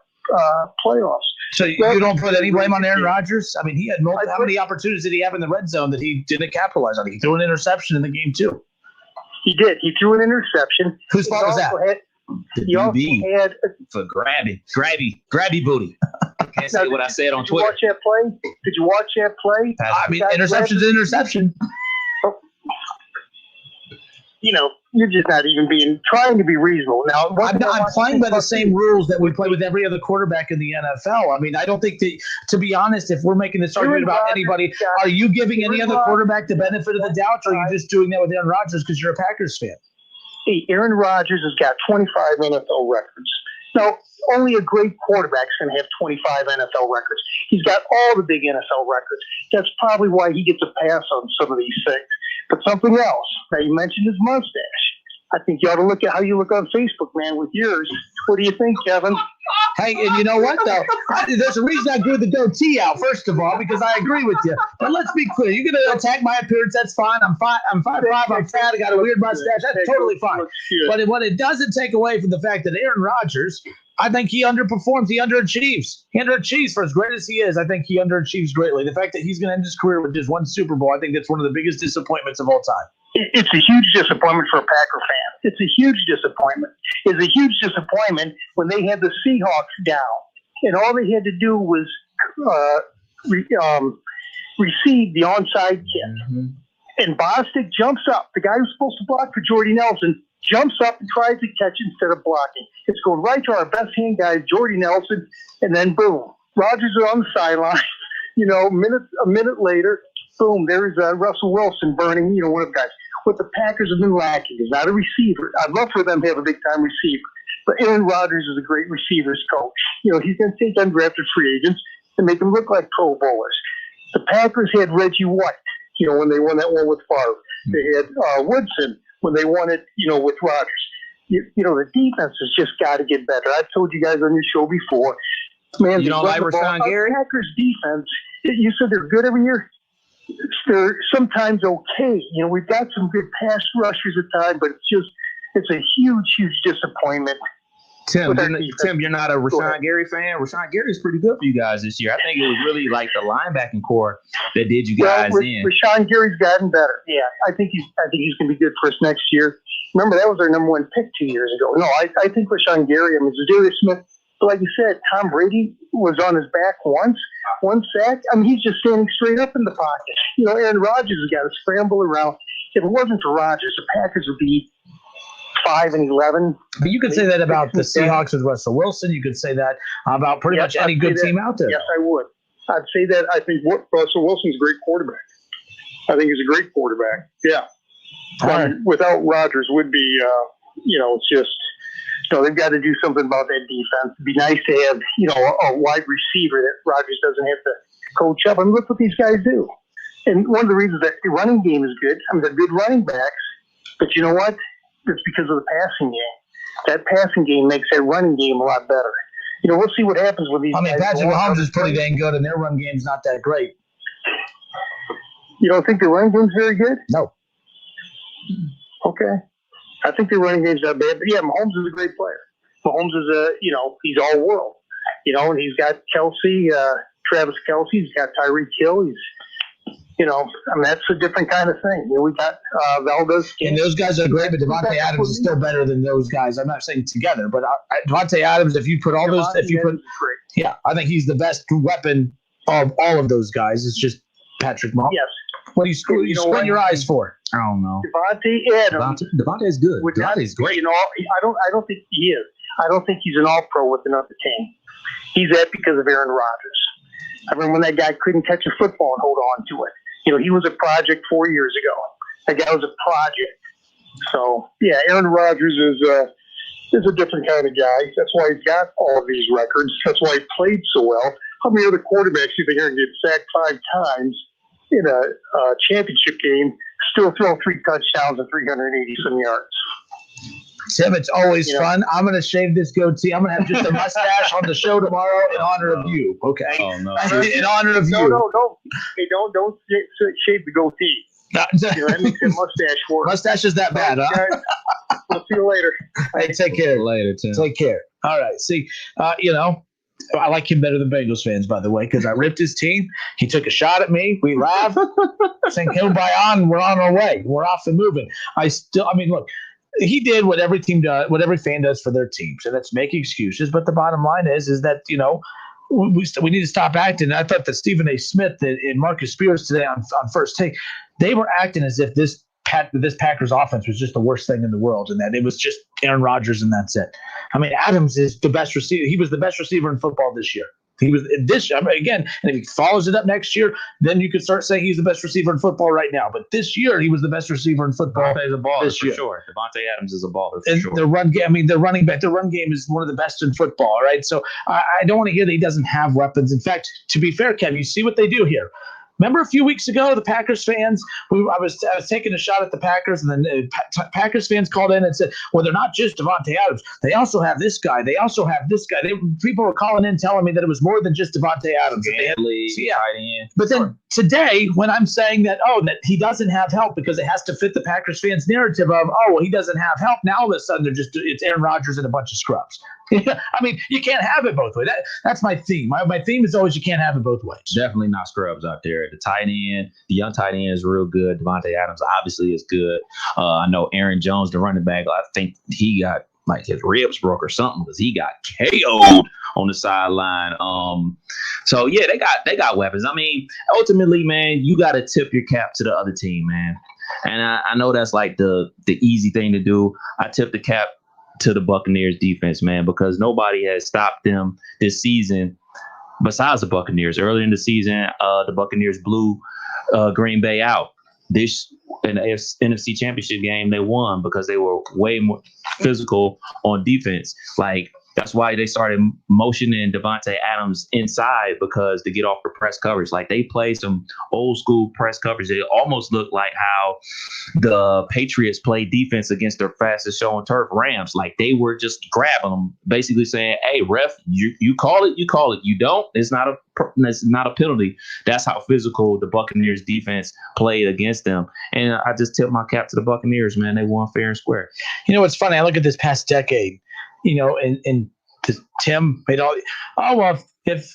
playoffs. So you don't put any blame on Aaron Rodgers? I mean, he had how many opportunities did he have in the red zone that he didn't capitalize on? He threw an interception in the game, too. He did. He threw an interception. Whose fault was that? He also had for grabby booty. Can't say what I said on Twitter. Did you watch that play? I mean, interception's an interception. You're just not even trying to be reasonable. Now, I'm playing by the same rules that we play with every other quarterback in the NFL. I mean, I don't think that, to be honest, if we're making this argument about anybody, are you giving any other quarterback the benefit of the doubt, or are you just doing that with Aaron Rodgers because you're a Packers fan? Hey, Aaron Rodgers has got 25 NFL records. Now, only a great quarterback's going to have 25 NFL records. He's got all the big NFL records. That's probably why he gets a pass on some of these things. But something else. Now, you mentioned his mustache. I think you ought to look at how you look on Facebook, man, with yours. What do you think, Kevin? Hey, and you know what, though? There's a reason I grew the goatee out, first of all, because I agree with you. But let's be clear. You're going to attack my appearance. That's fine. I'm 5'5". I'm fat. I got a weird mustache. That's totally fine. But what it doesn't take away from the fact that Aaron Rodgers, I think he underperforms. He underachieves. He underachieves for as great as he is. I think he underachieves greatly. The fact that he's going to end his career with just one Super Bowl, I think that's one of the biggest disappointments of all time. It's a huge disappointment for a Packer fan. It's a huge disappointment. It's a huge disappointment when they had the Seahawks down, and all they had to do was receive the onside kick. Mm-hmm. And Bostic jumps up. The guy who's supposed to block for Jordy Nelson jumps up and tries to catch instead of blocking. It's going right to our best hand guy, Jordy Nelson, and then boom, Rodgers is on the sideline. A minute later, boom, there's Russell Wilson burning, one of the guys. What the Packers have been lacking is not a receiver. I'd love for them to have a big-time receiver. But Aaron Rodgers is a great receivers coach. He's going to take undrafted free agents and make them look like Pro Bowlers. The Packers had Reggie White, when they won that one with Favre. They had Woodson when they won it, with Rodgers. The defense has just got to get better. I've told you guys on your show before. Man, you don't like Rashawn Gary? Packers defense, you said they're good every year? they're sometimes okay. You know, we've got some good pass rushers at times, but it's a huge disappointment. Tim, you're not a Rashawn Gary fan? Rashawn Gary's pretty good for you guys this year. I think it was really like the linebacking core that did you guys in. Rashawn Gary's gotten better. Yeah, I think he's going to be good for us next year. Remember, that was our number one pick 2 years ago. No, I think Rashawn Gary, Zadarius Smith, like you said, Tom Brady was on his back once, one sack. He's just standing straight up in the pocket. You know, Aaron Rodgers has got to scramble around. If it wasn't for Rodgers, the Packers would be 5-11. But you could say that about the Seahawks with Russell Wilson. You could say that about pretty much any good team out there. Yes, I would. I'd say that. I think Russell Wilson's a great quarterback. I think he's a great quarterback. Yeah. Without Rodgers would be, it's just, they've got to do something about that defense. It'd be nice to have, a wide receiver that Rodgers doesn't have to coach up. Look what these guys do. And one of the reasons that the running game is good, they're good running backs, but you know what? It's because of the passing game. That passing game makes that running game a lot better. We'll see what happens with these guys. Patrick Mahomes is pretty dang good, and their run game's not that great. You don't think the run game's very good? No. Okay. I think the running game's not bad. But yeah, Mahomes is a great player. Mahomes is he's all world. And he's got Kelsey, Travis Kelsey. He's got Tyreek Hill. He's, that's a different kind of thing. We got Valdez. And those guys are great, but Devontae Adams is still better than those guys. I'm not saying together, but Devontae Adams, I think he's the best weapon of all of those guys. It's just Patrick Mahomes. Yes. What are you squinting your eyes for? I don't know. Devontae Adams. Devontae's good. Devontae's great. I don't think he is. I don't think he's an all-pro with another team. He's that because of Aaron Rodgers. I remember when that guy couldn't catch a football and hold on to it. He was a project 4 years ago. That guy was a project. So, yeah, Aaron Rodgers is a different kind of guy. That's why he's got all of these records. That's why he played so well. How many other quarterbacks do you think are going to get sacked 5 times in a championship game, still throw 3 touchdowns and 380-some yards? Tim, it's always fun. I'm going to shave this goatee. I'm going to have just a mustache on the show tomorrow in honor of you. Okay. Oh no. In honor of you. No. Hey, don't shave the goatee. That makes a mustache work. Mustache is that bad, huh? We'll see you later. Hey, take care. Later, Tim. Take care. All right. See, I like him better than Bengals fans, by the way, because I ripped his team. He took a shot at me. We laughed. Saying, "By on, we're on our way. We're off and moving." Look. He did what every team does, what every fan does for their teams, and that's make excuses. But the bottom line is that we need to stop acting. I thought that Stephen A. Smith and Marcus Spears today on First Take, they were acting as if this Packers offense was just the worst thing in the world, and that it was just Aaron Rodgers and that's it. Adams is the best receiver. He was the best receiver in football this year. He was this again, and if he follows it up next year, then you could start saying he's the best receiver in football right now. But this year, he was the best receiver in football. Devontae's a baller this year. For sure. Devontae Adams is a baller for sure. The run game, the running back, the run game is one of the best in football. Right, so I don't want to hear that he doesn't have weapons. In fact, to be fair, Kev, you see what they do here. Remember a few weeks ago, the Packers fans, I was taking a shot at the Packers, and then Packers fans called in and said, well, they're not just Devontae Adams. They also have this guy. They also have this guy. People were calling in telling me that it was more than just Devontae Adams. But then today, when I'm saying that he doesn't have help because it has to fit the Packers fans' narrative of, he doesn't have help, now all of a sudden it's Aaron Rodgers and a bunch of scrubs. You can't have it both ways. That's my theme. My theme is always you can't have it both ways. Definitely not scrubs out there. The tight end, the young tight end is real good. Devontae Adams obviously is good. I know Aaron Jones, the running back, I think he got his ribs broke or something because he got KO'd on the sideline. So yeah, they got weapons. Ultimately, man, you got to tip your cap to the other team, man. And I know that's like the easy thing to do. I tip the cap to the Buccaneers defense, man, because nobody has stopped them this season besides the Buccaneers. Earlier in the season, the Buccaneers blew Green Bay out. This in the NFC Championship game, they won because they were way more physical on defense. That's why they started motioning Devontae Adams inside, because to get off the press coverage. Like, they played some old school press coverage. It almost looked like how the Patriots played defense against their fastest show on turf, Rams. Like, they were just grabbing them, basically saying, "Hey, ref, you call it, you call it. You don't, it's not a penalty." That's how physical the Buccaneers defense played against them. And I just tip my cap to the Buccaneers, man. They won fair and square. You know, it's funny. I look at this past decade, you know, and Tim made all, well, if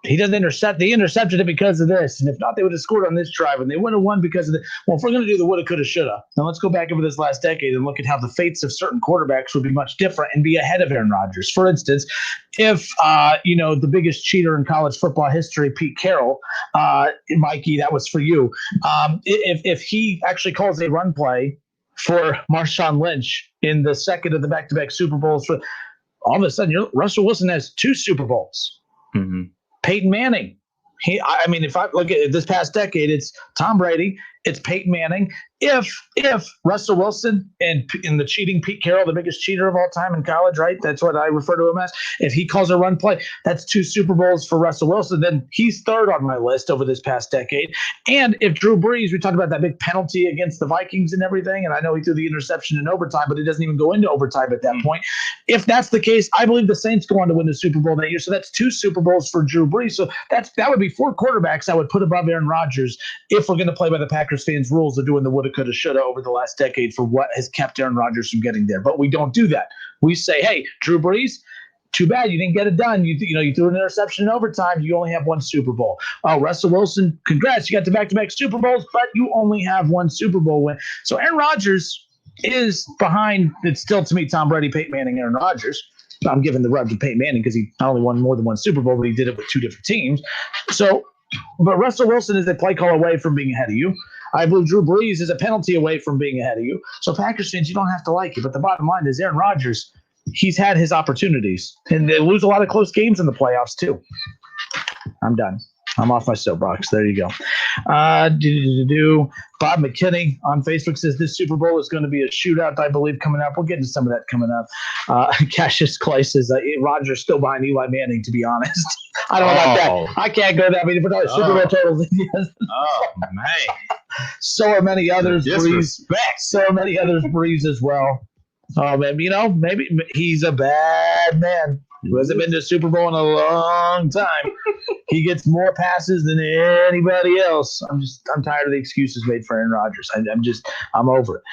he doesn't intercept, they intercepted it because of this. And if not, they would have scored on this drive, and they would have won because of the. Well, if we're going to do the woulda, coulda, shoulda, now let's go back over this last decade and look at how the fates of certain quarterbacks would be much different and be ahead of Aaron Rodgers. For instance, if, the biggest cheater in college football history, Pete Carroll, Mikey, that was for you. If he actually calls a run play for Marshawn Lynch in the second of the back-to-back Super Bowls, for all of a sudden, Russell Wilson has 2 Super Bowls. Mm-hmm. Peyton Manning. If I look at this past decade, it's Tom Brady, it's Peyton Manning. If Russell Wilson and the cheating Pete Carroll, the biggest cheater of all time in college, right? That's what I refer to him as. If he calls a run play, that's 2 Super Bowls for Russell Wilson. Then he's third on my list over this past decade. And if Drew Brees, we talked about that big penalty against the Vikings and everything, and I know he threw the interception in overtime, but it doesn't even go into overtime at that point. If that's the case, I believe the Saints go on to win the Super Bowl that year. So that's 2 Super Bowls for Drew Brees. So that would be 4 quarterbacks I would put above Aaron Rodgers if we're going to play by the Packers fans' rules of doing the woulda, coulda, shoulda over the last decade for what has kept Aaron Rodgers from getting there. But we don't do that. We say, hey, Drew Brees, too bad you didn't get it done. You threw an interception in overtime. You only have 1 Super Bowl. Oh, Russell Wilson, congrats. You got the back-to-back Super Bowls, but you only have 1 Super Bowl win. So Aaron Rodgers is behind. It's still, to me, Tom Brady, Peyton Manning, Aaron Rodgers. I'm giving the rub to Peyton Manning because he not only won more than 1 Super Bowl, but he did it with 2 different teams. So, but Russell Wilson is a play call away from being ahead of you. I believe Drew Brees is a penalty away from being ahead of you. So Packers fans, you don't have to like it. But the bottom line is Aaron Rodgers, he's had his opportunities. And they lose a lot of close games in the playoffs too. I'm done. I'm off my soapbox. There you go. Bob McKinney on Facebook says this Super Bowl is going to be a shootout, I believe, coming up. We'll get into some of that coming up. Cassius Clay says Rodgers still behind Eli Manning, to be honest. I don't know about that. I can't go that. I mean, if we're talking Super Bowl totals, yes. Oh, man. So are many others. So many others. Breeze as well. Oh, man, maybe he's a bad man who hasn't been to a Super Bowl in a long time. He gets more passes than anybody else. I'm tired of the excuses made for Aaron Rodgers. I'm over it.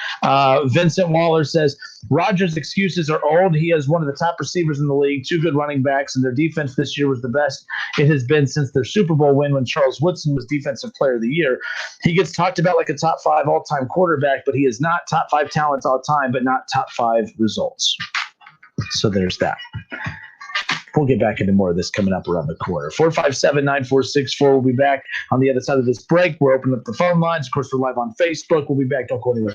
Vincent Waller says Rodgers' excuses are old. He has one of the top receivers in the league, 2 good running backs, and their defense this year was the best it has been since their Super Bowl win when Charles Woodson was Defensive Player of the Year. He gets talked about like a top 5 all-time quarterback, but he is not top 5 talent all time, but not top 5 results. So there's that. We'll get back into more of this coming up around the corner. 457-9464. We'll be back on the other side of this break. We're opening up the phone lines. Of course, we're live on Facebook. We'll be back. Don't go anywhere.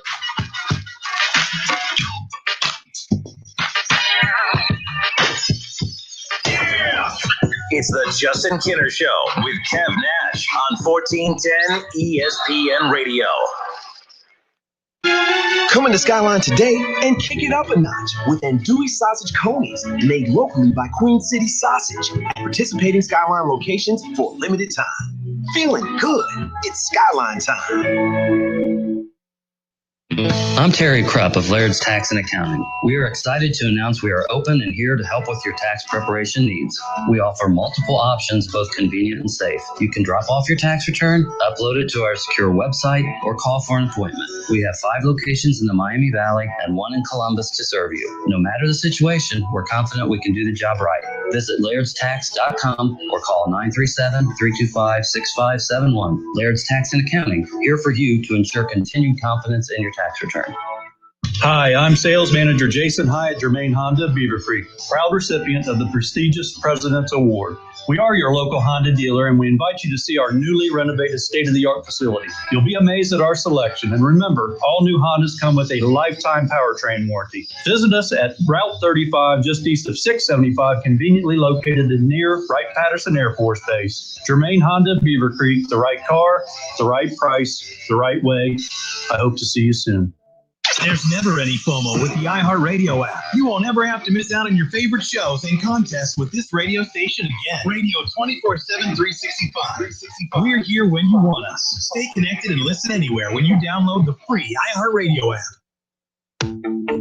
It's the Justin Kinner Show with Kev Nash on 1410 ESPN Radio. Come into Skyline today and kick it up a notch with andouille sausage conies made locally by Queen City Sausage at participating Skyline locations for a limited time. Feeling good? It's Skyline time. I'm Terry Krupp of Laird's Tax and Accounting. We are excited to announce we are open and here to help with your tax preparation needs. We offer multiple options, both convenient and safe. You can drop off your tax return, upload it to our secure website, or call for an appointment. We have 5 locations in the Miami Valley and 1 in Columbus to serve you. No matter the situation, we're confident we can do the job right. Visit lairdstax.com or call 937-325-6571. Laird's Tax and Accounting, here for you to ensure continued confidence in your tax return. Hi, I'm Sales Manager Jason High at Germain Honda Beaver Creek, proud recipient of the prestigious President's Award. We are your local Honda dealer, and we invite you to see our newly renovated state-of-the-art facility. You'll be amazed at our selection, and remember, all new Hondas come with a lifetime powertrain warranty. Visit us at Route 35, just east of 675, conveniently located near Wright-Patterson Air Force Base. Germain Honda Beaver Creek, the right car, the right price, the right way. I hope to see you soon. There's never any FOMO with the iHeartRadio app. You won't ever have to miss out on your favorite shows and contests with this radio station again. Radio 24/7, 365. We're here when you want us. Stay connected and listen anywhere when you download the free iHeartRadio app.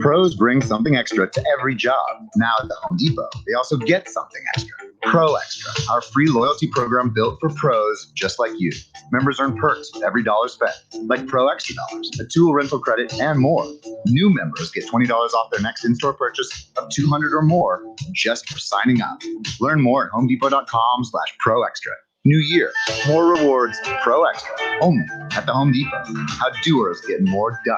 Pros bring something extra to every job. Now at the Home Depot, they also get something extra. Pro Extra, our free loyalty program built for pros just like you. Members earn perks with every dollar spent, like Pro Extra Dollars, a tool rental credit, and more. New members get $20 off their next in-store purchase of $200 or more just for signing up. Learn more at homedepot.com/Pro Extra. New year, more rewards, Pro Extra, only at the Home Depot. How doers get more done.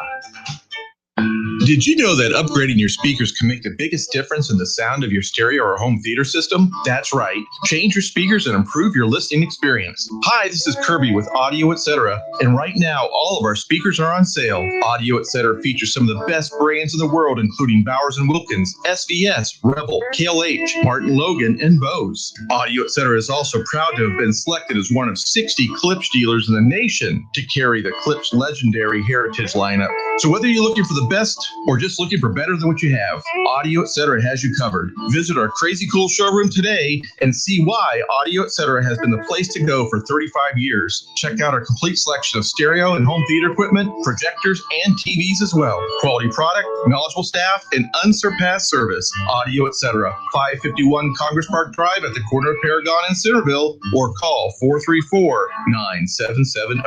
Did you know that upgrading your speakers can make the biggest difference in the sound of your stereo or home theater system? That's right. Change your speakers and improve your listening experience. Hi, this is Kirby with Audio Etc. And right now, all of our speakers are on sale. Audio Etc. features some of the best brands in the world, including Bowers & Wilkins, SVS, Rebel, KLH, Martin Logan, and Bose. Audio Etc. is also proud to have been selected as one of 60 Klipsch dealers in the nation to carry the Klipsch legendary heritage lineup. So whether you're looking for the best or just looking for better than what you have, Audio Etc. has you covered. Visit our crazy cool showroom today and see why Audio Etc. has been the place to go for 35 years. Check out our complete selection of stereo and home theater equipment, projectors, and TVs as well. Quality product, knowledgeable staff, and unsurpassed service. Audio Etc. 551 Congress Park Drive at the corner of Paragon and Centerville, or call 434-9770.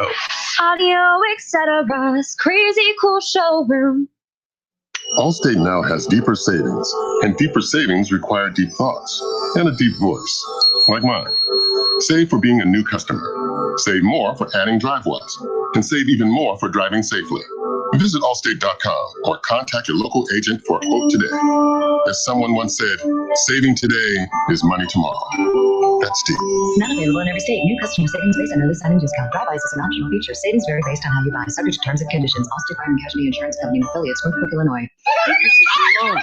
Audio Etc's crazy cool showroom. Allstate now has deeper savings, and deeper savings require deep thoughts and a deep voice, like mine. Save for being a new customer. Save more for adding driveways, and save even more for driving safely. Visit allstate.com or contact your local agent for a quote today. As someone once said, saving today is money tomorrow. That's deep. Not available in every state. New customer savings based on early signing discount. Drive-bys is an optional feature. Savings vary based on how you buy. Subject to terms and conditions. Allstate Fire and Casualty Insurance Company and affiliates, Northbrook, Illinois.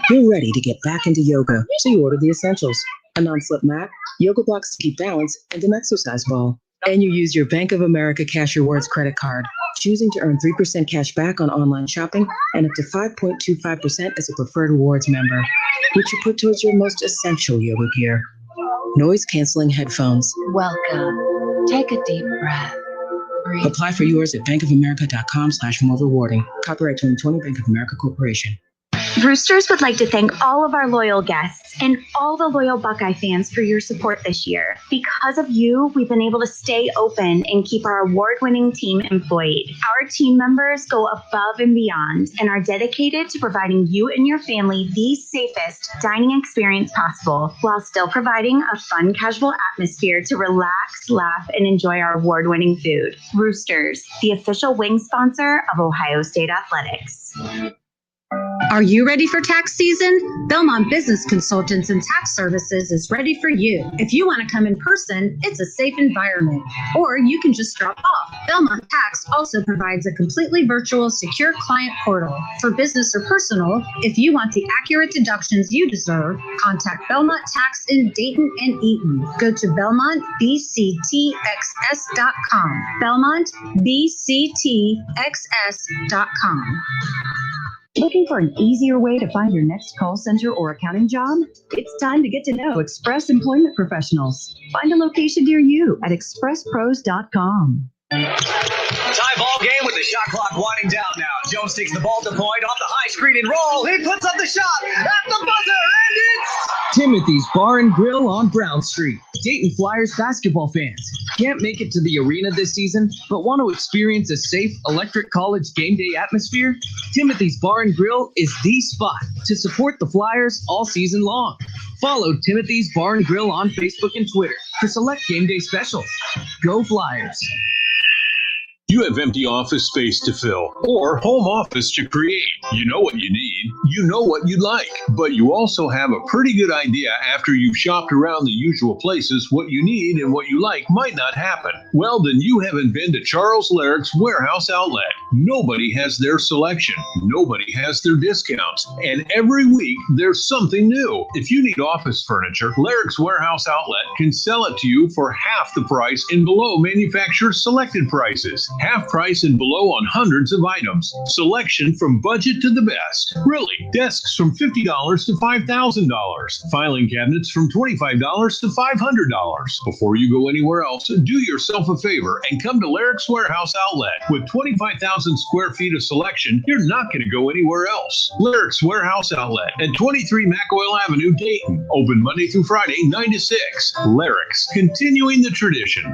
You're ready to get back into yoga, so you order the essentials: a non-slip mat, yoga blocks to keep balance, and an exercise ball. And you use your Bank of America Cash Rewards credit card, choosing to earn 3% cash back on online shopping and up to 5.25% as a preferred rewards member, which you put towards your most essential yoga gear. Noise-canceling headphones. Welcome. Take a deep breath. Breathe. Apply for yours at bankofamerica.com/more rewarding. Copyright 2020 Bank of America Corporation. Roosters would like to thank all of our loyal guests and all the loyal Buckeye fans for your support this year. Because of you, we've been able to stay open and keep our award-winning team employed. Our team members go above and beyond and are dedicated to providing you and your family the safest dining experience possible, while still providing a fun, casual atmosphere to relax, laugh, and enjoy our award-winning food. Roosters, the official wing sponsor of Ohio State Athletics. Are you ready for tax season? Belmont Business Consultants and Tax Services is ready for you. If you want to come in person, it's a safe environment, or you can just drop off. Belmont Tax also provides a completely virtual, secure client portal. For business or personal, if you want the accurate deductions you deserve, contact Belmont Tax in Dayton and Eaton. Go to BelmontBCTXS.com. BelmontBCTXS.com. Looking for an easier way to find your next call center or accounting job? It's time to get to know Express Employment Professionals. Find a location near you at expresspros.com. Tie ball game with the shot clock winding down now. Jones takes the ball to point off the high screen and roll. He puts up the shot at the buzzer, and it's Timothy's Bar and Grill on Brown Street. Dayton Flyers basketball fans can't make it to the arena this season, but want to experience a safe electric college game day atmosphere? Timothy's Bar and Grill is the spot to support the Flyers all season long. Follow Timothy's Bar and Grill on Facebook and Twitter for select game day specials. Go Flyers! You have empty office space to fill or home office to create. You know what you need. you know what you'd like, but you also have a pretty good idea after you've shopped around the usual places what you need and what you like might not happen. Well, then you haven't been to Charles Larrick's Warehouse Outlet. Nobody has their selection. Nobody has their discounts. And every week there's something new. If you need office furniture, Larrick's Warehouse Outlet can sell it to you for half the price and below manufacturer's selected prices. Half price and below on hundreds of items. Selection from budget to the best. Really, desks from $50 to $5,000. Filing cabinets from $25 to $500. Before you go anywhere else, do yourself a favor and come to Larrick's Warehouse Outlet. With 25,000 square feet of selection, you're not going to go anywhere else. Larrick's Warehouse Outlet at 23 McOil Avenue, Dayton. Open Monday through Friday, 9 to 6. Larrick's, continuing the tradition.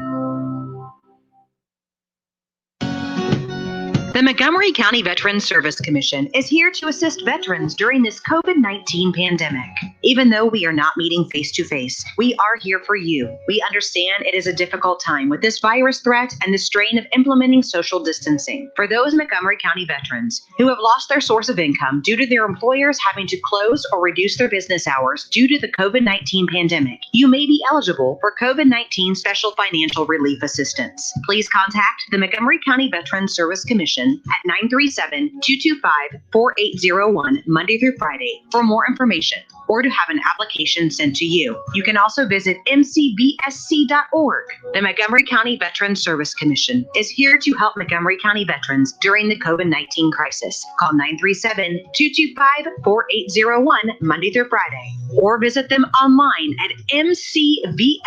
The Montgomery County Veterans Service Commission is here to assist veterans during this COVID-19 pandemic. Even though we are not meeting face-to-face, we are here for you. We understand it is a difficult time with this virus threat and the strain of implementing social distancing. For those Montgomery County veterans who have lost their source of income due to their employers having to close or reduce their business hours due to the COVID-19 pandemic, you may be eligible for COVID-19 special financial relief assistance. Please contact the Montgomery County Veterans Service Commission at 937-225-4801 Monday through Friday for more information or to have an application sent to you. You can also visit mcvsc.org. The Montgomery County Veterans Service Commission is here to help Montgomery County veterans during the COVID-19 crisis. Call 937-225-4801 Monday through Friday or visit them online at mcvsc.org.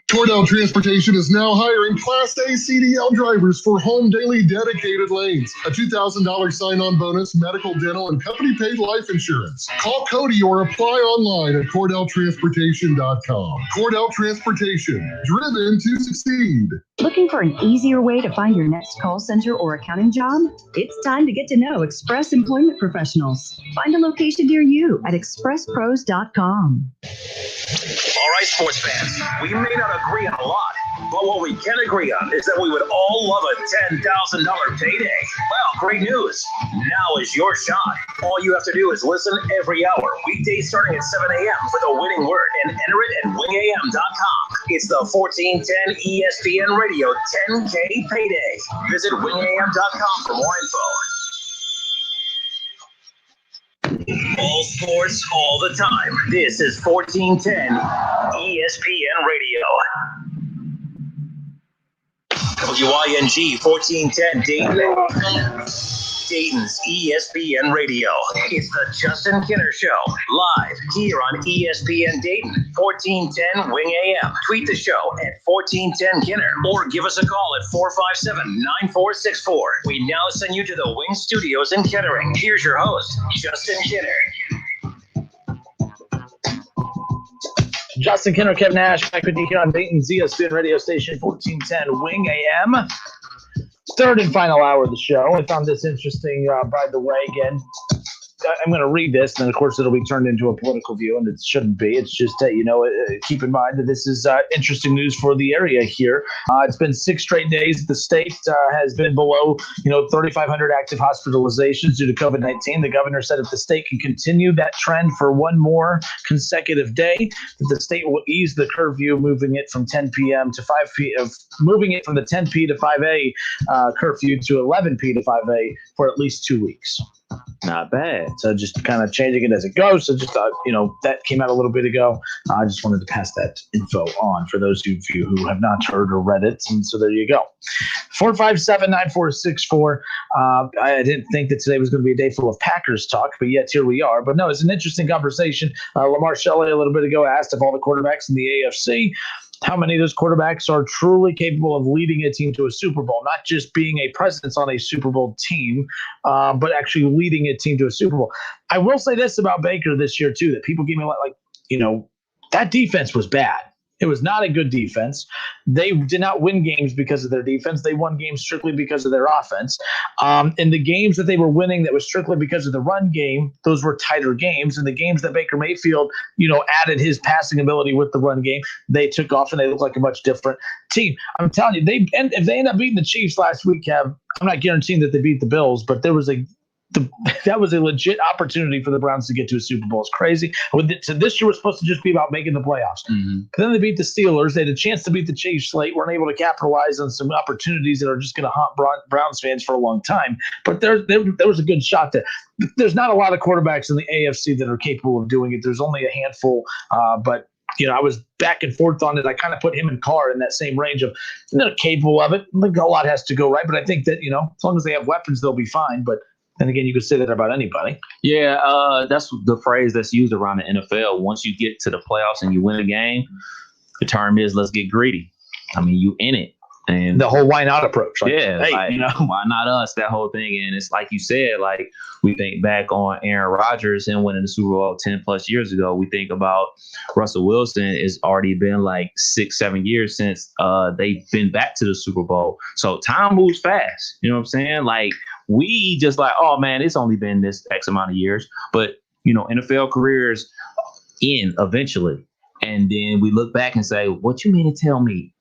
Cordell Transportation is now hiring Class A CDL drivers for home daily dedicated lanes. A $2,000 sign-on bonus, medical, dental, and company-paid life insurance. Call Cody or apply online at CordellTransportation.com. Cordell Transportation, driven to succeed. Looking for an easier way to find your next call center or accounting job? It's time to get to know Express Employment Professionals. Find a location near you at expresspros.com. All right, sports fans, we may not agree on a lot, but what we can agree on is that we would all love a $10,000 payday. Well, great news. Now is your shot. All you have to do is listen every hour, weekdays starting at 7 a.m. for the winning word and enter it at wingam.com. It's the 1410 ESPN Radio 10K payday. Visit wingam.com for more info. All sports, all the time. This is 1410 ESPN Radio. WING 1410 Dayton. Dayton's ESPN Radio. It's the Justin Kinner Show, live here on ESPN Dayton, 1410 Wing AM. Tweet the show at 1410 Kinner or give us a call at 457-9464. We now send you to the Wing Studios in Kettering. Here's your host, Justin Kinner. Justin Kinner, Kevin Nash, back with you here on Dayton's ESPN radio station, 1410 Wing AM. Third and final hour of the show. I found this interesting, by the way, again. I'm going to read this, and then, of course, it'll be turned into a political view, and it shouldn't be. It's just, keep in mind that this is interesting news for the area here. It's been 6 straight days. The state has been below, 3,500 active hospitalizations due to COVID-19. The governor said if the state can continue that trend for one more consecutive day, that the state will ease the curfew, moving it from 10 p.m. to 5 p.m., moving it from the 10 p. to 5 a curfew to 11 p. to 5 a for at least 2 weeks. Not bad. So just kind of changing it as it goes. So just, that came out a little bit ago. I just wanted to pass that info on for those of you who have not heard or read it. And so there you go. 457-9464. I didn't think that today was going to be a day full of Packers talk, but yet here we are. But no, it's an interesting conversation. Lamar Shelley a little bit ago asked of all the quarterbacks in the AFC, how many of those quarterbacks are truly capable of leading a team to a Super Bowl, not just being a presence on a Super Bowl team, but actually leading a team to a Super Bowl. I will say this about Baker this year, too, that people give me that defense was bad. It was not a good defense. They did not win games because of their defense. They won games strictly because of their offense. In the games that they were winning that was strictly because of the run game, those were tighter games. And the games that Baker Mayfield, added his passing ability with the run game, they took off and they look like a much different team. I'm telling you, if they end up beating the Chiefs last week, I'm not guaranteeing that they beat the Bills, but that was a legit opportunity for the Browns to get to a Super Bowl. It's crazy. So this year was supposed to just be about making the playoffs. Mm-hmm. But then they beat the Steelers. They had a chance to beat the Chiefs late. Weren't able to capitalize on some opportunities that are just going to haunt Browns fans for a long time. But there was a good shot there. There's not a lot of quarterbacks in the AFC that are capable of doing it. There's only a handful. But I was back and forth on it. I kind of put him and Carr in that same range of capable of it. I think a lot has to go right. But I think that as long as they have weapons, they'll be fine. But then again, you could say that about anybody. Yeah, that's the phrase that's used around the NFL. Once you get to the playoffs and you win a game, the term is let's get greedy. I mean, you in it. And the whole why not approach. Why not us? That whole thing. And it's like you said, like we think back on Aaron Rodgers and winning the Super Bowl 10 plus years ago. We think about Russell Wilson. It's already been like 6-7 years since they've been back to the Super Bowl. So time moves fast. You know what I'm saying? Like we just like, oh man, it's only been this X amount of years. But NFL careers end eventually. And then we look back and say, what you mean to tell me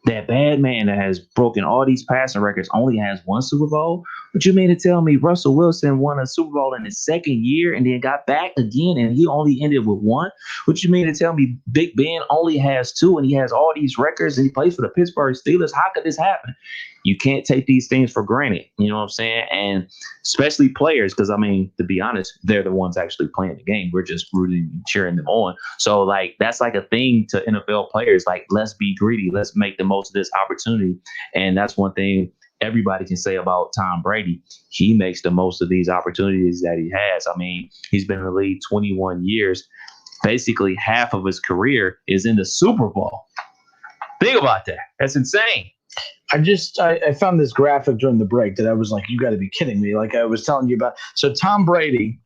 that bad man that has broken all these passing records only has one Super Bowl? What you mean to tell me Russell Wilson won a Super Bowl in his second year and then got back again and he only ended with one? What you mean to tell me Big Ben only has two and he has all these records and he plays for the Pittsburgh Steelers? How could this happen? You can't take these things for granted. You know what I'm saying? And especially players, because, I mean, to be honest, they're the ones actually playing the game. We're just rooting and cheering them on. So, like, that's like a thing to NFL players. Like, let's be greedy. Let's make the most of this opportunity. And that's one thing everybody can say about Tom Brady. He makes the most of these opportunities that he has. I mean, he's been in the league 21 years. Basically, half of his career is in the Super Bowl. Think about that. That's insane. I found this graphic during the break that I was like, you got to be kidding me. Like I was telling you about. So Tom Brady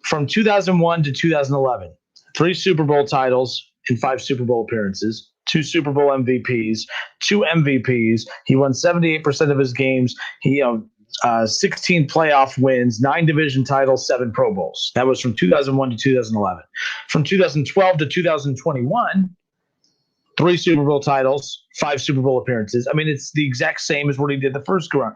from 2001 to 2011, 3 Super Bowl titles and 5 Super Bowl appearances, 2 Super Bowl MVPs, 2 MVPs. He won 78% of his games. He 16 playoff wins, 9 division titles, 7 Pro Bowls. That was from 2001 to 2011. From 2012 to 2021, 3 Super Bowl titles, 5 Super Bowl appearances. I mean, it's the exact same as what he did the first round.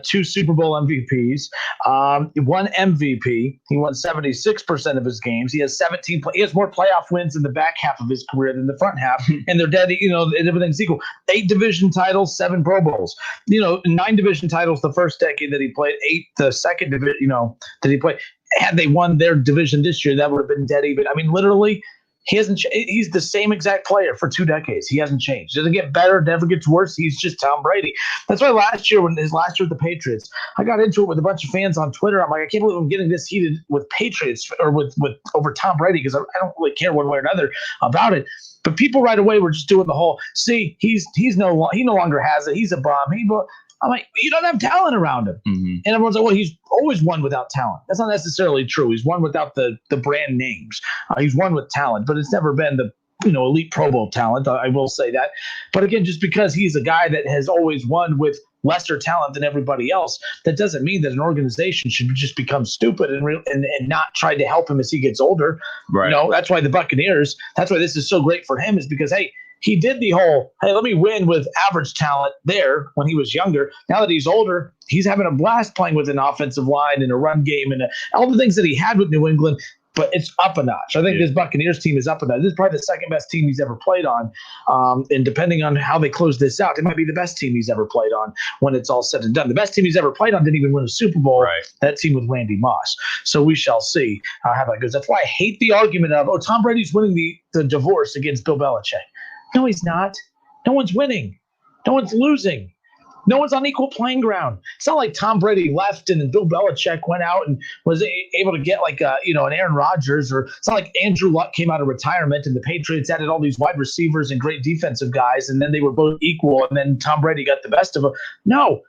2 Super Bowl MVPs, 1 MVP. He won 76% of his games. He has 17. He has more playoff wins in the back half of his career than the front half, and they're dead. And everything's equal. 8 division titles, 7 Pro Bowls. 9 division titles the first decade that he played. 8 the second division. That he played. Had they won their division this year, that would have been dead even. I mean, literally. He's the same exact player for 2 decades. He hasn't changed. Doesn't get better, never gets worse. He's just Tom Brady. That's why last year with the Patriots, I got into it with a bunch of fans on Twitter. I'm like, I can't believe I'm getting this heated with Patriots or with over Tom Brady because I don't really care one way or another about it. But people right away were just doing the whole, see, he no longer has it. He's a bum. I'm like, you don't have talent around him. Mm-hmm. And everyone's like, well, he's always won without talent. That's not necessarily true. He's won without the brand names. He's won with talent, but it's never been the elite Pro Bowl talent. I will say that. But again, just because he's a guy that has always won with lesser talent than everybody else, that doesn't mean that an organization should just become stupid and not try to help him as he gets older. Right. That's why the Buccaneers, that's why this is so great for him, is because, hey, he did the whole, hey, let me win with average talent there when he was younger. Now that he's older, he's having a blast playing with an offensive line and a run game and all the things that he had with New England, but it's up a notch. I think this Buccaneers team is up a notch. This is probably the second best team he's ever played on. And depending on how they close this out, it might be the best team he's ever played on when it's all said and done. The best team he's ever played on didn't even win a Super Bowl. Right. That team with Randy Moss. So we shall see how that goes. That's why I hate the argument of, Tom Brady's winning the divorce against Bill Belichick. No, he's not. No one's winning. No one's losing. No one's on equal playing ground. It's not like Tom Brady left and then Bill Belichick went out and was able to get like an Aaron Rodgers, or it's not like Andrew Luck came out of retirement and the Patriots added all these wide receivers and great defensive guys and then they were both equal and then Tom Brady got the best of them. No.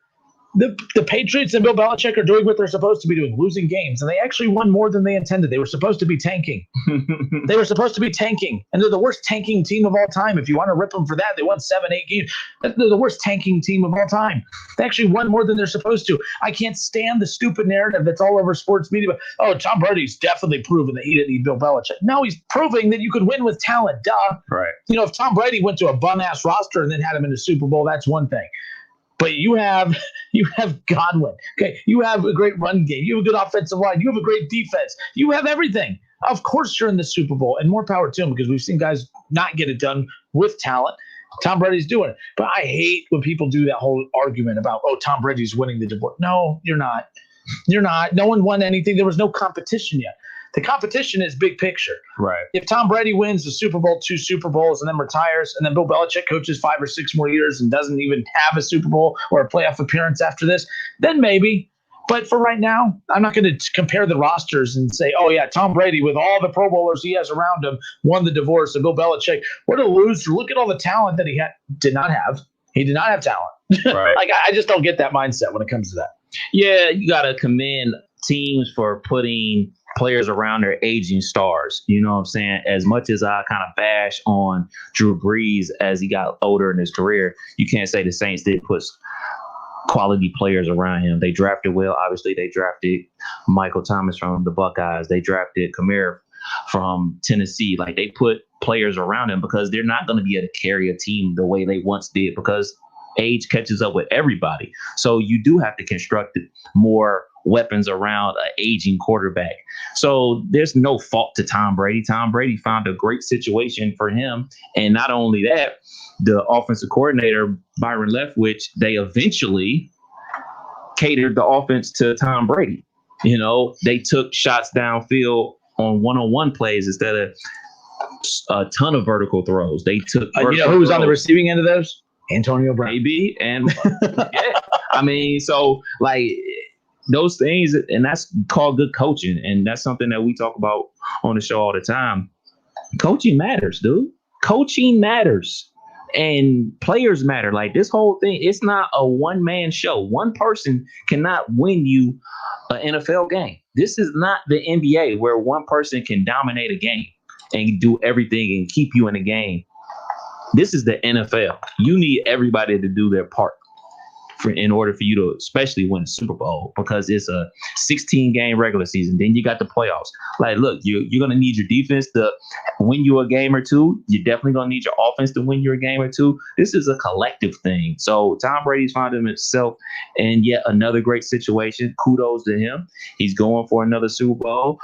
The Patriots and Bill Belichick are doing what they're supposed to be doing, losing games, and they actually won more than they intended. They were supposed to be tanking. And they're the worst tanking team of all time. If you want to rip them for that, they won 7-8 games. They're the worst tanking team of all time. They actually won more than they're supposed to. I can't stand the stupid narrative that's all over sports media. But, Tom Brady's definitely proven that he didn't need Bill Belichick. No, he's proving that you could win with talent. Duh. Right. If Tom Brady went to a bum-ass roster and then had him in the Super Bowl, that's one thing. But you have Godwin. Okay, you have a great run game. You have a good offensive line. You have a great defense. You have everything. Of course, you're in the Super Bowl, and more power to him because we've seen guys not get it done with talent. Tom Brady's doing it. But I hate when people do that whole argument about, Tom Brady's winning the divorce. No, you're not. You're not. No one won anything. There was no competition yet. The competition is big picture. Right. If Tom Brady wins the Super Bowl, 2 Super Bowls, and then retires, and then Bill Belichick coaches 5 or 6 more years and doesn't even have a Super Bowl or a playoff appearance after this, then maybe. But for right now, I'm not going to compare the rosters and say, Tom Brady with all the Pro Bowlers he has around him won the divorce, and Bill Belichick, what a loser. Look at all the talent that he did not have. He did not have talent. Right. I just don't get that mindset when it comes to that. Yeah, you got to commend teams for putting players around their aging stars. You know what I'm saying? As much as I kind of bash on Drew Brees as he got older in his career, you can't say the Saints did put quality players around him. They drafted well. Obviously, they drafted Michael Thomas from the Buckeyes. They drafted Kiper from Tennessee. Like, they put players around him because they're not going to be able to carry a team the way they once did because age catches up with everybody. So you do have to construct more weapons around an aging quarterback. So there's no fault to Tom Brady. Tom Brady found a great situation for him. And not only that, the offensive coordinator, Byron Leftwich, they eventually catered the offense to Tom Brady. They took shots downfield on one-on-one plays instead of a ton of vertical throws. They took who was on the receiving end of those? Antonio Brown. Maybe. And yeah. I mean, so like those things, and that's called good coaching. And that's something that we talk about on the show all the time. Coaching matters, dude. Coaching matters. And players matter. Like, this whole thing, it's not a one-man show. One person cannot win you an NFL game. This is not the NBA where one person can dominate a game and do everything and keep you in a game. This is the NFL. You need everybody to do their part in order for you to especially win a Super Bowl, because it's a 16-game regular season. Then you got the playoffs. Like, look, you're going to need your defense to win you a game or two. You're definitely going to need your offense to win you a game or two. This is a collective thing. So Tom Brady's found himself in yet another great situation. Kudos to him. He's going for another Super Bowl.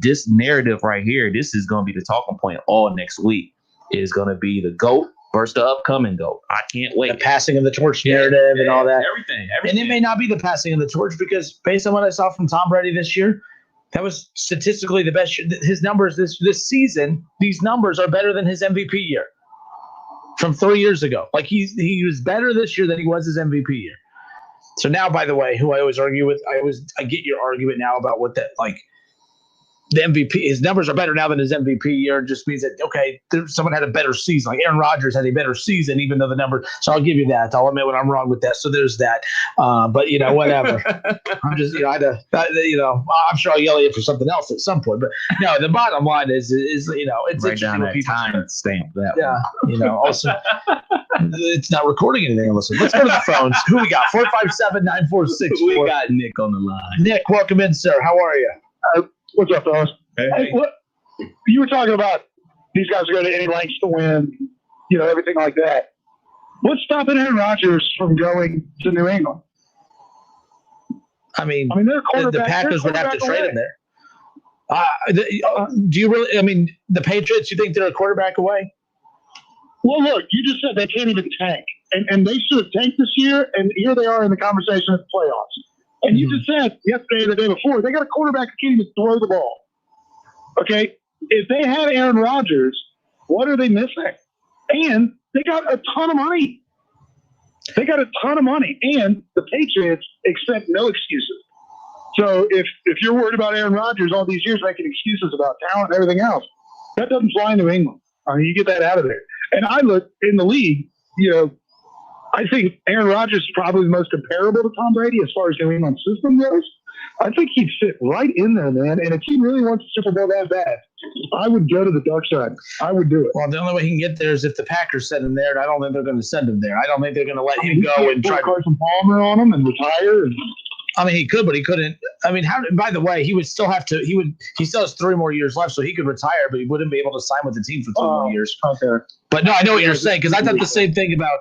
This narrative right here, this is going to be the talking point all next week. Is going to be the GOAT versus the upcoming GOAT. I can't wait. The passing of the torch narrative and all that. Everything. And it may not be the passing of the torch, because based on what I saw from Tom Brady this year, that was statistically the best. His numbers this season, these numbers are better than his MVP year from 3 years ago. Like, he was better this year than he was his MVP year. So now, by the way, who I always argue with, I get your argument now about what that, like, the MVP, his numbers are better now than his MVP year. Just means that, okay, someone had a better season. Like Aaron Rodgers had a better season, even though the number. So I'll give you that. I'll admit when I'm wrong with that. So there's that. But whatever. I'm just, I'm sure I'll yell at you for something else at some point. But no, the bottom line is it's right down that time stamp. That one. Also, it's not recording anything. Listen, let's go to the phones. Who we got? 457-9464. We got Nick on the line. Nick, welcome in, sir. How are you? What's up, fellas? Hey. What you were talking about? These guys are going to any lengths to win, everything like that. What's stopping Aaron Rodgers from going to New England? I mean, they're the Packers would have to trade him there. Do you really? I mean, the Patriots, you think they're a quarterback away? Well, look, you just said they can't even tank, and they should have tanked this year, and here they are in the conversation at the playoffs. And you just said yesterday or the day before, they got a quarterback who can't even throw the ball. Okay? If they had Aaron Rodgers, what are they missing? And they got a ton of money. And the Patriots accept no excuses. So if you're worried about Aaron Rodgers all these years making excuses about talent and everything else, that doesn't fly in New England. I mean, you get that out of there. And I look in the league, I think Aaron Rodgers is probably the most comparable to Tom Brady as far as New England system goes. I think he'd fit right in there, man. And if he really wants a Super Bowl that bad, I would go to the dark side. I would do it. Well, the only way he can get there is if the Packers send him there, and I don't think they're going to send him there. I don't think they're going to let him go and try Carson Palmer on him and retire. I mean, he could, but he couldn't. I mean, by the way, he would still have to. He still has 3 more years left, so he could retire, but he wouldn't be able to sign with the team for 2 more years. Okay. But no, I know what you're saying, because I thought the same thing about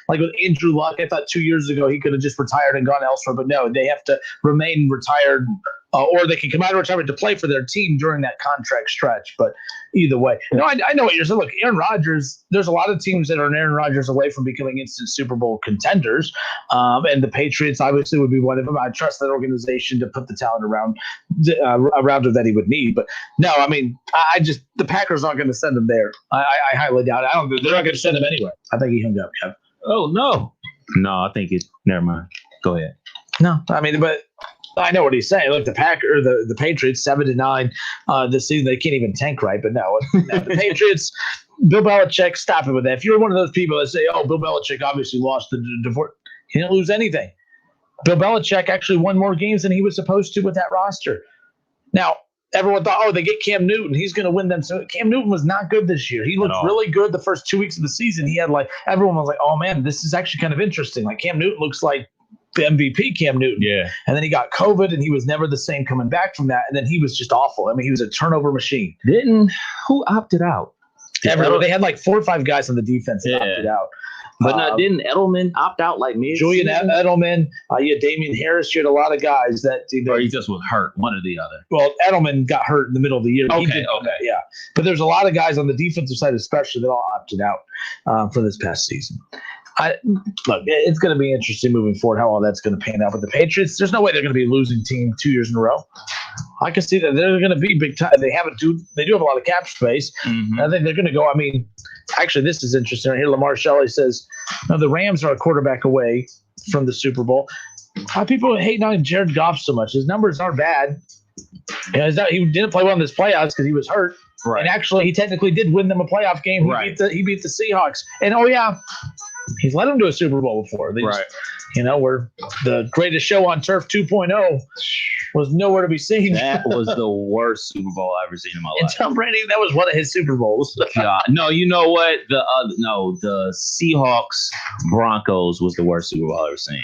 like with Andrew Luck. I thought 2 years ago he could have just retired and gone elsewhere, but no, they have to remain retired, or they can come out of retirement to play for their team during that contract stretch. But either way, no, I know what you're saying. Look, Aaron Rodgers. There's a lot of teams that are Aaron Rodgers away from becoming instant Super Bowl contenders, and the Patriots obviously would be one of them. I trust that organization to put the talent around him that he would need. But no, I mean, the Packers aren't going to send him there. I highly doubt it. They're not going to send him anywhere. I think he hung up, Kev. Oh no, I think it's never mind. Go ahead. No, I mean, but I know what he's saying. Look, the Patriots 7-9 this season. They can't even tank right. But no, the Patriots. Bill Belichick, stop it with that. If you're one of those people that say, "Oh, Bill Belichick obviously lost the divorce," he didn't lose anything. Bill Belichick actually won more games than he was supposed to with that roster. Now, everyone thought, "Oh, they get Cam Newton. He's going to win them." So Cam Newton was not good this year. He looked really good the first 2 weeks of the season. He had everyone was like, "Oh man, this is actually kind of interesting." Like Cam Newton looks like the MVP Cam Newton. Yeah. And then he got COVID and he was never the same coming back from that. And then he was just awful. I mean, he was a turnover machine. Who opted out? Everyone. They had 4 or 5 guys on the defense that opted out. But didn't Edelman opt out mid? Julian Edelman, you had Damian Harris. You had a lot of guys that. Or he just was hurt, one or the other. Well, Edelman got hurt in the middle of the year. Okay. Yeah. But there's a lot of guys on the defensive side, especially, that all opted out for this past season. Look, it's going to be interesting moving forward how all that's going to pan out. But the Patriots, there's no way they're going to be a losing team 2 years in a row. I can see that they're going to be big time. They do have a lot of cap space. Mm-hmm. I think they're going to go. I mean, actually, this is interesting. Right here, Lamar Shelley says, "No, the Rams are a quarterback away from the Super Bowl." Why people hate on Jared Goff so much? His numbers aren't bad. He didn't play well in this playoffs because he was hurt. Right. And actually, he technically did win them a playoff game. He beat the Seahawks. And he's led them to a Super Bowl before. Where the greatest show on turf 2.0 was nowhere to be seen. That was the worst Super Bowl I've ever seen in my life. And Tom Brady, that was one of his Super Bowls. God. No, you know what? The Seahawks Broncos was the worst Super Bowl I've ever seen.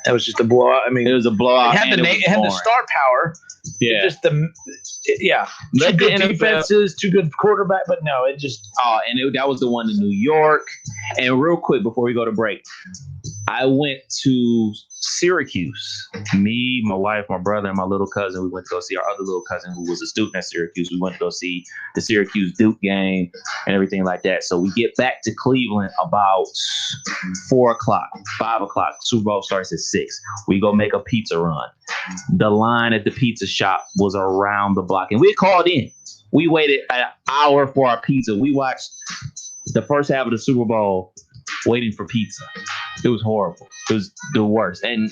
That was just a blowout. I mean, it was a blowout. It had the star power. Yeah. Two good defenses, 2 good quarterback, but no, it just. That was the one in New York. And real quick before we go to break, I went to Syracuse. Me, my wife, my brother, and my little cousin. We went to go see our other little cousin who was a student at Syracuse. We went to go see the Syracuse Duke game and everything like that. So we get back to Cleveland about 4 o'clock, 5 o'clock. Super Bowl starts at 6. We go make a pizza run. The line at the pizza shop was around the block, and we called in. We waited an hour for our pizza. We watched the first half of the Super Bowl waiting for pizza. It was horrible. It was the worst. And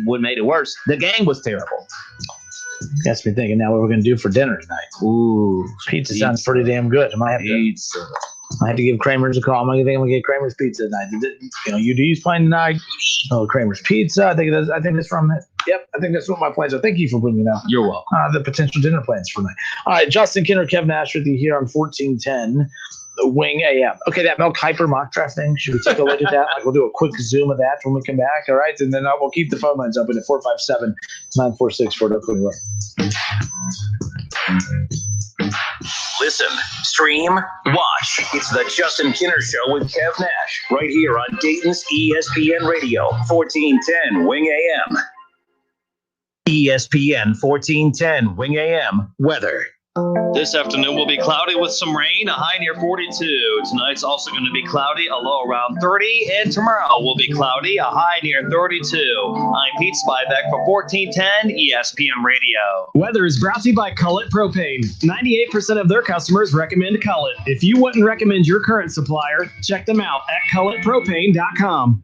what made it worse, the game was terrible. Gets me thinking now what we're going to do for dinner tonight. Ooh, pizza sounds pretty damn good. I have to give Kramer's a call. I'm going to get Kramer's Pizza tonight. UD's playing tonight. Oh, Kramer's Pizza. I think that's from it. Yep, I think that's what my plans are. Thank you for bringing it up. You're welcome. The potential dinner plans for tonight. All right, Justin Kinner, Kev Nash with you here on 1410 Wing AM. Okay, that Mel Kiper mock draft thing, should we take a look at that? We'll do a quick zoom of that when we come back, all right? And then we'll keep the phone lines open at 457-946-4021. Listen, stream, watch. It's the Justin Kinner Show with Kev Nash right here on Dayton's ESPN Radio, 1410 Wing AM. ESPN 1410 Wing AM weather. This afternoon will be cloudy with some rain, a high near 42. Tonight's also going to be cloudy, a low around 30. And tomorrow will be cloudy, a high near 32. I'm Pete Spivak for 1410 ESPN Radio. Weather is brought to you by Cullet Propane. 98% of their customers recommend Cullet. If you wouldn't recommend your current supplier, check them out at culletpropane.com.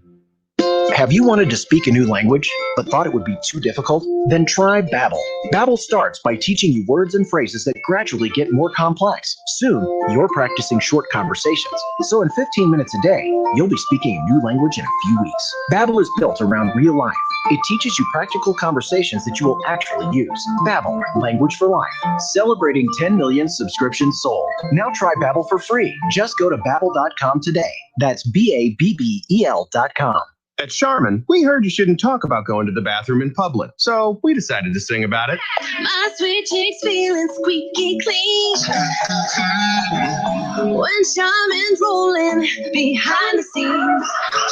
Have you wanted to speak a new language, but thought it would be too difficult? Then try Babbel. Babbel starts by teaching you words and phrases that gradually get more complex. Soon, you're practicing short conversations. So in 15 minutes a day, you'll be speaking a new language in a few weeks. Babbel is built around real life. It teaches you practical conversations that you will actually use. Babbel, language for life. Celebrating 10 million subscriptions sold. Now try Babbel for free. Just go to babbel.com today. That's BABBEL.com. At Charmin, we heard you shouldn't talk about going to the bathroom in public, so we decided to sing about it. My sweet cheeks feeling squeaky clean when Charmin's rolling behind the scenes.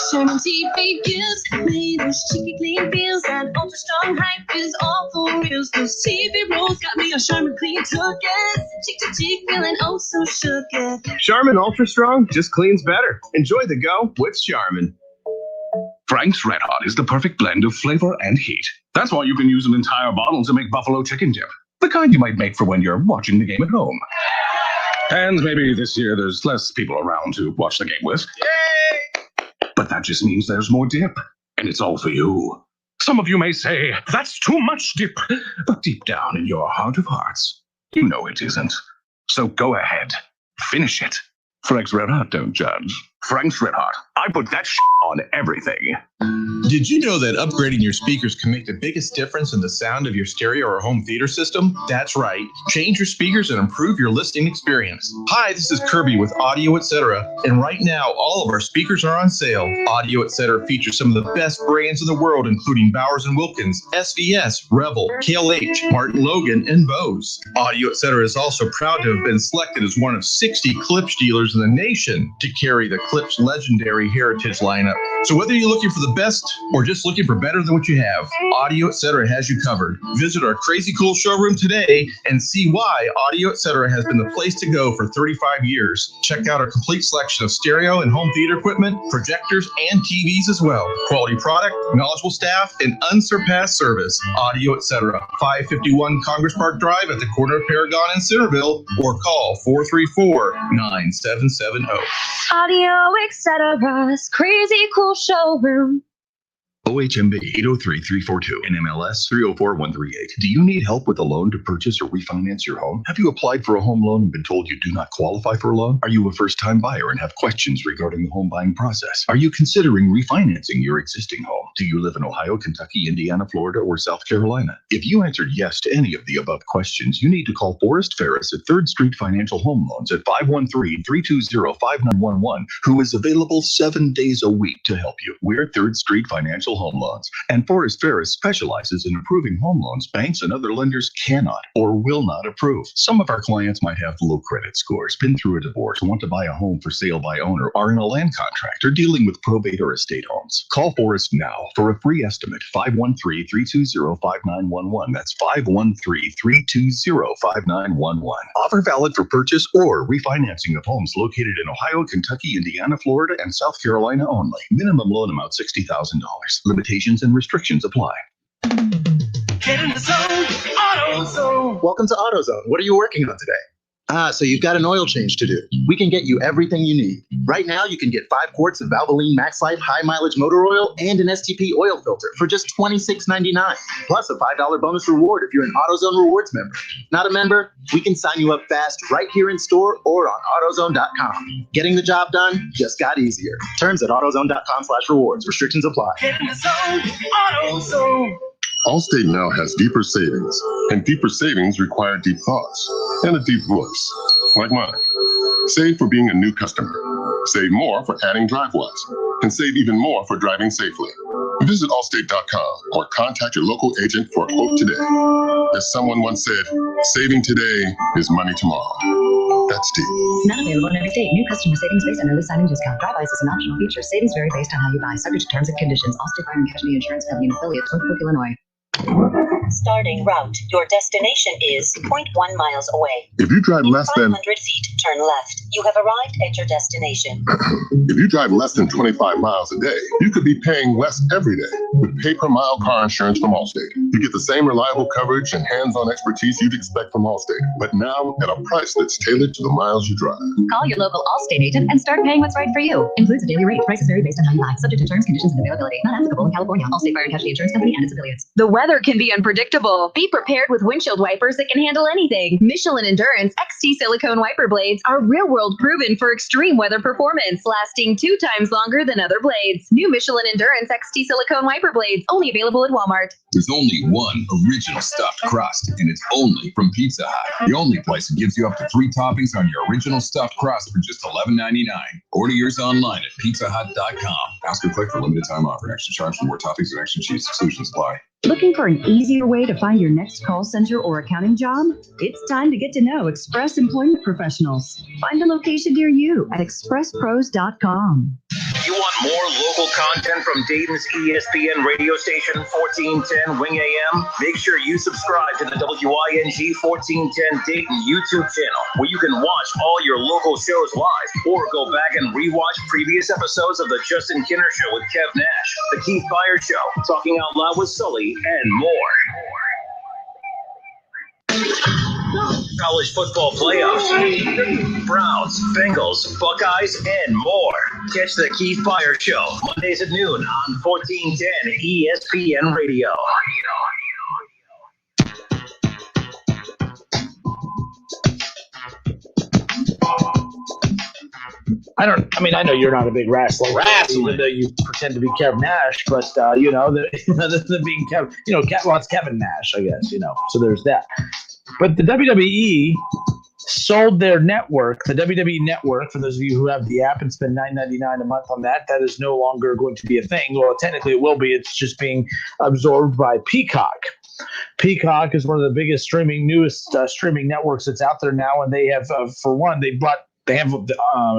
Charmin TV gives me those cheeky clean feels. That ultra strong hype is all for reals. Those TV rolls got me a Charmin clean took-it. Cheek to cheek feeling oh so shook-it. Charmin Ultra Strong just cleans better. Enjoy the go with Charmin. Frank's Red Hot is the perfect blend of flavor and heat. That's why you can use an entire bottle to make buffalo chicken dip. The kind you might make for when you're watching the game at home. And maybe this year there's less people around to watch the game with. Yay! But that just means there's more dip. And it's all for you. Some of you may say, that's too much dip. But deep down in your heart of hearts, you know it isn't. So go ahead. Finish it. Frank's Red Hot don't judge. Frank's Red Hot. I put that on everything. Did you know that upgrading your speakers can make the biggest difference in the sound of your stereo or home theater system? That's right. Change your speakers and improve your listening experience. Hi, this is Kirby with Audio Etc. And right now, all of our speakers are on sale. Audio Etc. features some of the best brands in the world, including Bowers & Wilkins, SVS, Rebel, KLH, Martin Logan, and Bose. Audio Etc. is also proud to have been selected as one of 60 Klipsch dealers in the nation to carry the Klipsch legendary heritage lineup. So whether you're looking for the best or just looking for better than what you have, Audio Etc. has you covered. Visit our crazy cool showroom today and see why Audio Etc. has been the place to go for 35 years. Check out our complete selection of stereo and home theater equipment, projectors, and TVs as well. Quality product, knowledgeable staff, and unsurpassed service. Audio Etc. 551 Congress Park Drive at the corner of Paragon and Centerville, or call 434-9770. Audio Etc.'s crazy cool showroom. OHMB 803342 and MLS 304138. Do you need help with a loan to purchase or refinance your home? Have you applied for a home loan and been told you do not qualify for a loan? Are you a first-time buyer and have questions regarding the home buying process? Are you considering refinancing your existing home? Do you live in Ohio, Kentucky, Indiana, Florida, or South Carolina? If you answered yes to any of the above questions, you need to call Forrest Ferris at 3rd Street Financial Home Loans at 513-320-5911, who is available 7 days a week to help you. We're 3rd Street Financial Home Loans, and Forrest Ferris specializes in approving home loans banks and other lenders cannot or will not approve. Some of our clients might have low credit scores, been through a divorce, want to buy a home for sale by owner, are in a land contract, or dealing with probate or estate homes. Call Forrest now for a free estimate. 513-320-5911. That's 513-320-5911. Offer valid for purchase or refinancing of homes located in Ohio, Kentucky, Indiana, Florida, and South Carolina only. Minimum loan amount $60,000. Limitations and restrictions apply. Get in the zone, AutoZone. Welcome to AutoZone. What are you working on today? So you've got an oil change to do. We can get you everything you need. Right now, you can get 5 quarts of Valvoline Max Life high mileage motor oil and an STP oil filter for just $26.99, plus a $5 bonus reward if you're an AutoZone Rewards member. Not a member? We can sign you up fast right here in store or on AutoZone.com. Getting the job done just got easier. Terms at AutoZone.com/rewards. Restrictions apply. Get in the zone, AutoZone. Allstate now has deeper savings, and deeper savings require deep thoughts and a deep voice, like mine. Save for being a new customer. Save more for adding DriveWise, and save even more for driving safely. Visit Allstate.com or contact your local agent for a quote today. As someone once said, saving today is money tomorrow. That's deep. Not available in every state. New customer savings based on early signing discount. DriveWise is an optional feature. Savings vary based on how you buy. Subject to terms and conditions. Allstate Fire and Casualty Insurance Company and affiliates, Northbrook, Illinois. Starting route. Your destination is 0.1 miles away. If you drive less than 500 feet, turn left. You have arrived at your destination. if you drive less than 25 miles a day, you could be paying less every day with pay-per-mile car insurance from Allstate. You get the same reliable coverage and hands-on expertise you'd expect from Allstate, but now at a price that's tailored to the miles you drive. Call your local Allstate agent and start paying what's right for you. Includes a daily rate. Prices vary based on how you buy. Subject to terms, conditions, and availability. Not applicable in California. Allstate Fire and Casualty Insurance Company and its affiliates. The weather can be unpredictable. Be prepared with windshield wipers that can handle anything. Michelin Endurance XT silicone wiper blades are real-world proven for extreme weather performance, lasting 2 times longer than other blades. New Michelin Endurance XT silicone wiper blades, only available at Walmart. There's only one original stuffed crust, and it's only from Pizza Hut. The only place that gives you up to 3 toppings on your original stuffed crust for just $11.99. Order yours online at pizzahut.com. Ask or click for limited time offer. Extra charge for more toppings and extra cheese. Exclusions apply. Looking for an easier way to find your next call center or accounting job? It's time to get to know Express Employment Professionals. Find a location near you at expresspros.com. You want more local content from Dayton's ESPN radio station, 1410 Wing AM? Make sure you subscribe to the WING 1410 Dayton YouTube channel, where you can watch all your local shows live or go back and rewatch previous episodes of The Justin Kinner Show with Kev Nash, The Keith Fire Show, Talking Out Loud with Sully, and more. College football playoffs, Browns, Bengals, Buckeyes, and more. Catch the Keith Fire Show Mondays at noon on 1410 ESPN Radio. I know you're not a big wrestler, even though you pretend to be Kevin Nash, but the being Kevin, it's Kevin Nash, I guess, so there's that. But the WWE sold their network, the WWE Network, for those of you who have the app and spend $9.99 a month on that. That is no longer going to be a thing. Well, technically it will be. It's just being absorbed by Peacock. Peacock is one of the biggest newest streaming networks that's out there now, and they have, they have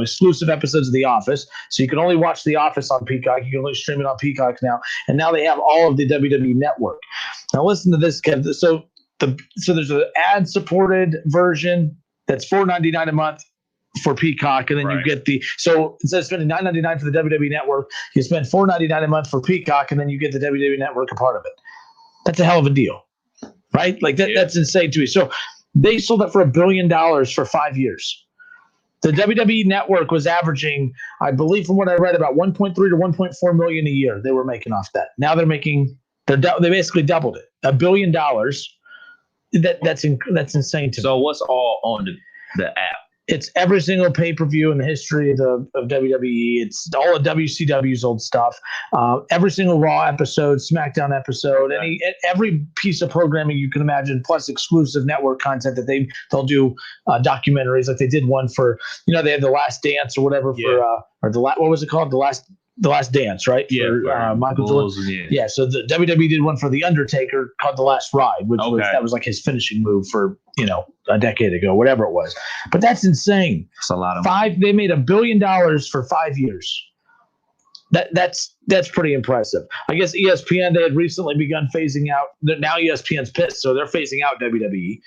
exclusive episodes of The Office, so you can only watch The Office on Peacock. You can only stream it on Peacock now, and now they have all of the WWE Network. Now listen to this, Kev. So there's an ad-supported version that's $4.99 a month for Peacock, and then you get so instead of spending $9.99 for the WWE Network, you spend $4.99 a month for Peacock, and then you get the WWE Network a part of it. That's a hell of a deal, right? Like that's insane to me. So they sold it for $1 billion for 5 years. The WWE Network was averaging, I believe, from what I read, about 1.3 to 1.4 million a year. They were making off that. Now they basically doubled it. $1 billion. That's insane to me. So what's all on the app? It's every single pay-per-view in the history of WWE. It's all of WCW's old stuff. Every single Raw episode, SmackDown episode, every piece of programming you can imagine, plus exclusive network content that they'll do documentaries, like they did one for, they had The Last Dance or whatever what was it called? The Last Dance, right? Yeah, for Michael Jordan. Yeah. So the WWE did one for The Undertaker called The Last Ride, which was like his finishing move for a decade ago, whatever it was. But that's insane. It's a lot of They made $1 billion for 5 years. That's pretty impressive. I guess ESPN, they had recently begun phasing out. Now ESPN's pissed, so they're phasing out WWE.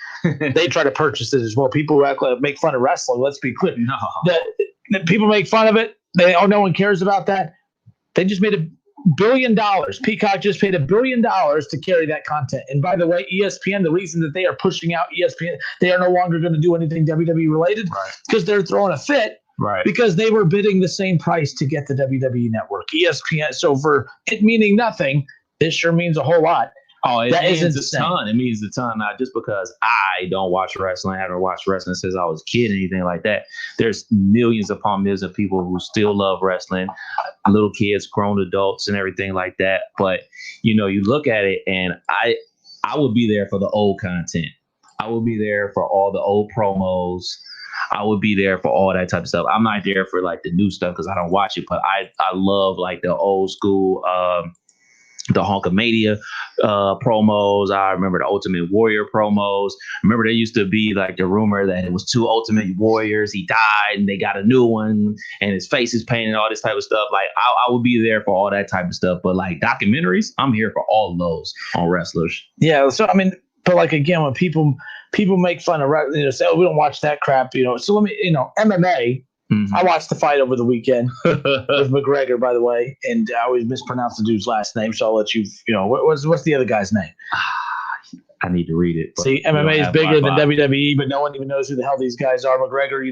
They try to purchase it as well. People who make fun of wrestling. Let's be clear. No. That people make fun of it. No one cares about that. They just made $1 billion. Peacock just paid $1 billion to carry that content. And by the way, ESPN, the reason that they are pushing out ESPN, they are no longer going to do anything WWE related, because they're throwing a fit. Right. Because they were bidding the same price to get the WWE Network. ESPN. So for it meaning nothing, this sure means a whole lot. Oh, it means a ton. It means a ton. Not just because I don't watch wrestling. I haven't watched wrestling since I was a kid, anything like that. There's millions upon millions of people who still love wrestling, little kids, grown adults, and everything like that. But, you look at it, and I would be there for the old content. I would be there for all the old promos. I would be there for all that type of stuff. I'm not there for like the new stuff because I don't watch it, but I love like the old school the Hulkamania promos. I remember the Ultimate Warrior promos. Remember there used to be like the rumor that it was 2 Ultimate Warriors. He died and they got a new one and his face is painted, all this type of stuff. Like I would be there for all that type of stuff. But like documentaries, I'm here for all of those on wrestlers. Yeah. So, I mean, but like, again, when people make fun of, say, oh, we don't watch that crap, So let me, MMA. Mm-hmm. I watched the fight over the weekend with McGregor, by the way, and I always mispronounce the dude's last name, so I'll let you, what's the other guy's name? I need to read it. See, MMA is bigger than WWE, but no one even knows who the hell these guys are. McGregor,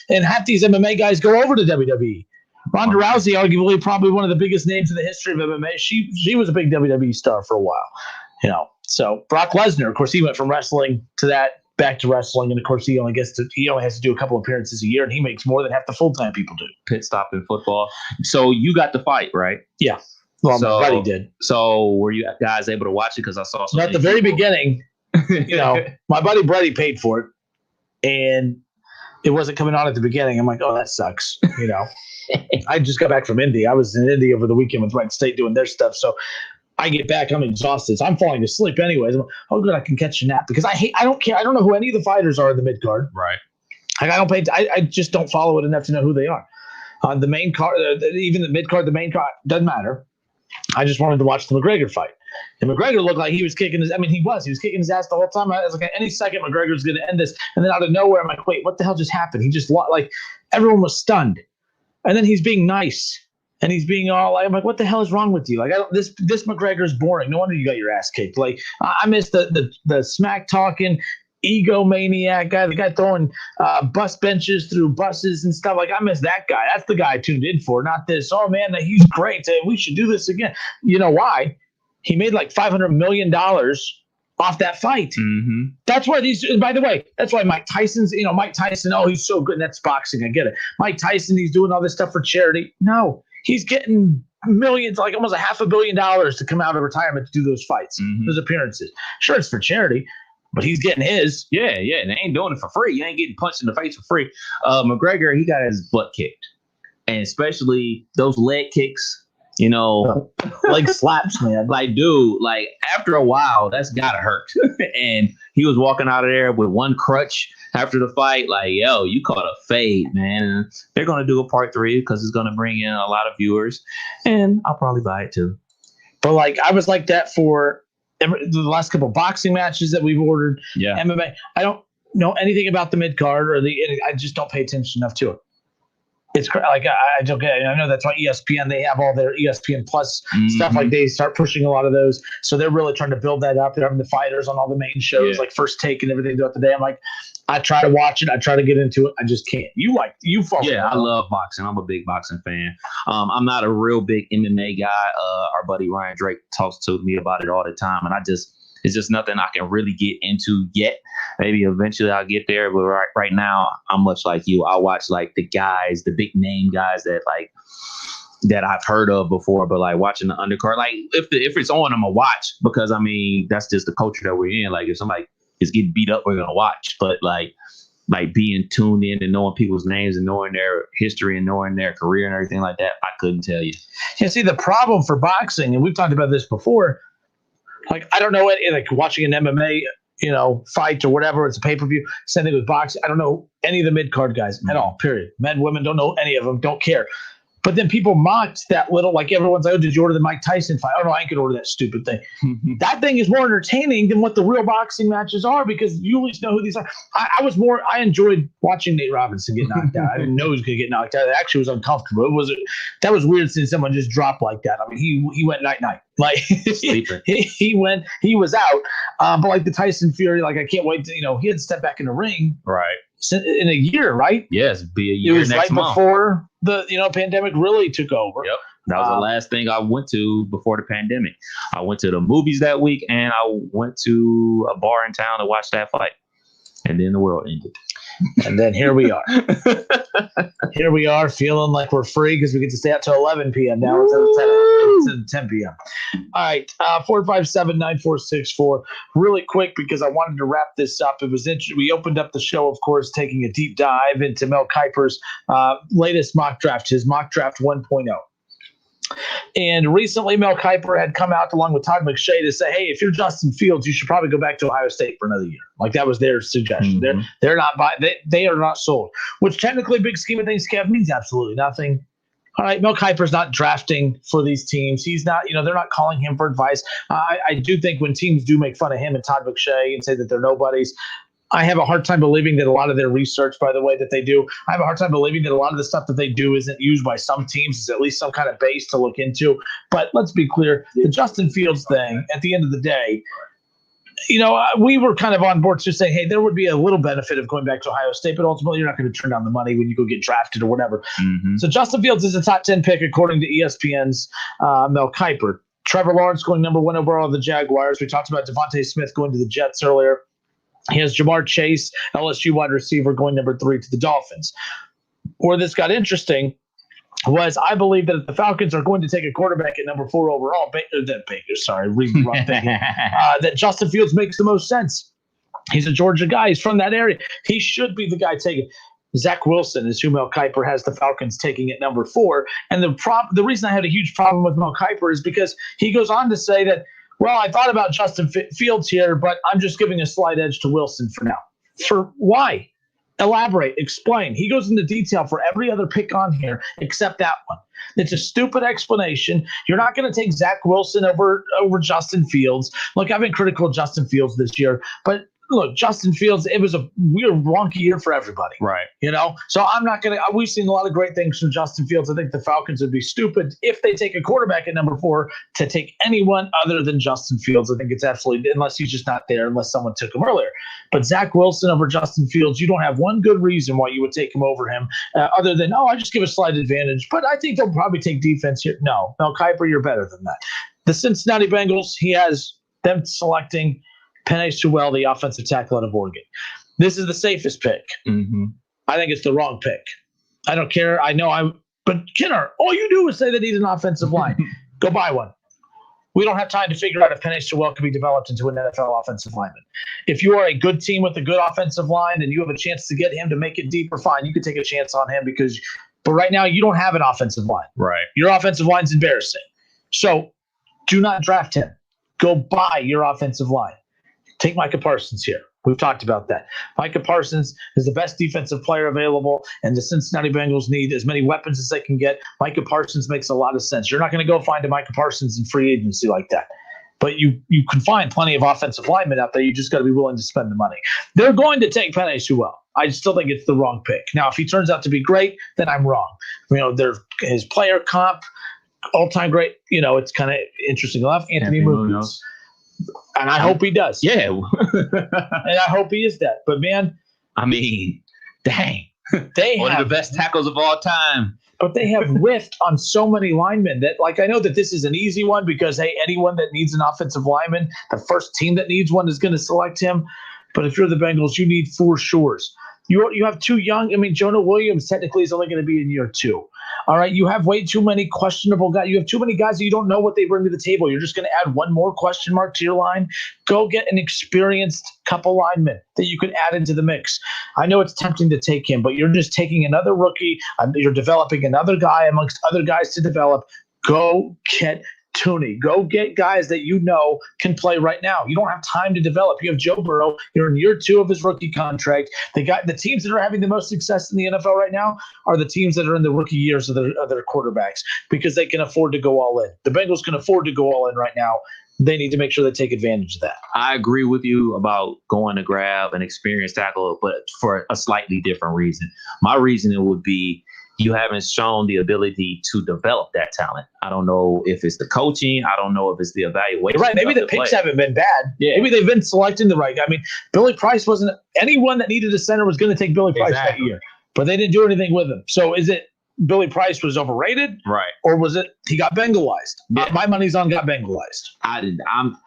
and half these MMA guys go over to WWE. Ronda Rousey, arguably probably one of the biggest names in the history of MMA. She was a big WWE star for a while, So Brock Lesnar, of course, he went from wrestling to that. Back to wrestling, and of course he only has to do a couple appearances a year, and he makes more than half the full-time people do. Pit stop in football. So you got the fight, right? Yeah. Well, my buddy did. So were you guys able to watch it? Because I saw at the very beginning. My buddy Brady paid for it, and it wasn't coming on at the beginning. I'm like, oh, that sucks. I just got back from Indy. I was in Indy over the weekend with Wright State doing their stuff, so. I get back, I'm exhausted. So I'm falling asleep anyways. I'm like, oh, good, I can catch a nap because I don't care. I don't know who any of the fighters are in the mid card. Right. Like I just don't follow it enough to know who they are. On the main card, even the mid card, the main card, doesn't matter. I just wanted to watch the McGregor fight. And McGregor looked like he was kicking he was kicking his ass the whole time. I was like, any second McGregor's going to end this. And then out of nowhere, I'm like, wait, what the hell just happened? He just everyone was stunned. And then he's being nice. And he's being all like, I'm like, what the hell is wrong with you? Like, this McGregor is boring. No wonder you got your ass kicked. Like, I miss the smack talking egomaniac guy, the guy throwing bus benches through buses and stuff. Like, I miss that guy. That's the guy I tuned in for, not this. Oh man, he's great. We should do this again. You know why? He made like $500 million off that fight. Mm-hmm. That's why by the way, that's why Mike Tyson's, Mike Tyson, oh, he's so good. And that's boxing. I get it. Mike Tyson, he's doing all this stuff for charity. No. He's getting millions, like almost $500 million to come out of retirement to do those fights, those appearances. Sure, it's for charity, but he's getting his. Yeah, and they ain't doing it for free. You ain't getting punched in the face for free. McGregor, he got his butt kicked, and especially those leg kicks. Leg slaps, man. Like, dude, like after a while, that's gotta hurt. And he was walking out of there with one crutch. After the fight, like, yo, you caught a fade, man. And they're going to do a part 3 because it's going to bring in a lot of viewers. And I'll probably buy it too. But like, I was like that for the last couple of boxing matches that we've ordered. Yeah. MMA. I don't know anything about the mid card I just don't pay attention enough to it. It's like, I don't get it. I know that's why ESPN, they have all their ESPN Plus stuff. Like they start pushing a lot of those. So they're really trying to build that up. They're having the fighters on all the main shows, like First Take and everything throughout the day. I'm like, I try to watch it. I try to get into it. I just can't. You follow. Yeah, I love boxing. I'm a big boxing fan. I'm not a real big MMA guy. Our buddy Ryan Drake talks to me about it all the time. And it's just nothing I can really get into yet. Maybe eventually I'll get there. But right now, I'm much like you. I watch like the guys, the big name guys that I've heard of before. But like watching the undercard, like if it's on, I'm gonna watch because that's just the culture that we're in. Like if somebody is getting beat up, we're gonna watch. But like being tuned in and knowing people's names and knowing their history and knowing their career and everything like that, I couldn't tell you. Yeah, see, the problem for boxing, and we've talked about this before. Like, I don't know any, like watching an MMA, fight or whatever. It's a pay-per-view. Same thing with boxing. I don't know any of the mid-card guys at all, period. Men, women, don't know any of them, don't care. But then people mocked that little, like everyone's like, oh, did you order the Mike Tyson fight? Oh, no, I ain't going to order that stupid thing. That thing is more entertaining than what the real boxing matches are because you at least know who these are. I enjoyed watching Nate Robinson get knocked out. I didn't know he was going to get knocked out. It actually was uncomfortable. That was weird seeing someone just drop like that. I mean, he went night-night. Like, he was out. But like the Tyson Fury, like I can't wait to, he had to step back in the ring. Right. In a year, right? Yes, be a year. It was next right month. Before the pandemic really took over. Yep, that was the last thing I went to before the pandemic. I went to the movies that week, and I went to a bar in town to watch that fight, and then the world ended. And then here we are. Here we are feeling like we're free because we get to stay out till 11 p.m. now instead of 10 p.m. All right, 457-9464. Really quick because I wanted to wrap this up. It was interesting. We opened up the show, of course, taking a deep dive into Mel Kiper's latest mock draft, his mock draft 1.0. And recently, Mel Kiper had come out along with Todd McShay to say, hey, if you're Justin Fields, you should probably go back to Ohio State for another year. Like that was their suggestion. They're not they are not sold, which technically, big scheme of things, Kev, means absolutely nothing. All right, Mel Kiper's not drafting for these teams. He's not, they're not calling him for advice. I do think when teams do make fun of him and Todd McShay and say that they're nobodies, I have a hard time believing that a lot of their research, by the way, that they do, I have a hard time believing that a lot of the stuff that they do isn't used by some teams. It's at least some kind of base to look into. But let's be clear, the Justin Fields thing, at the end of the day, we were kind of on board to say, hey, there would be a little benefit of going back to Ohio State, but ultimately you're not going to turn down the money when you go get drafted or whatever. So Justin Fields is a top 10 pick according to ESPN's Mel Kiper. Trevor Lawrence going number 1 overall to the Jaguars. We talked about Devontae Smith going to the Jets earlier. He has Jamar Chase, LSU wide receiver, going number 3 to the Dolphins. Where this got interesting was I believe that if the Falcons are going to take a quarterback at number 4 overall, that Justin Fields makes the most sense. He's a Georgia guy. He's from that area. He should be the guy taking. Zach Wilson is who Mel Kiper has the Falcons taking at number 4. And the reason I had a huge problem with Mel Kiper is because he goes on to say that, well, I thought about Justin Fields here, but I'm just giving a slight edge to Wilson for now. For why? Elaborate, explain. He goes into detail for every other pick on here except that one. It's a stupid explanation. You're not going to take Zach Wilson over Justin Fields. Look, I've been critical of Justin Fields this year, but look, Justin Fields, it was a weird, wonky year for everybody. Right. So I'm not going to – we've seen a lot of great things from Justin Fields. I think the Falcons would be stupid if they take a quarterback at number 4 to take anyone other than Justin Fields. I think it's absolutely – unless he's just not there, unless someone took him earlier. But Zach Wilson over Justin Fields, you don't have one good reason why you would take him over him other than, I just give a slight advantage. But I think they'll probably take defense here. No, Kiper, you're better than that. The Cincinnati Bengals, he has them selecting – Penei Sewell, the offensive tackle out of Oregon. This is the safest pick. I think it's the wrong pick. I don't care. But Kinner, all you do is say that he's an offensive line. Go buy one. We don't have time to figure out if Penei Sewell can be developed into an NFL offensive lineman. If you are a good team with a good offensive line and you have a chance to get him to make it deeper, fine. You can take a chance on him but right now you don't have an offensive line. Right. Your offensive line's embarrassing. So do not draft him. Go buy your offensive line. Take Micah Parsons here. We've talked about that. Micah Parsons is the best defensive player available, and the Cincinnati Bengals need as many weapons as they can get. Micah Parsons makes a lot of sense. You're not going to go find a Micah Parsons in free agency like that. But you can find plenty of offensive linemen out there. You just got to be willing to spend the money. They're going to take Penei Sewell. I still think it's the wrong pick. Now, if he turns out to be great, then I'm wrong. His player comp, all-time great. It's kind of interesting. They'll have Anthony Munoz. And I hope he does. Yeah. And I hope he is that. But, man. I mean, dang. They one of the best tackles of all time. But they have whiffed on so many linemen that, I know that this is an easy one because, hey, anyone that needs an offensive lineman, the first team that needs one is going to select him. But if you're the Bengals, you need 4 sures. You have 2 young. I mean, Jonah Williams technically is only going to be in year 2. All right, you have way too many questionable guys. You have too many guys that you don't know what they bring to the table. You're just going to add one more question mark to your line. Go get an experienced couple linemen that you can add into the mix. I know it's tempting to take him, but you're just taking another rookie. You're developing another guy amongst other guys to develop. Go get Tooney. Go get guys that can play right now. You don't have time to develop. You have Joe Burrow. You're in year 2 of his rookie contract. The teams that are having the most success in the NFL right now are the teams that are in the rookie years of their quarterbacks because they can afford to go all in. The Bengals can afford to go all in right now. They need to make sure they take advantage of that. I agree with you about going to grab an experienced tackle, but for a slightly different reason. My reasoning would be you haven't shown the ability to develop that talent. I don't know if it's the coaching. I don't know if it's the evaluation. Right. Maybe the picks haven't been bad. Yeah. Maybe they've been selecting the right guy. I mean, Billy Price wasn't – anyone that needed a center was going to take Billy Price that year. But they didn't do anything with him. So is it Billy Price was overrated? Right. Or was it he got Bengalized? Yeah. My money's on got Bengalized. I'm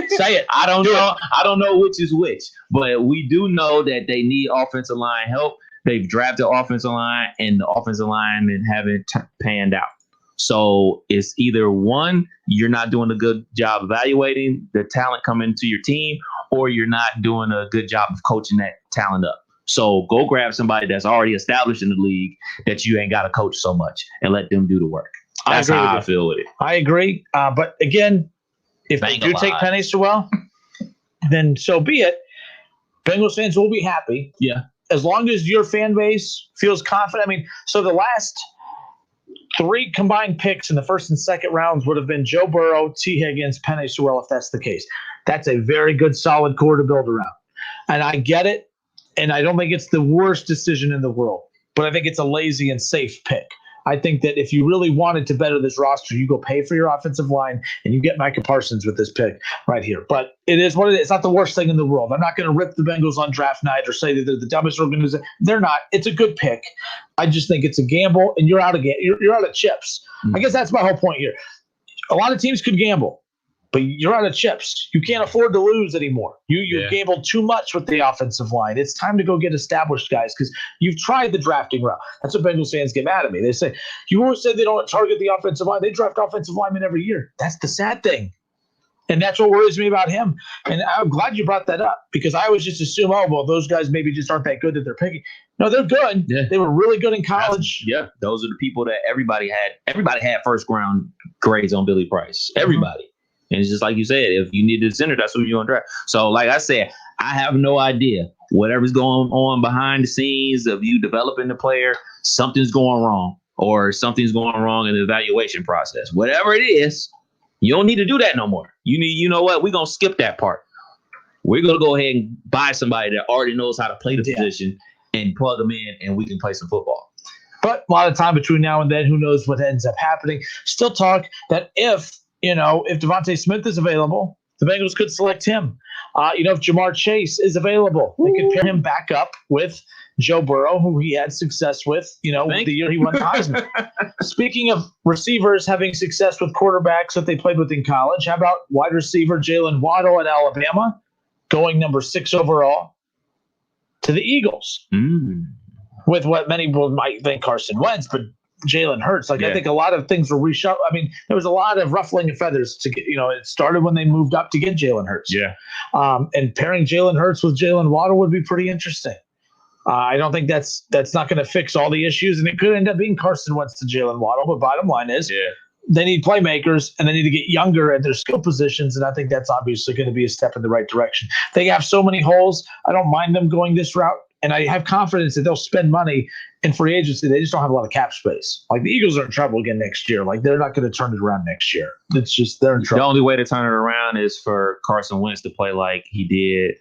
say it. I don't know. I don't know which is which. But we do know that they need offensive line help. They've drafted offensive line, and the offensive linemen haven't panned out. So it's either one, you're not doing a good job evaluating the talent coming to your team, or you're not doing a good job of coaching that talent up. So go grab somebody that's already established in the league that you ain't got to coach so much and let them do the work. That's how I feel with it. I agree. But again, if they do take Penny Sewell, then so be it. Bengals fans will be happy. Yeah. As long as your fan base feels confident. I mean, so the last 3 combined picks in the first and second rounds would have been Joe Burrow, T. Higgins, Penny Sewell, if that's the case. That's a very good, solid core to build around. And I get it, and I don't think it's the worst decision in the world, but I think it's a lazy and safe pick. I think that if you really wanted to better this roster, you go pay for your offensive line and you get Micah Parsons with this pick right here. But it is what it is. It's not the worst thing in the world. I'm not going to rip the Bengals on draft night or say that they're the dumbest organization. They're not. It's a good pick. I just think it's a gamble, and you're out of you're out of chips. I guess that's my whole point here. A lot of teams could gamble, but you're out of chips. You can't afford to lose anymore. You gambled too much with the offensive line. It's time to go get established guys because you've tried the drafting route. That's what Bengals fans get mad at me. They say, you always said they don't target the offensive line. They draft offensive linemen every year. That's the sad thing. And that's what worries me about him. And I'm glad you brought that up because I always just assume, those guys maybe just aren't that good that they're picking. No, they're good. Yeah. They were really good in college. Those are the people that everybody had. Everybody had first round grades on Billy Price. Everybody. And it's just like you said, if you need a center, that's who you're going to draft. So, like I said, I have no idea. Whatever's going on behind the scenes of you developing the player, something's going wrong or something's going wrong in the evaluation process. Whatever it is, you don't need to do that no more. You know what? We're going to skip that part. We're going to go ahead and buy somebody that already knows how to play the position and plug them in, and we can play some football. But a lot of time between now and then, who knows what ends up happening. Still talk that if Devontae Smith is available, the Bengals could select him. If Jamar Chase is available, they could pair him back up with Joe Burrow, who he had success with, the year he won Heisman. Speaking of receivers having success with quarterbacks that they played with in college, how about wide receiver Jalen Waddle at Alabama, going number 6 overall to the Eagles, with what many people might think Carson Wentz, but Jalen Hurts. I think a lot of things were reshuffled. I mean, there was a lot of ruffling of feathers to get, it started when they moved up to get Jalen Hurts. Yeah. And pairing Jalen Hurts with Jalen Waddle would be pretty interesting. I don't think that's not going to fix all the issues, and it could end up being Carson Wentz to Jalen Waddle. But bottom line is, they need playmakers, and they need to get younger at their skill positions, and I think that's obviously going to be a step in the right direction. They have so many holes. I don't mind them going this route, and I have confidence that they'll spend money in free agency. They just don't have a lot of cap space. Like, the Eagles are in trouble again next year. Like, they're not going to turn it around next year. It's just they're in trouble. The only way to turn it around is for Carson Wentz to play like he did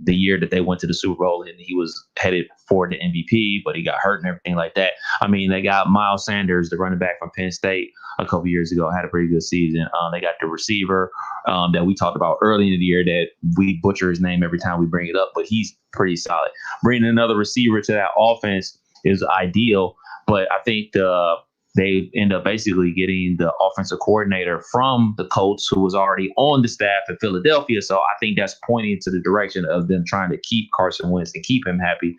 the year that they went to the Super Bowl, and he was headed for the MVP, but he got hurt and everything like that. I mean, they got Miles Sanders, the running back from Penn State, a couple years ago, had a pretty good season. They got the receiver that we talked about early in the year that we butcher his name every time we bring it up, but he's pretty solid. Bringing another receiver to that offense is ideal, but I think they end up basically getting the offensive coordinator from the Colts, who was already on the staff in Philadelphia. So I think that's pointing to the direction of them trying to keep Carson Wentz and keep him happy.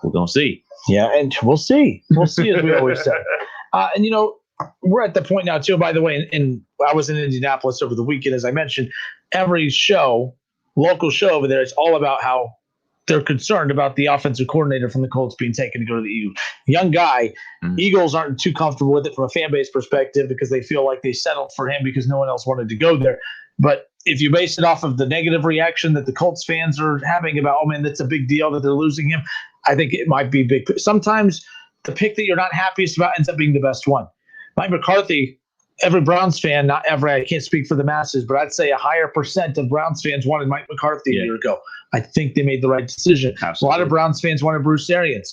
We're going to see. Yeah, and we'll see. We'll see, as we always say. And, we're at the point now, too, by the way, and I was in Indianapolis over the weekend, as I mentioned. Every local show over there, it's all about how they're concerned about the offensive coordinator from the Colts being taken to go to the Eagles. Young guy. Eagles aren't too comfortable with it from a fan base perspective because they feel like they settled for him because no one else wanted to go there. But if you base it off of the negative reaction that the Colts fans are having about, that's a big deal that they're losing him, I think it might be big. Sometimes the pick that you're not happiest about ends up being the best one. Mike McCarthy, every Browns fan, not every, I can't speak for the masses, but I'd say a higher percent of Browns fans wanted Mike McCarthy a year ago. I think they made the right decision. Absolutely. A lot of Browns fans wanted Bruce Arians.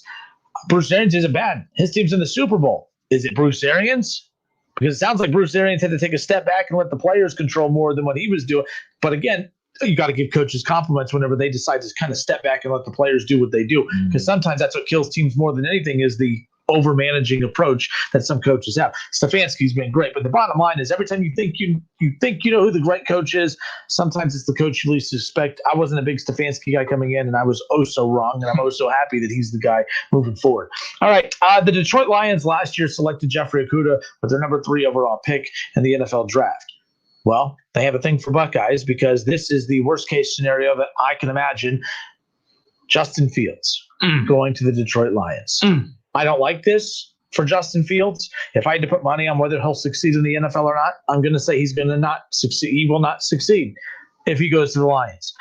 Bruce Arians isn't bad. His team's in the Super Bowl. Is it Bruce Arians? Because it sounds like Bruce Arians had to take a step back and let the players control more than what he was doing. But again, you got to give coaches compliments whenever they decide to kind of step back and let the players do what they do. Because sometimes that's what kills teams more than anything is the over-managing approach that some coaches have. Stefanski's been great, but the bottom line is every time you think you know who the great coach is, sometimes it's the coach you least suspect. I wasn't a big Stefanski guy coming in, and I was so wrong, and I'm so happy that he's the guy moving forward. All right, the Detroit Lions last year selected Jeffrey Okudah with their number 3 overall pick in the NFL draft. Well, they have a thing for Buckeyes because this is the worst-case scenario that I can imagine. Justin Fields going to the Detroit Lions. I don't like this for Justin Fields, if I had to put money on whether he'll succeed in the NFL or not, I'm going to say he's going to not succeed. He will not succeed if he goes to the Lions.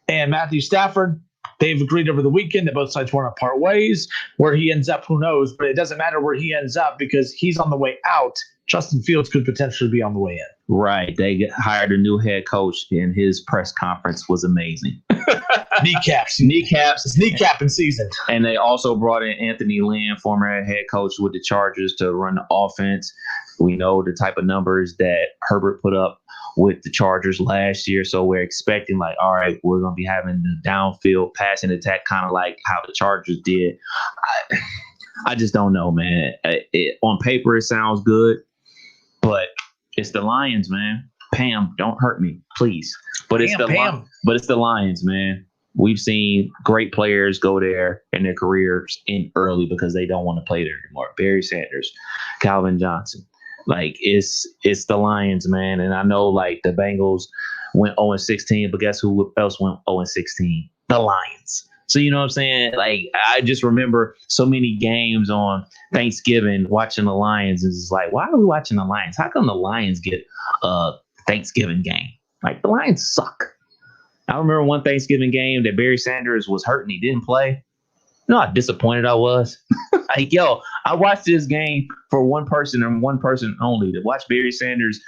And Matthew Stafford, they've agreed over the weekend that both sides want to part ways. Where he ends up, who knows? But it doesn't matter where he ends up because he's on the way out. Justin Fields could potentially be on the way in. Right. They hired a new head coach, and his press conference was amazing. Kneecaps. It's kneecapping season. And they also brought in Anthony Lynn, former head coach with the Chargers, to run the offense. We know the type of numbers that Herbert put up with the Chargers last year. So we're expecting, like, all right, we're going to be having the downfield passing attack, kind of like how the Chargers did. I just don't know, man. On paper, it sounds good, but it's the Lions, man. Pam, don't hurt me, please. But it's the Lions, man. We've seen great players go there in their careers in early because they don't want to play there anymore. Barry Sanders, Calvin Johnson. Like, it's the Lions, man. And I know, like, the Bengals went 0-16, but guess who else went 0-16? The Lions. So, you know what I'm saying? Like, I just remember so many games on Thanksgiving watching the Lions. And it's like, why are we watching the Lions? How come the Lions get a Thanksgiving game? Like, the Lions suck. I remember one Thanksgiving game that Barry Sanders was hurt and he didn't play. You know how disappointed I was? Like, yo, I watched this game for one person and one person only, to watch Barry Sanders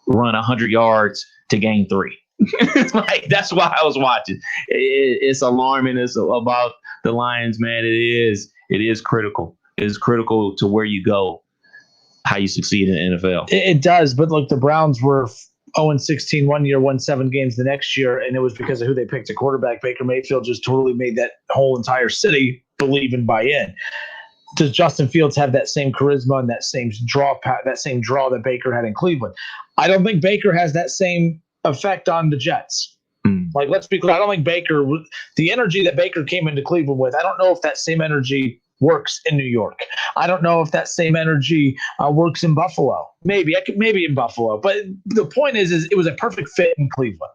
run 100 yards to gain 3. It's like, that's why I was watching. It's alarming. It's about the Lions, man. It is critical. It is critical to where you go, how you succeed in the NFL. It does, but look, the Browns were 0-16 one year, won 7 games the next year, and it was because of who they picked a quarterback. Baker Mayfield just totally made that whole entire city believe and buy in. Does Justin Fields have that same charisma and that same draw that Baker had in Cleveland? I don't think Baker has that same effect on the Jets. Like, let's be clear. I don't think Baker, the energy that Baker came into Cleveland with, I don't know if that same energy works in New York. I don't know if that same energy works in Buffalo. Maybe in Buffalo. But the point is it was a perfect fit in Cleveland.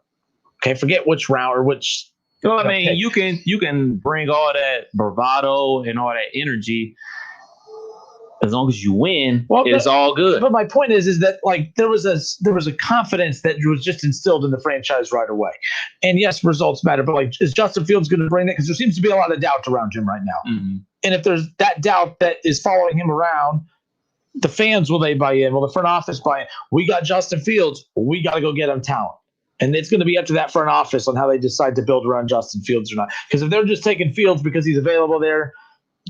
Okay, forget which round or which. You know what I mean? You can bring all that bravado and all that energy. As long as you win, it's all good. But my point is that, like, there was a confidence that was just instilled in the franchise right away. And yes, results matter, but, like, is Justin Fields going to bring that? Because there seems to be a lot of doubt around him right now. Mm-hmm. And if there's that doubt that is following him around, the fans, will they buy in? Will the front office buy in? We got Justin Fields. We got to go get him talent. And it's going to be up to that front office on how they decide to build around Justin Fields or not. Because if they're just taking Fields because he's available there,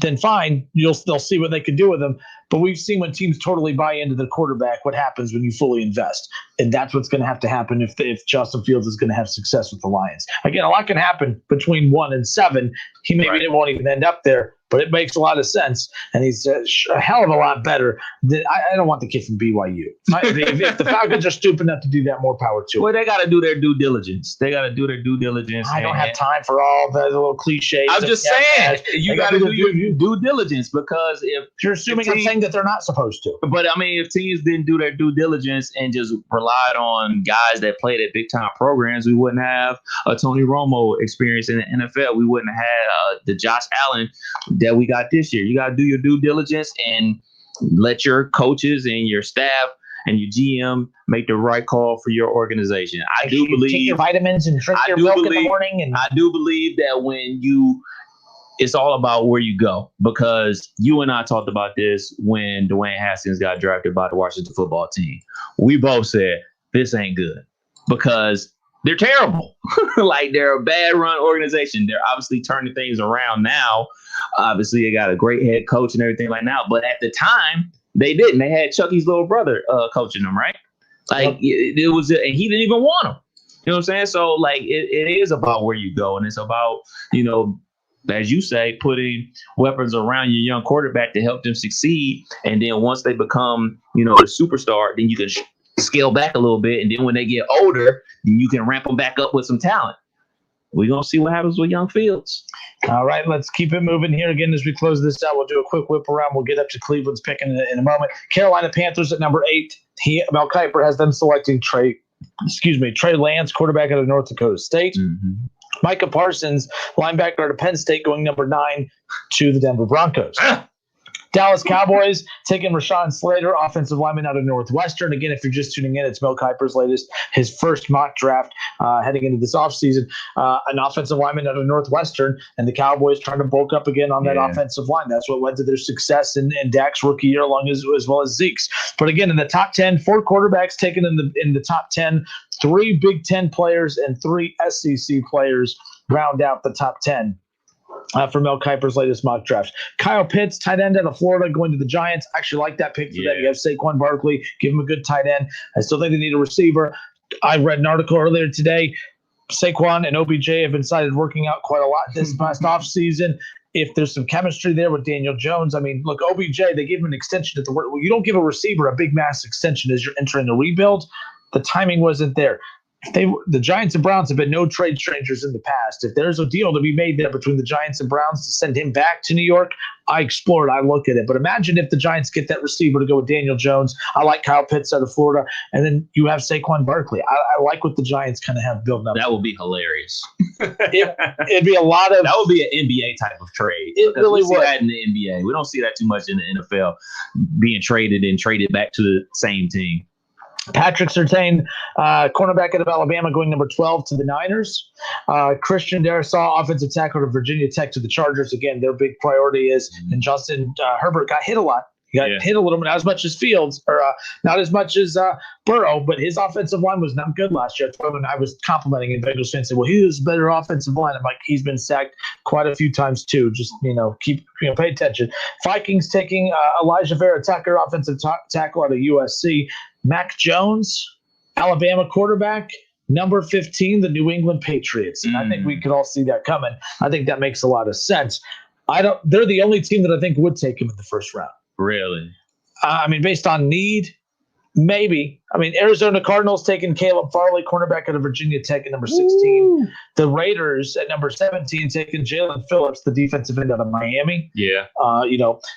then fine, they'll see what they can do with him. But we've seen when teams totally buy into the quarterback, what happens when you fully invest. And that's what's going to have to happen if Justin Fields is going to have success with the Lions. Again, a lot can happen between 1 and 7. He maybe won't even end up there, but it makes a lot of sense. And he's a hell of a lot better. I don't want the kid from BYU. If the Falcons are stupid enough to do that, more power to them. Well, they got to do their due diligence. I don't have time for all the little cliches. I'm just saying, you got to do your due diligence, because if you're assuming I'm saying that they're not supposed to. But I mean, if teams didn't do their due diligence and just relied on guys that played at big time programs, we wouldn't have a Tony Romo experience in the NFL. We wouldn't have had the Josh Allen that we got this year. You got to do your due diligence and let your coaches and your staff and your GM make the right call for your organization. I do believe take your vitamins and drink your milk in the morning. And I do believe that it's all about where you go, because you and I talked about this when Dwayne Haskins got drafted by the Washington football team. We both said this ain't good because they're terrible. Like, they're a bad run organization. They're obviously turning things around now. Obviously, they got a great head coach and everything like that. But at the time, they didn't. They had Chucky's little brother coaching them, right? Like, it was, and he didn't even want them. You know what I'm saying? So, like, it is about where you go, and it's about, as you say, putting weapons around your young quarterback to help them succeed. And then once they become, the superstar, then you can scale back a little bit. And then when they get older, then you can ramp them back up with some talent. We're going to see what happens with young Fields. All right, let's keep it moving here. Again, as we close this out, we'll do a quick whip around. We'll get up to Cleveland's pick in a moment. Carolina Panthers at number 8. Mel Kiper has them selecting Trey Lance, quarterback out of North Dakota State. Mm-hmm. Micah Parsons, linebacker out of Penn State, going number 9 to the Denver Broncos. Dallas Cowboys taking Rashawn Slater, offensive lineman out of Northwestern. Again, if you're just tuning in, it's Mel Kiper's latest, his first mock draft heading into this offseason. An offensive lineman out of Northwestern, and the Cowboys trying to bulk up again on that offensive line. That's what led to their success in Dak's rookie year, along as well as Zeke's. But again, in the top 10, 4 quarterbacks taken in the top 10, 3 Big Ten players and 3 SEC players round out the top 10. For Mel Kiper's latest mock draft. Kyle Pitts, tight end out of Florida, going to the Giants. I actually like that pick for them. You have Saquon Barkley, give him a good tight end. I still think they need a receiver. I read an article earlier today. Saquon and OBJ have been cited working out quite a lot this past offseason. If there's some chemistry there with Daniel Jones, I mean, look, OBJ, they gave him an extension at the work. Well, you don't give a receiver a big mass extension as you're entering a rebuild. The timing wasn't there. The Giants and Browns have been no trade strangers in the past. If there's a deal to be made there between the Giants and Browns to send him back to New York, I explore it. I look at it. But imagine if the Giants get that receiver to go with Daniel Jones. I like Kyle Pitts out of Florida. And then you have Saquon Barkley. I like what the Giants kind of have built up. That would be hilarious. It'd be a lot of – that would be an NBA type of trade. It really would. We see that in the NBA. We don't see that too much in the NFL, being traded and traded back to the same team. Patrick Surtain, cornerback out of Alabama, going number 12 to the Niners. Christian Darrisaw, offensive tackle to Virginia Tech to the Chargers. Again, their big priority is, and Justin Herbert got hit a lot. He got hit a little bit, not as much as Fields, or not as much as Burrow, but his offensive line was not good last year. When I was complimenting him, Bengals fans said, well, he was a better offensive line. I'm like, he's been sacked quite a few times too. Just, pay attention. Vikings taking Elijah Vera Tucker, offensive tackle out of USC. Mac Jones, Alabama quarterback, number 15, the New England Patriots. And I think we could all see that coming. I think that makes a lot of sense. They're the only team that I think would take him in the first round. Really? Based on need, maybe. Arizona Cardinals taking Caleb Farley, cornerback out of Virginia Tech at number 16. Ooh. The Raiders at number 17 taking Jalen Phillips, the defensive end out of Miami. Yeah.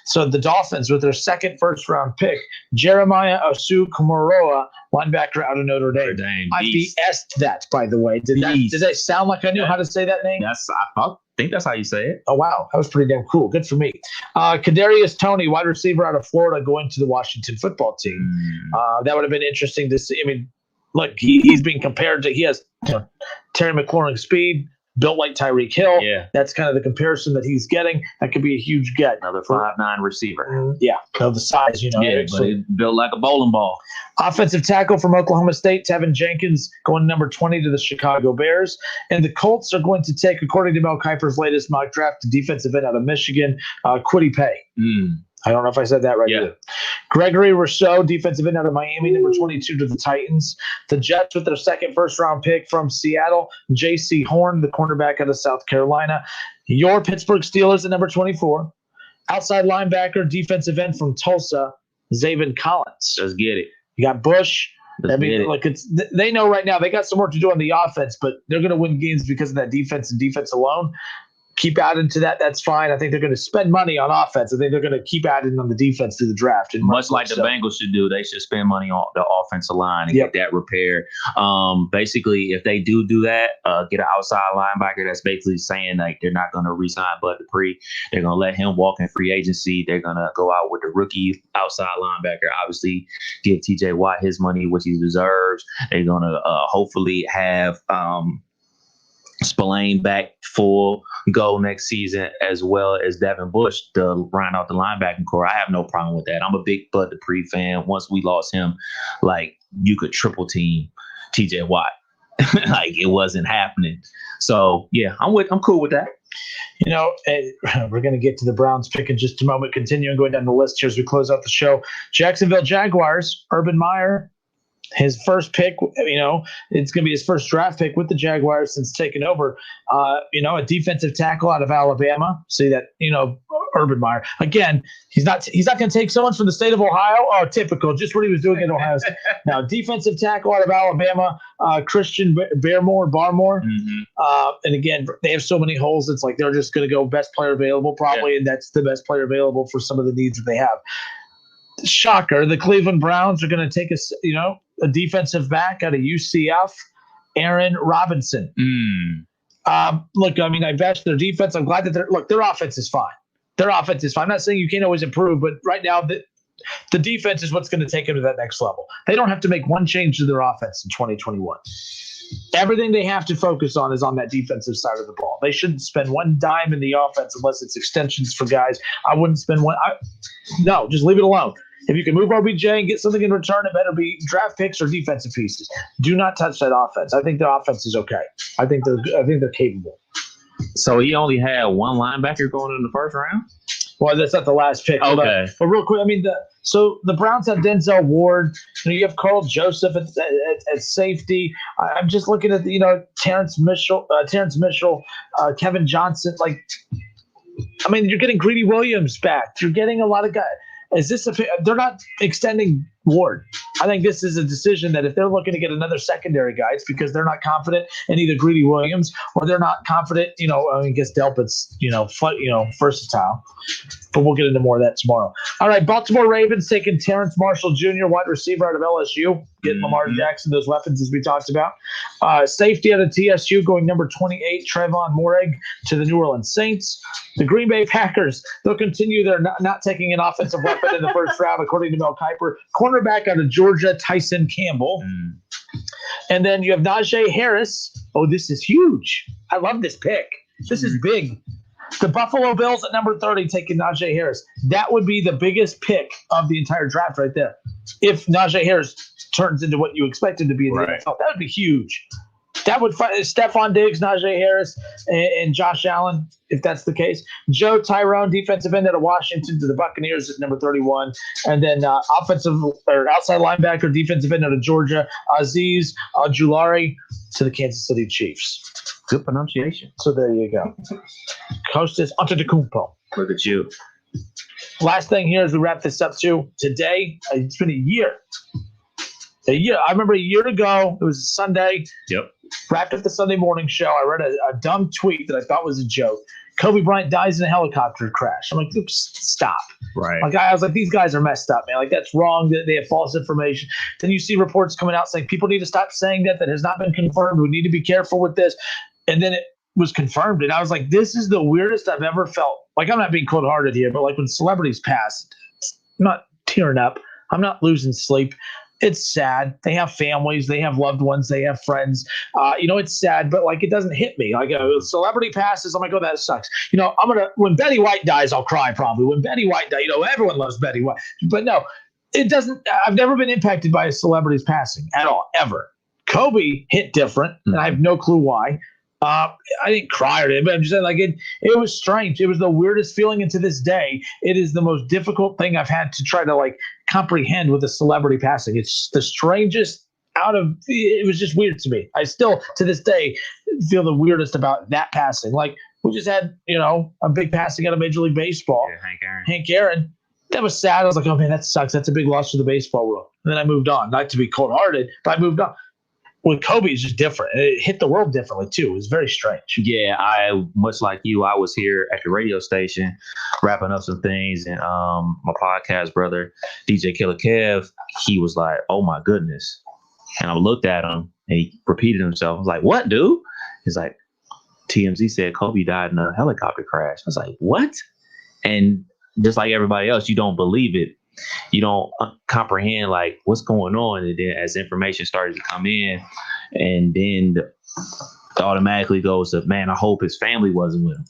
So the Dolphins with their second first-round pick, Jeremiah Osu-Komoroa, linebacker out of Notre Dame. I BS'd that, by the way. Did that sound like I knew how to say that name? I think that's how you say it. Oh, wow. That was pretty damn cool. Good for me. Kadarius Toney, wide receiver out of Florida, going to the Washington football team. That would have been interesting to see. Look, he's being compared to – he has Terry McLaurin speed, built like Tyreek Hill. Yeah. That's kind of the comparison that he's getting. That could be a huge get. Another 5'9" receiver. Yeah. The size, Yeah, but he's built like a bowling ball. Offensive tackle from Oklahoma State, Tevin Jenkins, going number 20 to the Chicago Bears. And the Colts are going to take, according to Mel Kiper's latest mock draft, the defensive end out of Michigan, Kwity Paye. I don't know if I said that right either. Gregory Rousseau, defensive end out of Miami, number 22 to the Titans. The Jets with their second first-round pick from Seattle, J.C. Horn, the cornerback out of South Carolina. Your Pittsburgh Steelers at number 24. Outside linebacker, defensive end from Tulsa, Zaven Collins. Let's get it. You got Bush. They know right now they got some work to do on the offense, but they're going to win games because of that defense and defense alone. Keep adding to that. That's fine. I think they're going to spend money on offense. I think they're going to keep adding on the defense through the draft. And much like the Bengals should do, they should spend money on the offensive line and get that repaired. Basically, if they do that, get an outside linebacker that's basically saying like they're not going to re-sign Bud Dupree. They're going to let him walk in free agency. They're going to go out with the rookie outside linebacker. Obviously, give T.J. Watt his money, which he deserves. They're going to hopefully have Spillane back full go next season, as well as Devin Bush to round out the linebacking core. I have no problem with that. I'm a big Bud Dupree fan. Once we lost him, you could triple team TJ Watt. It wasn't happening. So yeah, I'm cool with that. We're going to get to the Browns pick in just a moment. Continuing going down the list here as we close out the show. Jacksonville Jaguars, Urban Meyer. His first pick, it's going to be his first draft pick with the Jaguars since taking over. A defensive tackle out of Alabama. See that, Urban Meyer. Again, he's not going to take someone from the state of Ohio. Oh, typical. Just what he was doing in Ohio State. Now, defensive tackle out of Alabama, Christian Barmore. And again, they have so many holes. It's like they're just going to go best player available probably, and that's the best player available for some of the needs that they have. Shocker, the Cleveland Browns are going to take a defensive back out of UCF, Aaron Robinson. I bashed their defense. I'm glad that their offense is fine. Their offense is fine. I'm not saying you can't always improve, but right now the defense is what's going to take them to that next level. They don't have to make one change to their offense in 2021. Everything they have to focus on is on that defensive side of the ball. They shouldn't spend one dime in the offense unless it's extensions for guys. I wouldn't spend one. No, just leave it alone. If you can move OBJ and get something in return, it better be draft picks or defensive pieces. Do not touch that offense. I think the offense is okay. I think they're capable. So he only had one linebacker going in the first round? Well, that's not the last pick. Okay. But real quick, I mean, the Browns have Denzel Ward. You have Carl Joseph at safety. I'm just looking at Terrence Mitchell, Kevin Johnson. Like, I mean, you're getting Greedy Williams back. You're getting a lot of guys. They're not extending Ward. I think this is a decision that if they're looking to get another secondary guy, it's because they're not confident in either Greedy Williams or they're not confident, I guess Delpit's, versatile. But we'll get into more of that tomorrow. All right, Baltimore Ravens taking Terrence Marshall Jr., wide receiver out of LSU, getting Lamar Jackson those weapons as we talked about. Safety out of TSU going number 28, Trevon Moehrig to the New Orleans Saints. The Green Bay Packers, they'll continue their not taking an offensive weapon in the first round, according to Mel Kiper. Cornerback out of Georgia, Tyson Campbell. And then you have Najee Harris. Oh, this is huge. I love this pick. This is big. The Buffalo Bills at number 30 taking Najee Harris. That would be the biggest pick of the entire draft right there. If Najee Harris turns into what you expect him to be in the NFL, that would be huge. That would find Stephon Diggs, Najee Harris, and Josh Allen, if that's the case. Joe Tyrone, defensive end out of Washington to the Buccaneers at number 31. And then offensive or outside linebacker, defensive end out of Georgia, Azeez Ojulari to the Kansas City Chiefs. Good pronunciation. So there you go. Costas Antetokounmpo. Look at you. Last thing here as we wrap this up too. Today, it's been a year. I remember a year ago, it was a Sunday. Yep. Wrapped up the Sunday morning show. I read a dumb tweet that I thought was a joke. Kobe Bryant dies in a helicopter crash. I'm like, oops, stop. Right. Like, I was like, these guys are messed up, man. Like, that's wrong. They have false information. Then you see reports coming out saying people need to stop saying that has not been confirmed. We need to be careful with this. And then it was confirmed. And I was like, this is the weirdest I've ever felt. Like, I'm not being cold-hearted here, but like when celebrities pass, I'm not tearing up. I'm not losing sleep. It's sad. They have families. They have loved ones. They have friends. It's sad, but like it doesn't hit me. Like a celebrity passes, I'm like, oh, that sucks. When Betty White dies, I'll cry probably. When Betty White dies, everyone loves Betty White. But no, it doesn't. I've never been impacted by a celebrity's passing at all, ever. Kobe hit different, and I have no clue why. I didn't cry or anything, but I'm just saying, like, it was strange. It was the weirdest feeling, and to this day, it is the most difficult thing I've had to try to, like, comprehend with a celebrity passing. It's the strangest it was just weird to me. I still, to this day, feel the weirdest about that passing. Like, we just had, a big passing out of Major League Baseball. Yeah, Hank Aaron. That was sad. I was like, oh, man, that sucks. That's a big loss for the baseball world. And then I moved on. Not to be cold-hearted, but I moved on. With Kobe, it's just different. It hit the world differently, too. It was very strange. Yeah, much like you, I was here at the radio station wrapping up some things, and my podcast brother, DJ Killer Kev, he was like, oh, my goodness. And I looked at him, and he repeated himself. I was like, what, dude? He's like, TMZ said Kobe died in a helicopter crash. I was like, what? And just like everybody else, you don't believe it. You don't comprehend like what's going on, and then as information started to come in, and then it automatically goes to, man, I hope his family wasn't with him.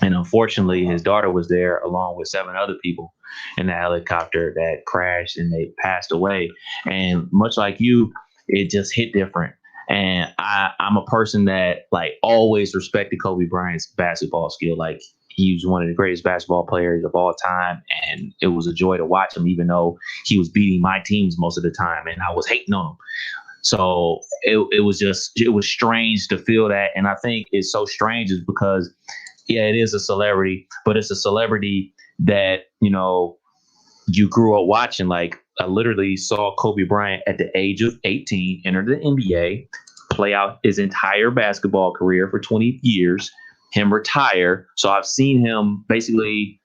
And unfortunately, his daughter was there along with 7 other people in the helicopter that crashed, and they passed away. And much like you, it just hit different. And I'm a person that like always respected Kobe Bryant's basketball skill. Like, he was one of the greatest basketball players of all time, and it was a joy to watch him, even though he was beating my teams most of the time, and I was hating on him. So it was strange to feel that, and I think it's so strange is because, yeah, it is a celebrity, but it's a celebrity that, you grew up watching. Like, I literally saw Kobe Bryant at the age of 18 enter the NBA, play out his entire basketball career for 20 years, him retire. So I've seen him basically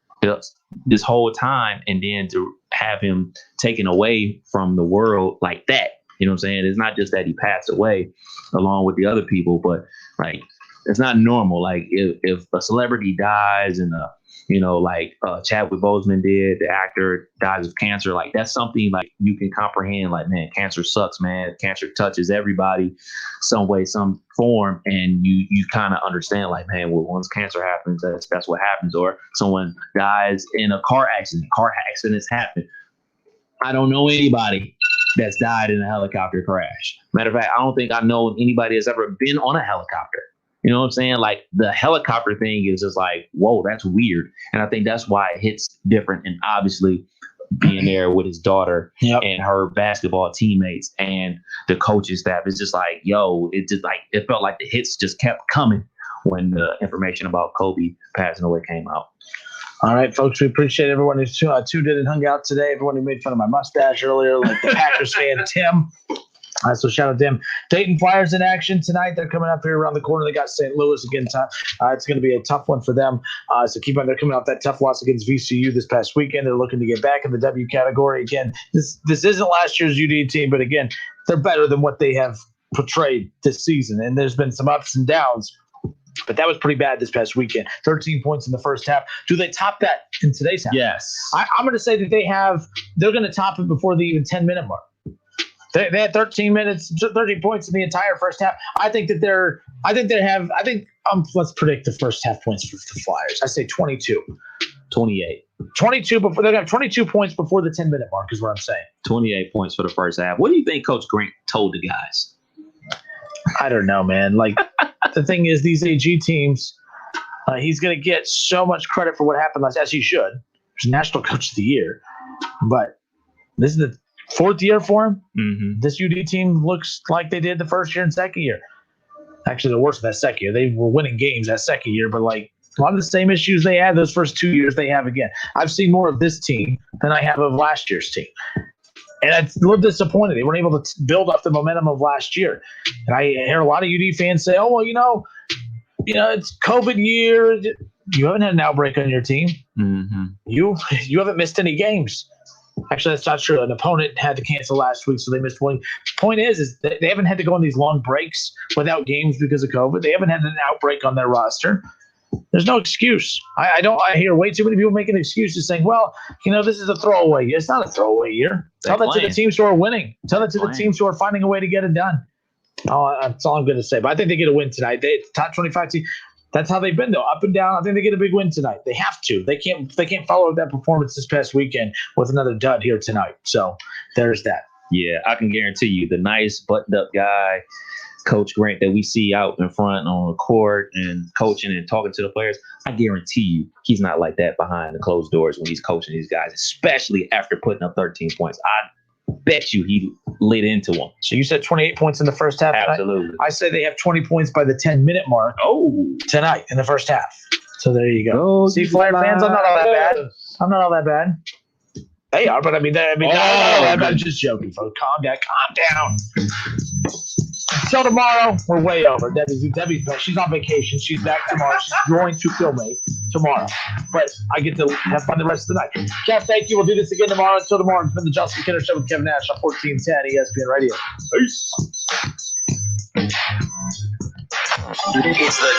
this whole time, and then to have him taken away from the world like that, you know what I'm saying? It's not just that he passed away along with the other people, but like, it's not normal. Like, if a celebrity dies in like Chadwick Boseman did, the actor dies of cancer. Like that's something like you can comprehend. Like, man, cancer sucks, man. Cancer touches everybody some way, some form. And you kind of understand like, man, well, once cancer happens, that's what happens. Or someone dies in a car accident. Car accidents happen. I don't know anybody that's died in a helicopter crash. Matter of fact, I don't think I know anybody that's ever been on a helicopter. You know what I'm saying? Like the helicopter thing is just like, whoa, that's weird. And I think that's why it hits different. And obviously being there with his daughter and her basketball teammates and the coaching staff is just like, yo, it just like, it felt like the hits just kept coming when the information about Kobe passing away came out. All right, folks, we appreciate everyone who tuned in and hung out today. Everyone who made fun of my mustache earlier, like the Packers fan, Tim. So shout out to them. Dayton Flyers in action tonight. They're coming up here around the corner. They got St. Louis again. It's going to be a tough one for them. So keep on. They're coming off that tough loss against VCU this past weekend. They're looking to get back in the W category again. This isn't last year's UD team, but again, they're better than what they have portrayed this season. And there's been some ups and downs, but that was pretty bad this past weekend. 13 points in the first half. Do they top that in today's half? Yes. I'm going to say that they're going to top it before the even 10-minute mark. They had 13 points in the entire first half. Let's predict the first half points for the Flyers. I say 22. 28. 22 before they got 22 points before the 10-minute mark is what I'm saying. 28 points for the first half. What do you think Coach Grant told the guys? I don't know, man. Like the thing is, these AG teams, he's going to get so much credit for what happened last, as he should. He's National Coach of the Year, but this is the fourth year for him. Mm-hmm. This UD team looks like they did the first year and second year. Actually, the worst of that second year. They were winning games that second year, but like a lot of the same issues they had those first 2 years they have again. I've seen more of this team than I have of last year's team. And I'm a little disappointed. They weren't able to build up the momentum of last year. And I hear a lot of UD fans say, oh, well, it's COVID year. You haven't had an outbreak on your team. Mm-hmm. You haven't missed any games. Actually, that's not true. An opponent had to cancel last week, so they missed one. Point is that they haven't had to go on these long breaks without games because of COVID. They haven't had an outbreak on their roster. There's no excuse. I hear way too many people making excuses saying, well, this is a throwaway year. It's not a throwaway year. Tell that to the teams who are winning. Tell that to the teams who are finding a way to get it done. Oh, that's all I'm going to say. But I think they get a win tonight. Top 25 team. That's how they've been, though, up and down. I think they get a big win tonight. They have to. They can't follow that performance this past weekend with another dud here tonight. So there's that. Yeah, I can guarantee you the nice buttoned-up guy, Coach Grant, that we see out in front on the court and coaching and talking to the players, I guarantee you he's not like that behind the closed doors when he's coaching these guys, especially after putting up 13 points. I bet you he lit into them. So you said 28 points in the first half? Absolutely. I say they have 20 points by the 10-minute mark tonight in the first half. So there you go. See, Flyer fans, I'm not all that bad. They are, but I'm just joking, folks. Calm down. Until tomorrow, we're way over. Debbie's back. She's on vacation. She's back tomorrow. She's going to film me tomorrow. But I get to have fun the rest of the night. Kev, thank you. We'll do this again tomorrow. Until tomorrow, it's been the Justin Kinner Show with Kevin Nash on 1410 ESPN Radio. Peace. It's the